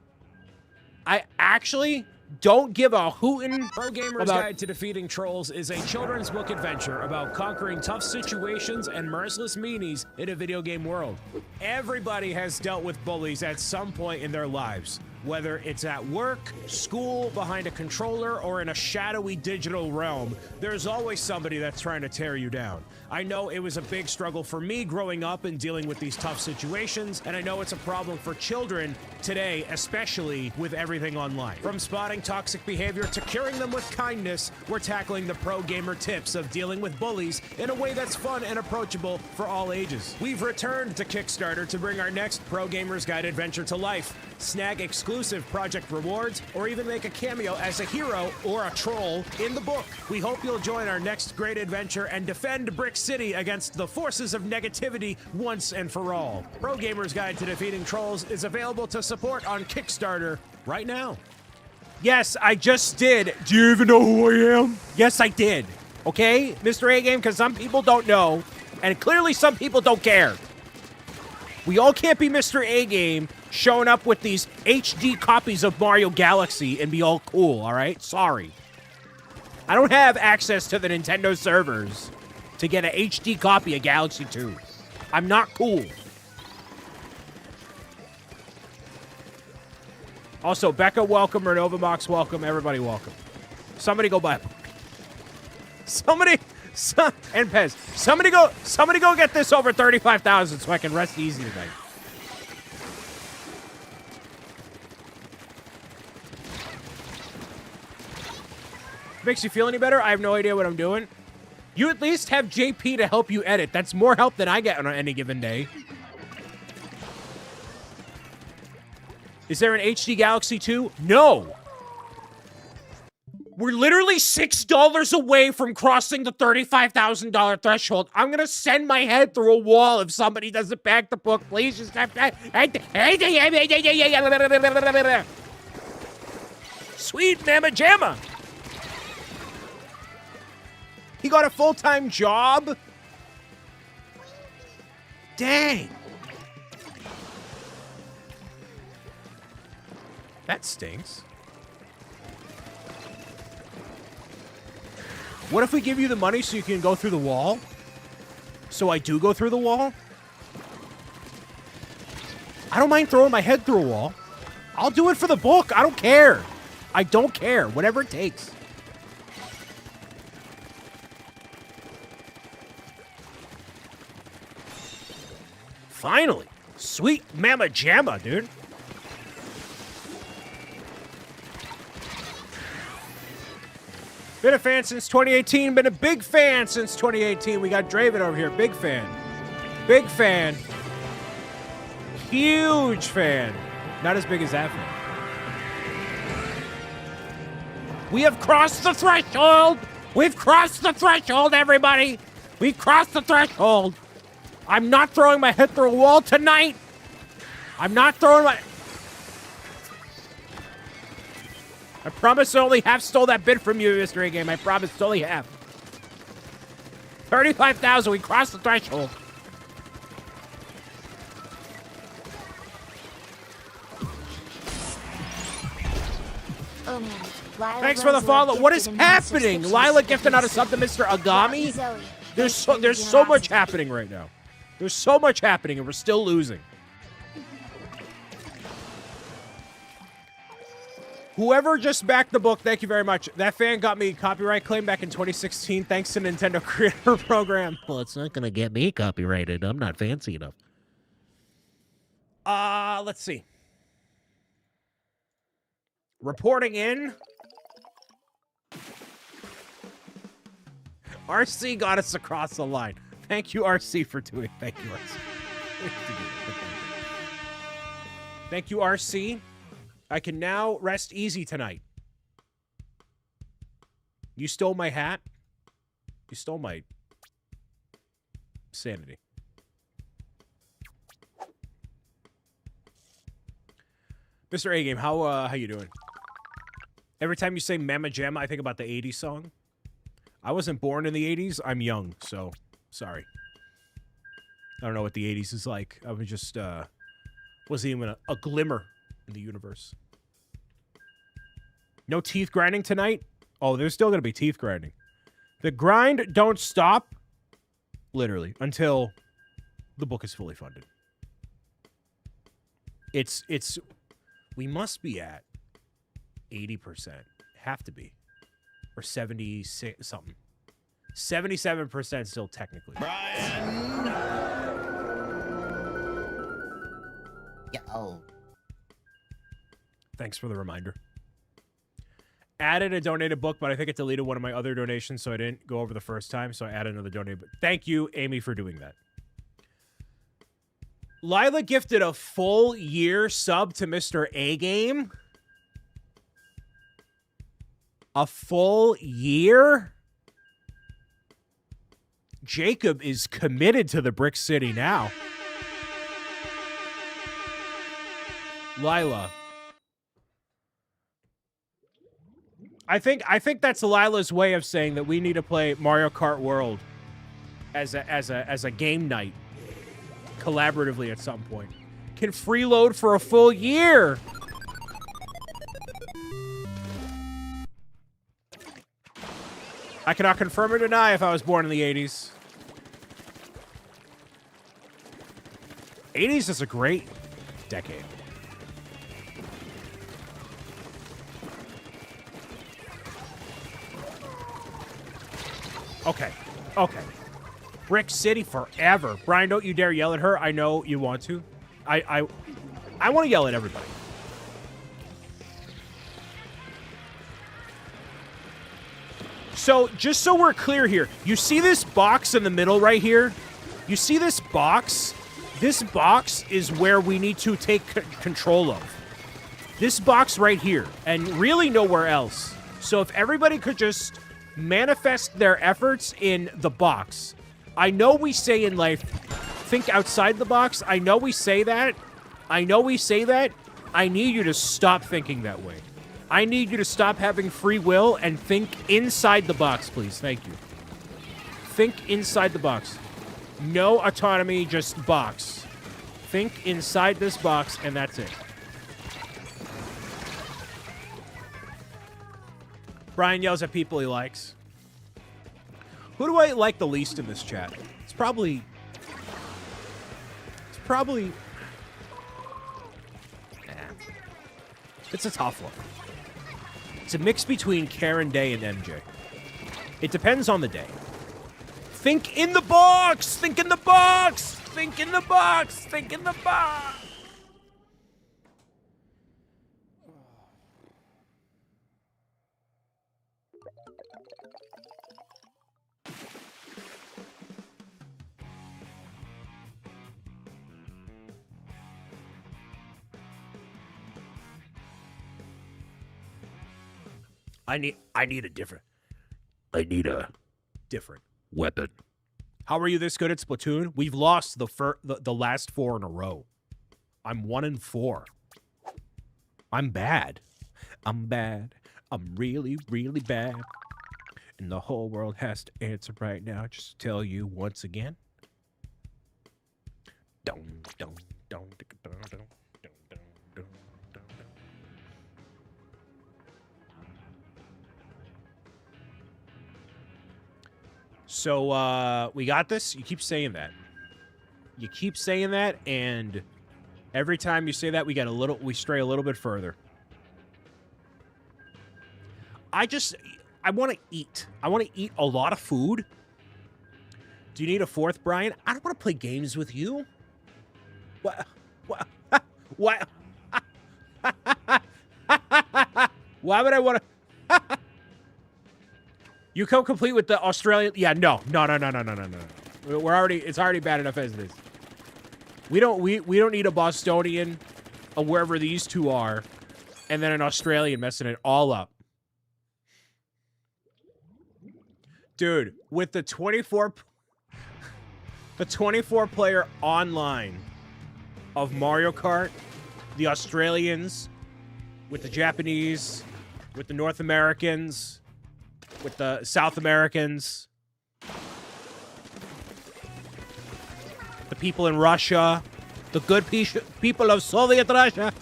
don't give a hootin' Pro Gamer's Guide to Defeating Trolls is a children's book adventure about conquering tough situations and merciless meanies in a video game world. Everybody has dealt with bullies at some point in their lives, whether it's at work, school, behind a controller, or in a shadowy digital realm. There's always somebody that's trying to tear you down. I know it was a big struggle for me growing up and dealing with these tough situations, and I know it's a problem for children today, especially with everything online. From spotting toxic behavior to curing them with kindness, we're tackling the pro gamer tips of dealing with bullies in a way that's fun and approachable for all ages. We've returned to Kickstarter to bring our next Pro Gamer's Guide adventure to life. Snag exclusive project rewards, or even make a cameo as a hero or a troll in the book. We hope you'll join our next great adventure and defend Brick City against the forces of negativity once and for all. Pro Gamer's Guide to Defeating Trolls is available to support on Kickstarter right now. Yes, I just did. Do you even know who I am? Yes, I did. Okay, Mr. A-Game, because some people don't know, and clearly some people don't care. We all can't be Mr. A-Game showing up with these HD copies of Mario Galaxy and be all cool, all right? Sorry. I don't have access to the Nintendo servers to get an HD copy of Galaxy 2. I'm not cool. Also, Becca, welcome. Renovamax, welcome. Everybody, welcome. Somebody go buy a book. And Pez, somebody go get this over 35,000 so I can rest easy tonight. Makes you feel any better? I have no idea what I'm doing. You at least have JP to help you edit. That's more help than I get on any given day. Is there an HD Galaxy 2? No. We're literally $6 away from crossing the $35,000 threshold. I'm going to send my head through a wall if somebody doesn't back the book. Please just... Sweet Mama Jamma. He got a full-time job? Dang. That stinks. What if we give you the money so you can go through the wall? So I do go through the wall? I don't mind throwing my head through a wall. I'll do it for the book. I don't care. I don't care. Whatever it takes. Finally. Sweet Mama Jamma, dude. Been a fan since 2018. Been a big fan since 2018. We got Draven over here. Big fan. Big fan. Huge fan. Not as big as that fan. We have crossed the threshold. We've crossed the threshold, everybody. We've crossed the threshold. I'm not throwing my head through a wall tonight. I'm not throwing my... I promise I only half stole that bid from you, Mr. A-Game. I promise only half. 35,000. We crossed the threshold. Oh man. Lila Thanks for the follow. Rosewood What is gifted a happening? subscription Lila to gifted out a sub to Mr. Agami? Zoe. There's Thanks for so your much generosity. happening right now. There's so much happening, and we're still losing. Whoever just backed the book, thank you very much. That fan got me a copyright claim back in 2016 thanks to Nintendo Creator Program. Well, it's not going to get me copyrighted. I'm not fancy enough. Let's see. Reporting in. RC got us across the line. Thank you, RC, for doing. Thank you, RC. Thank you, RC. I can now rest easy tonight. You stole my hat. You stole my sanity. Mr. A-Game, how you doing? Every time you say Mama Jamma, I think about the 80s song. I wasn't born in the 80s. I'm young, so sorry. I don't know what the 80s is like. I was just, wasn't even a glimmer in the universe. No teeth grinding tonight? Oh, there's still going to be teeth grinding. The grind don't stop, literally, until the book is fully funded. We must be at 80%. Have to be. Or 76 something. 77% still technically. Yo. Thanks for the reminder. Added a donated book, but I think it deleted one of my other donations, so I didn't go over the first time, so I added another donated book. Thank you, Amy, for doing that. Lila gifted a full year sub to Mr. A-Game. A full year? Jacob is committed to the Brick City now. Lila. I think that's Lila's way of saying that we need to play Mario Kart World as a game night collaboratively at some point. Can freeload for a full year. I cannot confirm or deny if I was born in the 80s. 80s is a great decade. Okay. Okay. Brick City forever. Brian, don't you dare yell at her. I know you want to. I want to yell at everybody. So, just so we're clear here, you see this box in the middle right here? You see this box? This box is where we need to take control of. This box right here, and really nowhere else. So if everybody could just manifest their efforts in the box. I know we say in life, think outside the box. I know we say that. I know we say that. I need you to stop thinking that way. I need you to stop having free will and think inside the box, please. Thank you. Think inside the box. No autonomy, just box. Think inside this box, and that's it. Brian yells at people he likes. Who do I like the least in this chat? It's probably... It's a tough one. It's a mix between Karen Day and MJ. It depends on the day. Think in the box! Think in the box! Think in the box! Think in the box! I need a different weapon. How are you this good at Splatoon? We've lost the last 4 in a row. I'm 1-4. I'm bad. I'm bad. I'm really, really bad. And the whole world has to answer right now. Just to tell you once again. So, we got this. You keep saying that. You keep saying that, and every time you say that, we stray a little bit further. I want to eat. I want to eat a lot of food. Do you need a fourth, Brian? I don't want to play games with you. What? What? Why would I want to... You come complete with the Australian... Yeah, no. It's already bad enough as it is. We don't need a Bostonian, a wherever these two are, and then an Australian messing it all up. Dude, with the 24 player online of Mario Kart, the Australians with the Japanese, with the North Americans, with the South Americans, the people in Russia, the good people of Soviet Russia.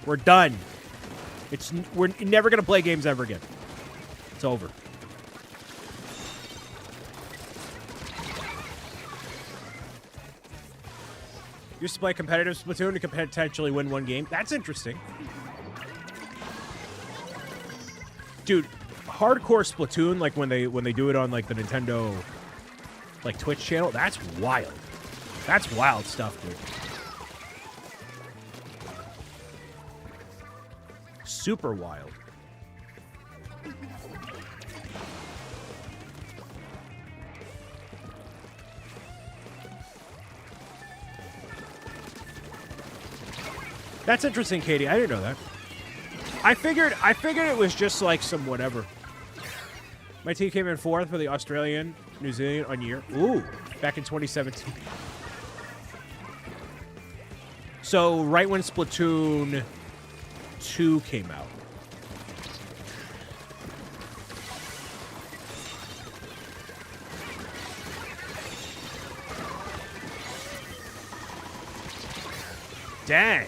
We're done. We're never gonna play games ever again. It's over. Used to play competitive Splatoon to potentially win one game. That's interesting. Dude, hardcore Splatoon, like when they do it on like the Nintendo like Twitch channel, that's wild. That's wild stuff, dude. Super wild. That's interesting, Katie. I didn't know that. I figured it was just like some whatever. My team came in 4th for the Australian, New Zealand on year. Ooh, back in 2017. So right when Splatoon 2 came out. Dang.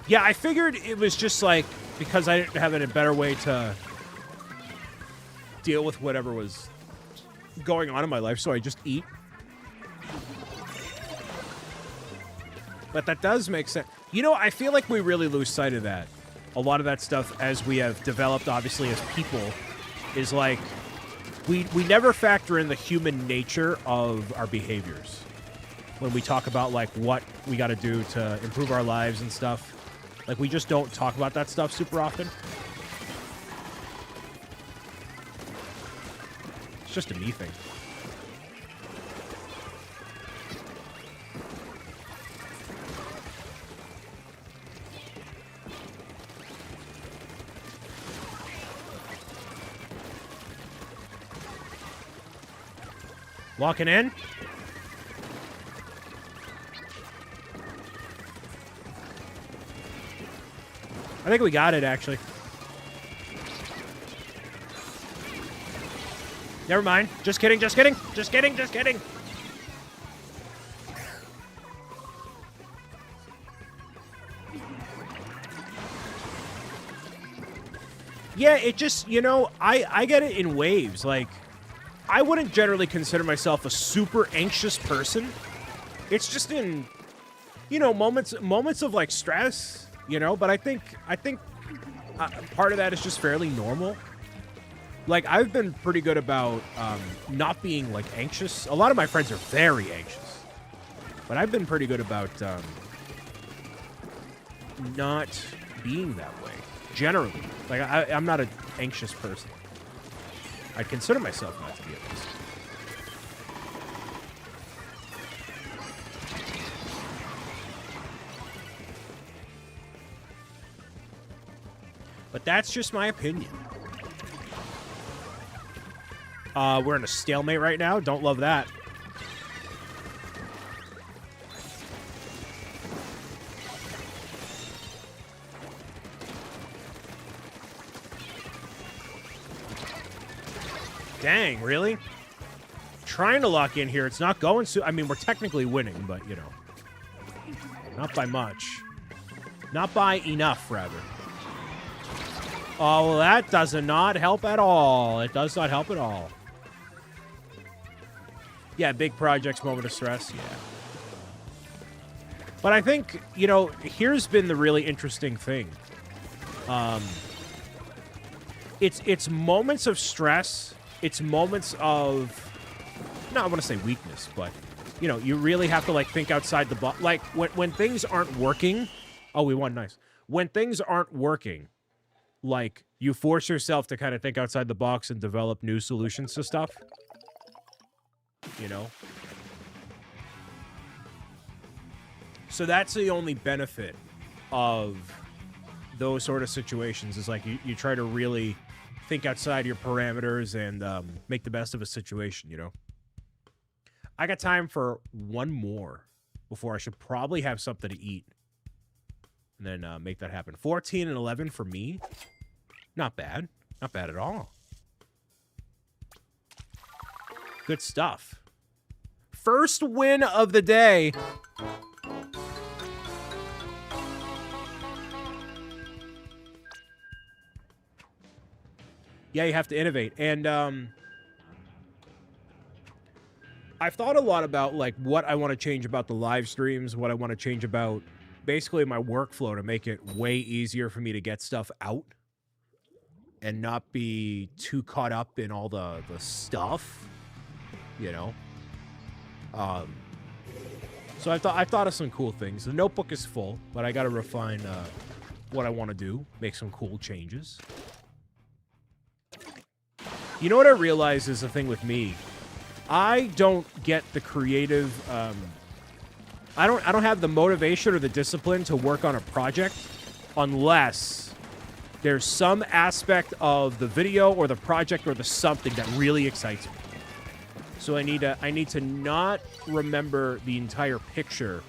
Yeah, I figured it was just like because I didn't have a better way to deal with whatever was going on in my life, so I just eat. But that does make sense. You know, I feel like we really lose sight of that. A lot of that stuff as we have developed, obviously, as people, is like we never factor in the human nature of our behaviors when we talk about like what we got to do to improve our lives and stuff. Like, we just don't talk about that stuff super often. It's just a me thing. Locking in. I think we got it, actually. Never mind. Just kidding, just kidding. Just kidding, just kidding. Yeah, it just, you know, I get it in waves. Like, I wouldn't generally consider myself a super anxious person. It's just in, you know, moments of, like, stress. You know, but I think part of that is just fairly normal. Like, I've been pretty good about not being, like, anxious. A lot of my friends are very anxious. But I've been pretty good about not being that way, generally. Like, I'm not an anxious person. I consider myself not to be at least. But that's just my opinion. We're in a stalemate right now. Don't love that. Dang, really? Trying to lock in here. It's not going so... I mean, we're technically winning, but, you know. Not by much. Not by enough, rather. Oh, well, that does not help at all. It does not help at all. Yeah, big projects, moment of stress. Yeah. But I think, you know, here's been the really interesting thing. It's moments of stress. It's moments of, no, I want to say weakness, but you know, you really have to like think outside the box. Like when things aren't working, oh, we won, nice. When things aren't working, like you force yourself to kind of think outside the box and develop new solutions to stuff. You know? So that's the only benefit of those sort of situations is like you try to really think outside your parameters and make the best of a situation, you know? I got time for one more before I should probably have something to eat. And then make that happen. 14 and 11 for me. Not bad. Not bad at all. Good stuff. First win of the day. Yeah, you have to innovate. And I've thought a lot about like what I want to change about the live streams, what I want to change about basically my workflow to make it way easier for me to get stuff out and not be too caught up in all the stuff, you know. So I thought of some cool things. The notebook is full, but I got to refine what I want to do, make some cool changes. You know what I realize is the thing with me? I don't get the creative, I don't have the motivation or the discipline to work on a project unless there's some aspect of the video or the project or the something that really excites me. So I need to not remember the entire picture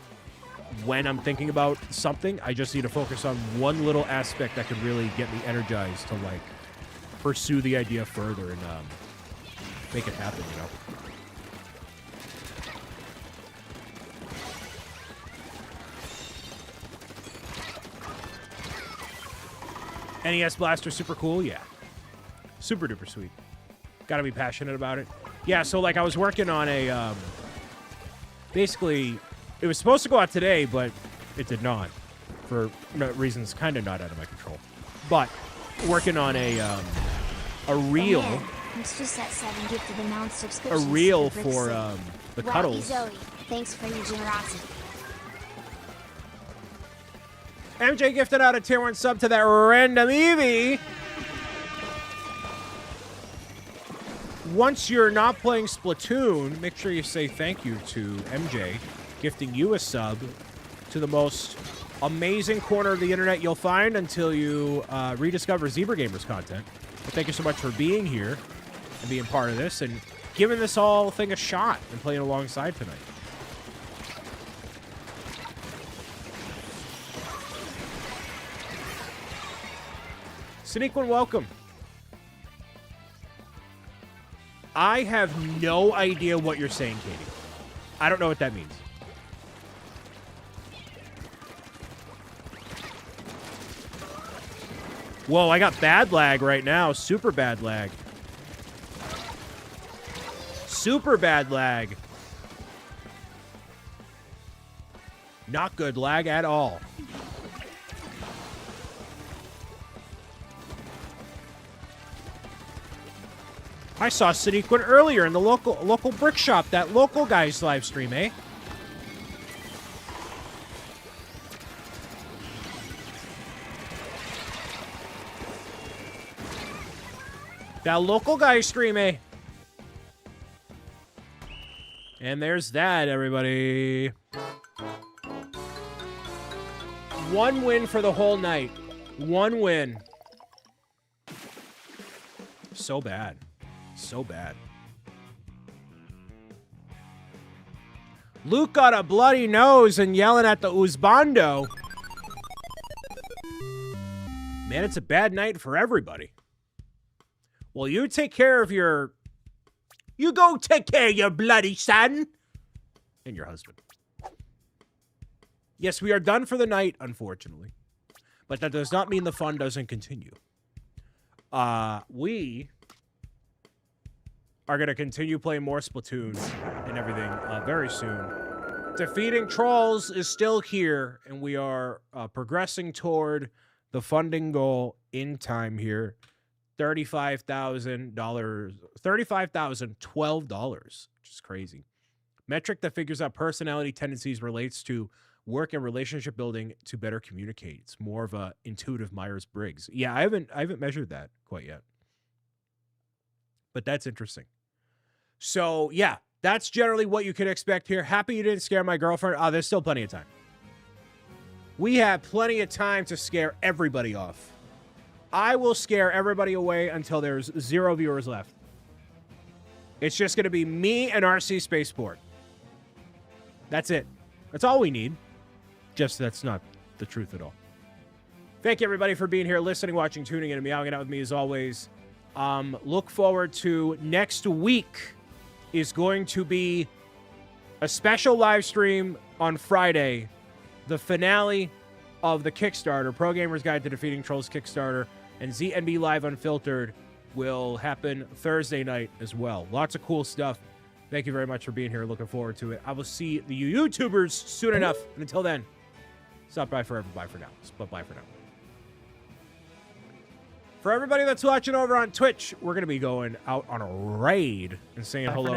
when I'm thinking about something. I just need to focus on one little aspect that could really get me energized to like pursue the idea further and make it happen, you know. NES Blaster, super cool, yeah. Super duper sweet. Gotta be passionate about it. Yeah, so like I was working on a, basically, it was supposed to go out today, but it did not. For reasons kind of not out of my control. But working on a reel. Oh, man. It's just that 7 gifted announced A subscriptions reel to for the Rocky cuddles. Zoe, thanks for your generosity. MJ gifted out a tier 1 sub to that random Eevee. Once you're not playing Splatoon, make sure you say thank you to MJ gifting you a sub to the most amazing corner of the internet you'll find until you rediscover Zebra Gamers content. But thank you so much for being here and being part of this and giving this whole thing a shot and playing alongside tonight. Sneakwin, welcome. I have no idea what you're saying, Katie. I don't know what that means. Whoa, I got bad lag right now. Super bad lag. Super bad lag. Not good lag at all. I saw Cityquin earlier in the local brick shop. That local guy's live stream, eh? That local guy's stream, eh? And there's that, everybody. One win for the whole night. One win. So bad. So bad. Luke got a bloody nose and yelling at the Uzbando. Man, it's a bad night for everybody. Well, you take care of your... You go take care of your bloody son. And your husband. Yes, we are done for the night, unfortunately. But that does not mean the fun doesn't continue. We are going to continue playing more Splatoon and everything very soon. Defeating Trolls is still here, and we are progressing toward the funding goal in time here. $35,000, $35,012, which is crazy. Metric that figures out personality tendencies relates to work and relationship building to better communicate. It's more of a intuitive Myers-Briggs. Yeah, I haven't measured that quite yet. But that's interesting. So, yeah, that's generally what you can expect here. Happy you didn't scare my girlfriend. Oh, there's still plenty of time. We have plenty of time to scare everybody off. I will scare everybody away until there's 0 viewers left. It's just going to be me and RC Spaceport. That's it. That's all we need. Just that's not the truth at all. Thank you, everybody, for being here, listening, watching, tuning in, and meowing out with me as always. Look forward to next week is going to be a special live stream on Friday, the finale of the Kickstarter, Pro Gamer's Guide to Defeating Trolls Kickstarter, and ZNB Live Unfiltered will happen Thursday night as well. Lots of cool stuff. Thank you very much for being here. Looking forward to it. I will see the YouTubers soon enough. And until then, stop by forever. Bye for now. But bye for now. For everybody that's watching over on Twitch, we're going to be going out on a raid and saying hello